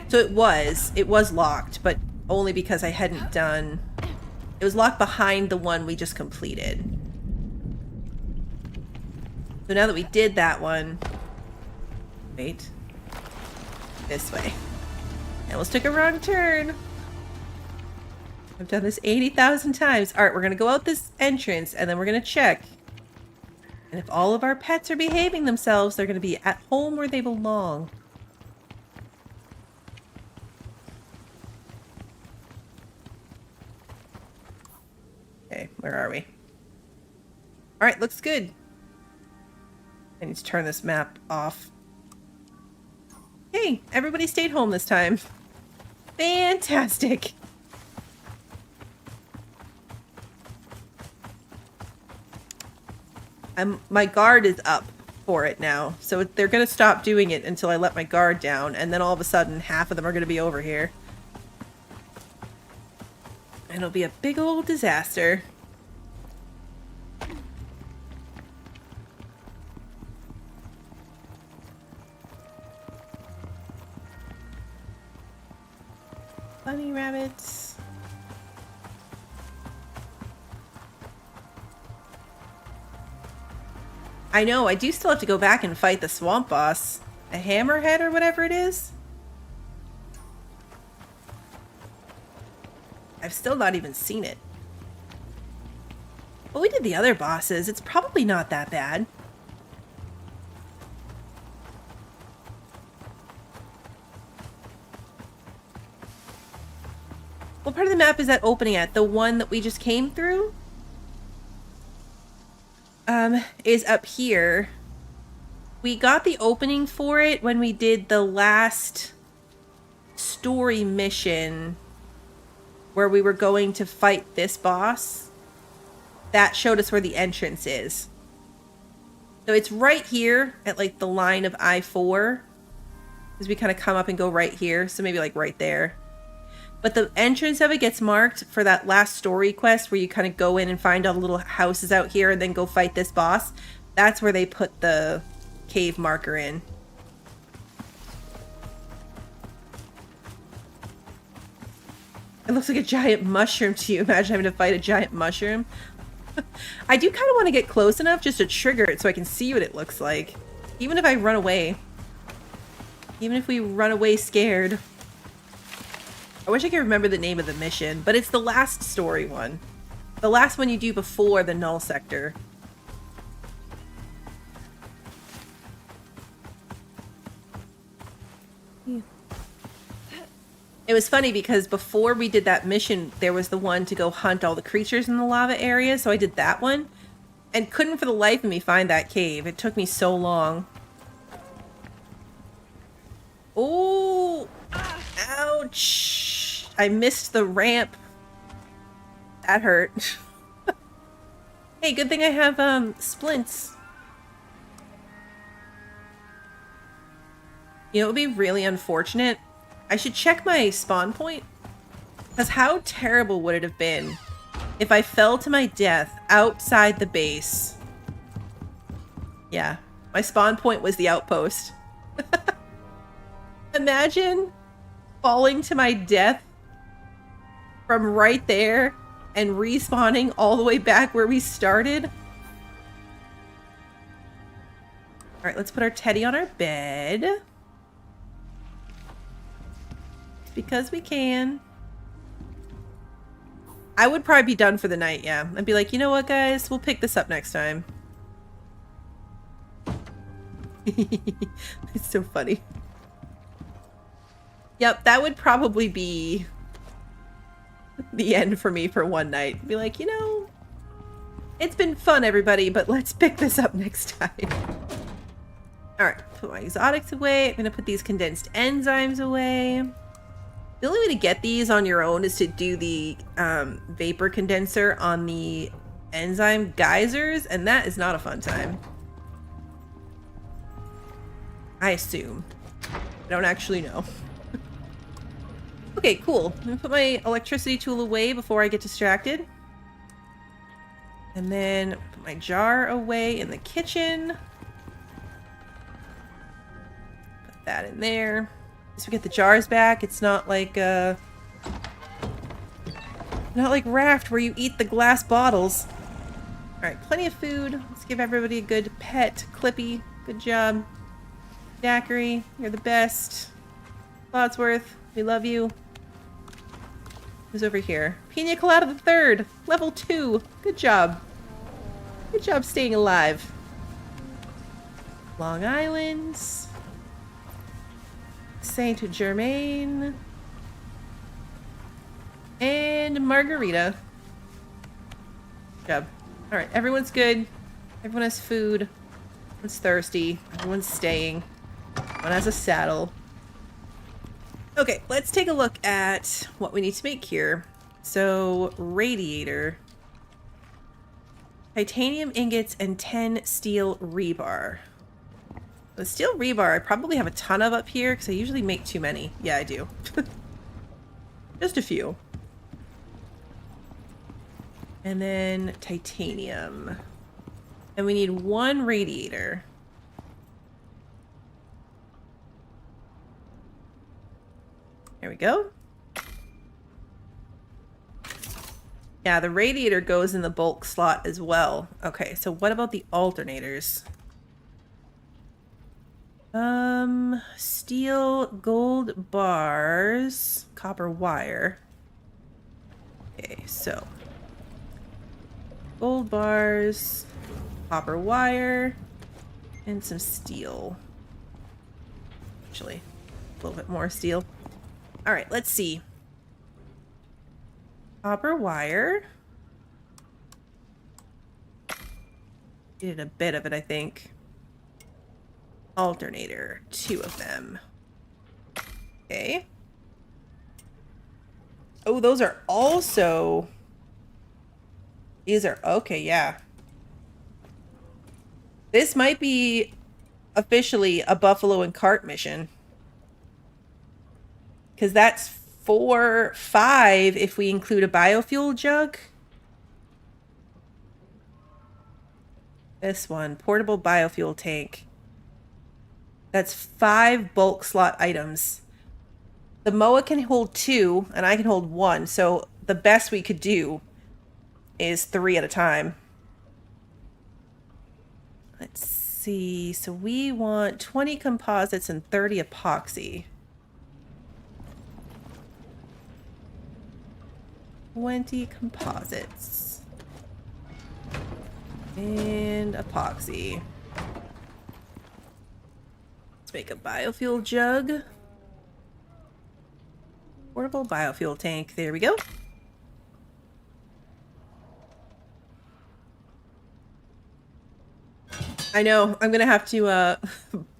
So it was locked, but only because I hadn't done... It was locked behind the one we just completed. So now that we did that one... Wait. This way. I almost took a wrong turn. I've done this 80,000 times. Alright, we're going to go out this entrance and then we're going to check. And if all of our pets are behaving themselves, they're going to be at home where they belong. Okay, where are we? All right, looks good. I need to turn this map off. Hey, everybody stayed home this time. Fantastic. My guard is up for it now. So they're going to stop doing it until I let my guard down. And then all of a sudden, half of them are going to be over here. And it'll be a big old disaster. Bunny rabbits. I know, I do still have to go back and fight the swamp boss. A hammerhead or whatever it is. I've still not even seen it. But we did the other bosses. It's probably not that bad. What part of the map is that opening at? The one that we just came through? Is up here. We got the opening for it when we did the last story mission where we were going to fight this boss. That showed us where the entrance is. So it's right here at like the line of I-4. Because we kind of come up and go right here. So maybe like right there. But the entrance of it gets marked for that last story quest where you kind of go in and find all the little houses out here and then go fight this boss. That's where they put the cave marker in. It looks like a giant mushroom to you. Imagine having to fight a giant mushroom. I do kind of want to get close enough just to trigger it so I can see what it looks like. Even if I run away. Even if we run away scared. I wish I could remember the name of the mission, but it's the last story one. The last one you do before the null sector. Yeah. It was funny because before we did that mission, there was the one to go hunt all the creatures in the lava area, so I did that one. And couldn't for the life of me find that cave. It took me so long. Oh! Ouch! I missed the ramp. That hurt. Hey, good thing I have, splints. You know, it would be really unfortunate. I should check my spawn point. Because how terrible would it have been if I fell to my death outside the base? Yeah, my spawn point was the outpost. Imagine falling to my death from right there and respawning all the way back where we started. Alright, let's put our teddy on our bed. Because we can. I would probably be done for the night, yeah. I'd be like, you know what, guys? We'll pick this up next time. It's so funny. Yep, that would probably be the end for me for one night. Be like, you know, it's been fun, everybody, but let's pick this up next time. Alright, put my exotics away. I'm going to put these condensed enzymes away. The only way to get these on your own is to do the vapor condenser on the enzyme geysers, and that is not a fun time. I assume. I don't actually know. Okay, cool. I'm gonna put my electricity tool away before I get distracted. And then put my jar away in the kitchen. Put that in there. Just we get the jars back. It's not like Raft where you eat the glass bottles. Alright, plenty of food. Let's give everybody a good pet. Clippy, good job. Daiquiri, you're the best. Lotsworth, we love you. Who's over here? Pina Colada the Third, level 2. Good job. Good job staying alive. Long Island. Saint Germain. And Margarita. Good job. All right, everyone's good. Everyone has food. Everyone's thirsty. Everyone's staying. Everyone has a saddle. Okay, let's take a look at what we need to make here. So, radiator. Titanium ingots and 10 steel rebar. The steel rebar I probably have a ton of up here because I usually make too many. Yeah, I do. Just a few. And then titanium. And we need 1 radiator. There we go. Yeah, the radiator goes in the bulk slot as well. Okay, so what about the alternators? Steel, gold bars, copper wire. Okay, so gold bars, copper wire, and some steel. Actually, a little bit more steel. All right, let's see. Copper wire. Needed a bit of it, I think. Alternator, 2 of them. Okay. Oh, those are also... These are... Okay, yeah. This might be officially a buffalo and cart mission. Because that's 4, 5 if we include a biofuel jug. This one, portable biofuel tank. That's 5 bulk slot items. The MOA can hold 2, and I can hold 1. So the best we could do is 3 at a time. Let's see. So we want 20 composites and 30 epoxy. 20 composites. And epoxy. Let's make a biofuel jug. Portable biofuel tank. There we go. I know. I'm going to have to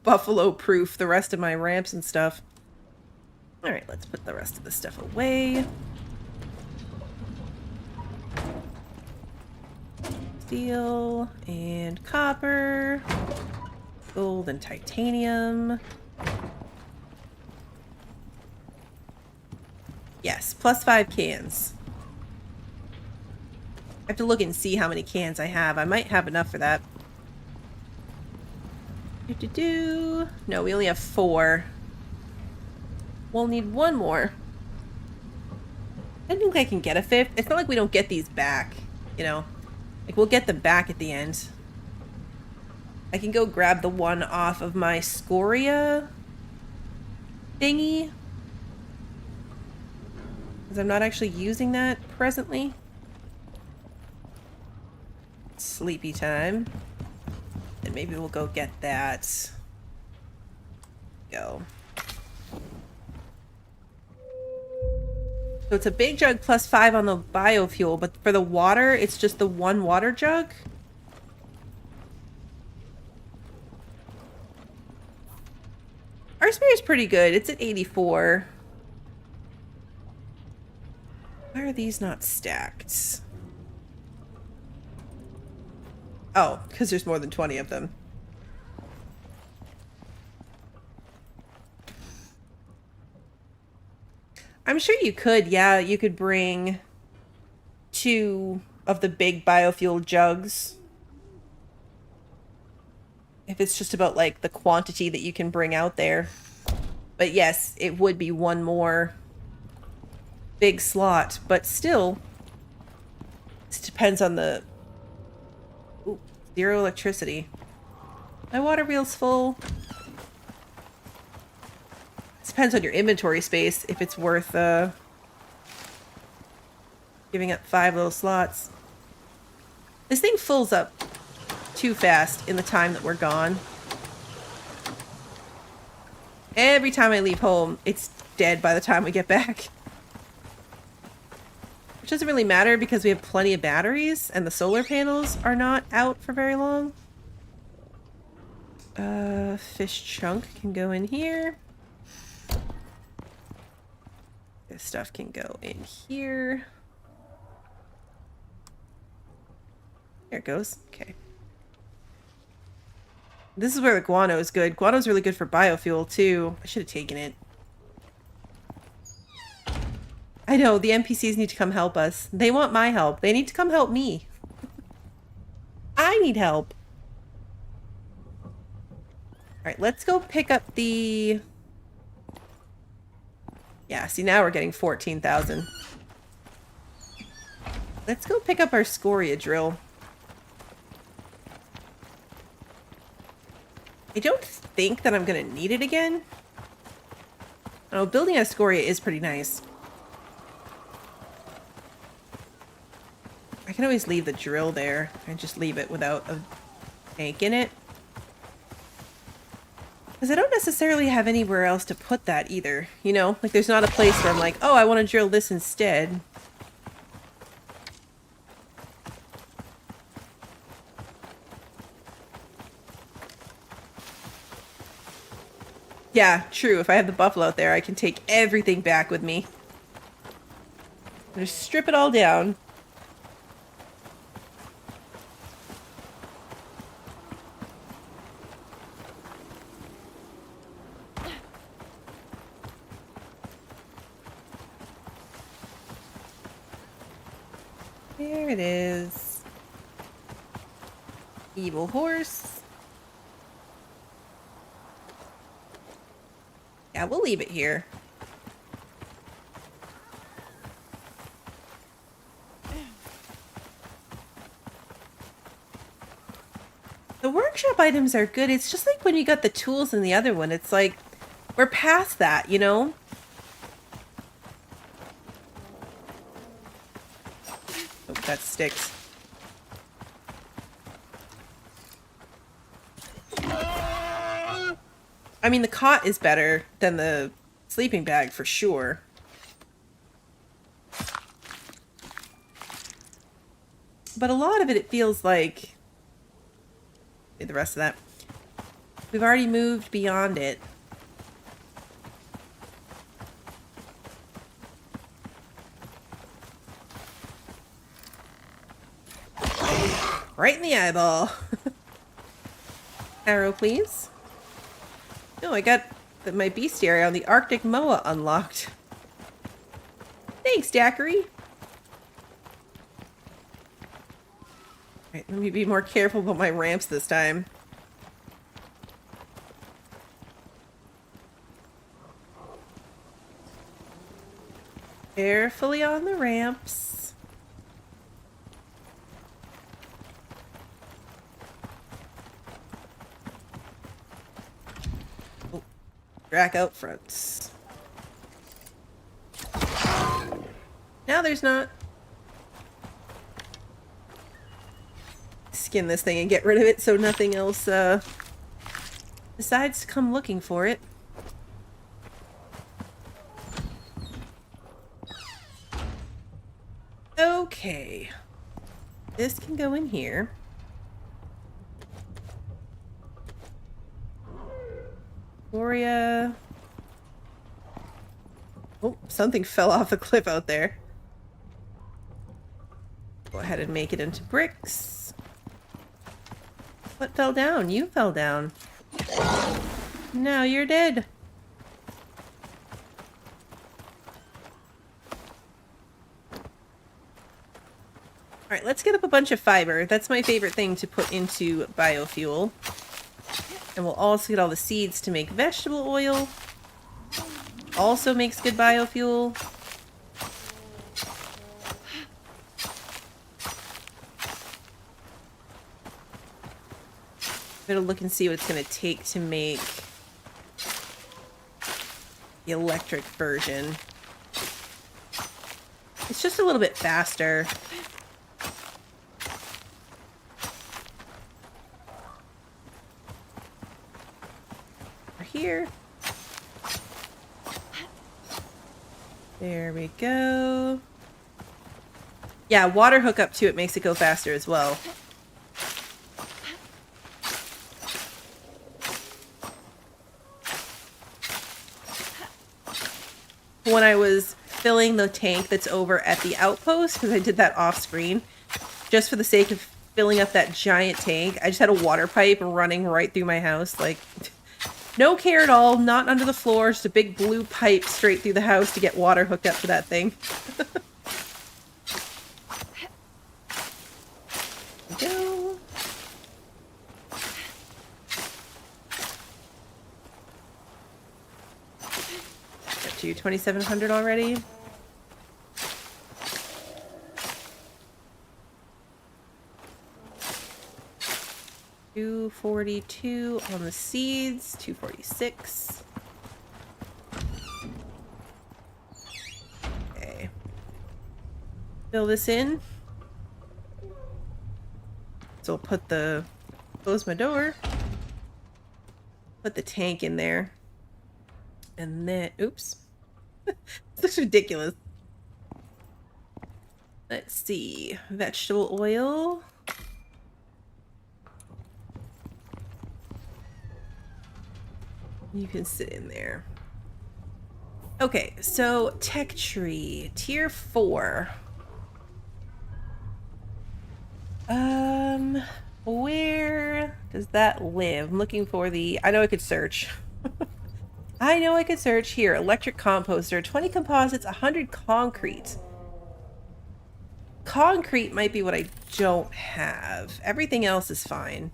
buffalo proof the rest of my ramps and stuff. All right, let's put the rest of the stuff away. Steel and copper. Gold and titanium. Yes, plus 5 cans. I have to look and see how many cans I have. I might have enough for that. No, we only have 4. We'll need 1 more. I think I can get a 5th. It's not like we don't get these back, you know. Like, we'll get them back at the end. I can go grab the one off of my scoria thingy. Because I'm not actually using that presently. Sleepy time. And maybe we'll go get that. Go. So it's a big jug plus 5 on the biofuel, but for the water, it's just the 1 water jug. Our spirit's pretty good. It's at 84. Why are these not stacked? Oh, because there's more than 20 of them. I'm sure you could, yeah. You could bring 2 of the big biofuel jugs. If it's just about, like, the quantity that you can bring out there. But yes, it would be 1 more big slot. But still, this depends on the... Ooh, 0 electricity. My water wheel's full. Depends on your inventory space, if it's worth giving up 5 little slots. This thing fills up too fast in the time that we're gone. Every time I leave home, it's dead by the time we get back. Which doesn't really matter because we have plenty of batteries and the solar panels are not out for very long. Fish chunk can go in here. This stuff can go in here. There it goes. Okay. This is where the guano is good. Guano is really good for biofuel too. I should have taken it. I know, the NPCs need to come help us. They want my help. They need to come help me. I need help. Alright, let's go pick up the... Yeah, see, now we're getting 14,000. Let's go pick up our scoria drill. I don't think that I'm going to need it again. Oh, building a scoria is pretty nice. I can always leave the drill there and just leave it without a tank in it. Because I don't necessarily have anywhere else to put that either, you know? Like, there's not a place where I'm like, oh, I want to drill this instead. Yeah, true. If I have the buffalo out there, I can take everything back with me. Just strip it all down. There it is. Evil horse. Yeah, we'll leave it here. The workshop items are good. It's just like when you got the tools in the other one. It's like, we're past that, you know? Oh, that sticks. I mean, the cot is better than the sleeping bag for sure. But a lot of it feels like... the rest of that. We've already moved beyond it. Right in the eyeball. Arrow, please. Oh, I got my bestiary on the Arctic Moa unlocked. Thanks, Daiquiri. Alright, let me be more careful about my ramps this time. Carefully on the ramps. Oh, track out fronts. Now there's not. Skin this thing and get rid of it so nothing else decides to come looking for it. Okay. This can go in here. Gloria. Oh, something fell off the cliff out there. Go ahead and make it into bricks. What fell down? You fell down. No, you're dead. Alright, let's get up a bunch of fiber. That's my favorite thing to put into biofuel. And we'll also get all the seeds to make vegetable oil. Also makes good biofuel. Better look and see what it's going to take to make the electric version. It's just a little bit faster. Here. There we go. Yeah, water hookup to it makes it go faster as well. When I was filling the tank that's over at the Outpost, because I did that off screen, just for the sake of filling up that giant tank, I just had a water pipe running right through my house. Like, no care at all, not under the floor, just a big blue pipe straight through the house to get water hooked up to that thing. Go. Got to 2,700 already. $242 on the seeds, 246. Okay. Fill this in. So I'll put the, close my door. Put the tank in there. And then, oops. This looks ridiculous. Let's see. Vegetable oil. You can sit in there. Okay, so tech tree, tier 4. Where does that live? I'm looking for the, I know I could search. I know I could search here. Electric composter, 20 composites, 100 concrete. Concrete might be what I don't have. Everything else is fine.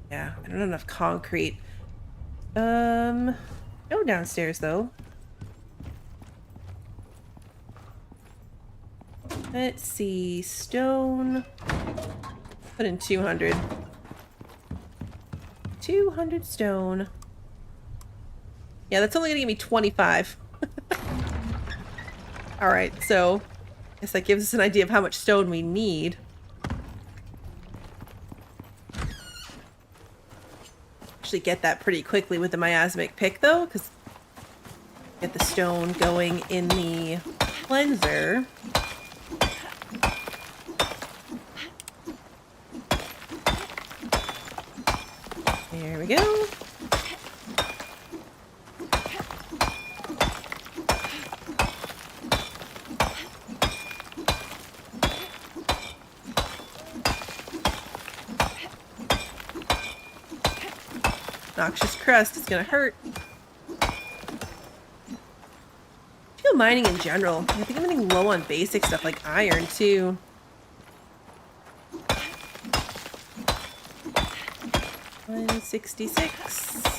Yeah, I don't have enough concrete. No downstairs though. Let's see, stone. Put in 200. 200 stone. Yeah, that's only gonna give me 25. Alright, so I guess that gives us an idea of how much stone we need. Actually get that pretty quickly with the miasmic pick though, because get the stone going in the cleanser. There we go. Noxious crust is gonna hurt. I feel mining in general. I think I'm getting low on basic stuff like iron too. $166.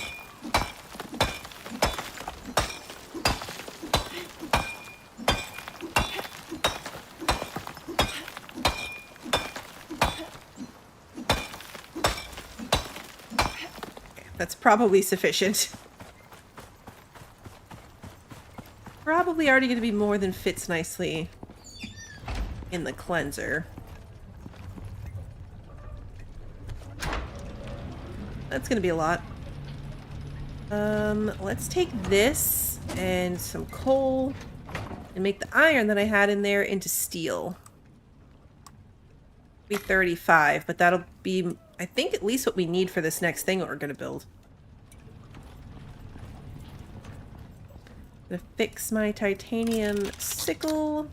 That's probably sufficient. Probably already going to be more than fits nicely in the cleanser. That's going to be a lot. Let's take this and some coal and make the iron that I had in there into steel. Be 35, but that'll be, I think, at least what we need for this next thing that we're going to build. I'm gonna fix my titanium sickle.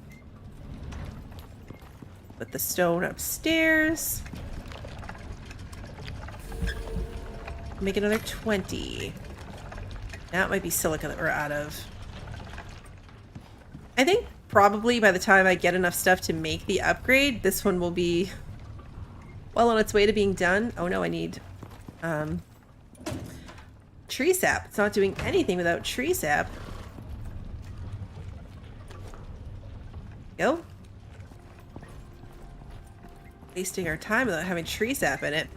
Put the stone upstairs. Make another 20. That might be silica that we're out of. I think probably by the time I get enough stuff to make the upgrade, this one will be well on its way to being done. Oh no, I need tree sap. It's not doing anything without tree sap. Go. Wasting our time without having tree sap in it.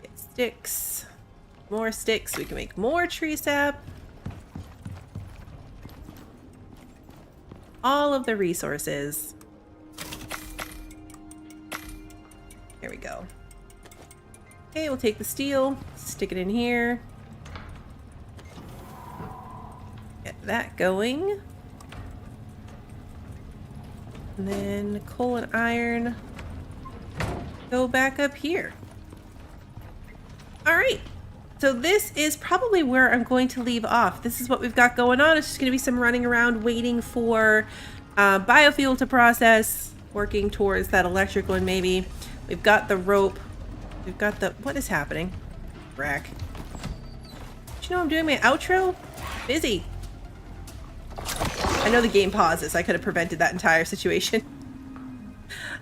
Get sticks. More sticks. We can make more tree sap. All of the resources. There we go. Okay, we'll take the steel, stick it in here. that going. And then coal and iron go back up here. All right. So this is probably where I'm going to leave off. This is what we've got going on. It's just going to be some running around waiting for biofuel to process, working towards that electric one maybe. We've got the rope. We've got the... What is happening? Rack. Do you know I'm doing my outro? Busy. I know the game pauses. I could have prevented that entire situation.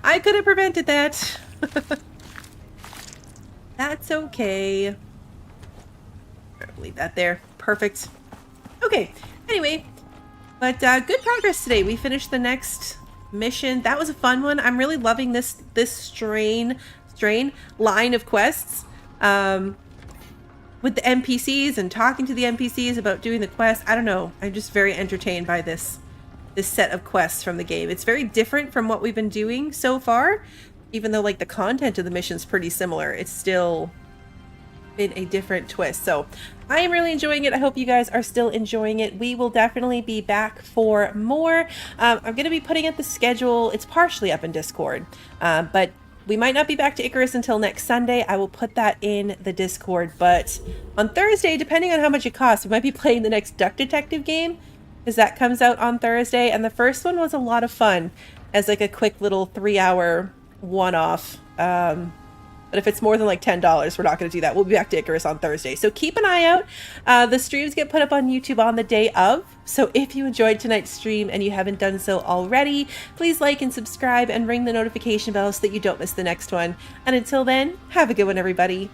I could have prevented that. That's okay. Leave that there. Perfect. Okay. Anyway, but good progress today. We finished the next mission. That was a fun one. I'm really loving this strain line of quests. With the NPCs and talking to the NPCs about doing the quest. I don't know. I'm just very entertained by this set of quests from the game. It's very different from what we've been doing so far. Even though like the content of the mission's pretty similar, it's still been a different twist. So I am really enjoying it. I hope you guys are still enjoying it. We will definitely be back for more. I'm going to be putting up the schedule. It's partially up in Discord, but we might not be back to Icarus until next Sunday. I will put that in the Discord. But on Thursday, depending on how much it costs, we might be playing the next Duck Detective game, because that comes out on Thursday. And the first one was a lot of fun as like a quick little 3-hour one-off. But if it's more than like $10, we're not going to do that. We'll be back to Icarus on Thursday. So keep an eye out. The streams get put up on YouTube on the day of. So if you enjoyed tonight's stream and you haven't done so already, please like and subscribe and ring the notification bell so that you don't miss the next one. And until then, have a good one, everybody.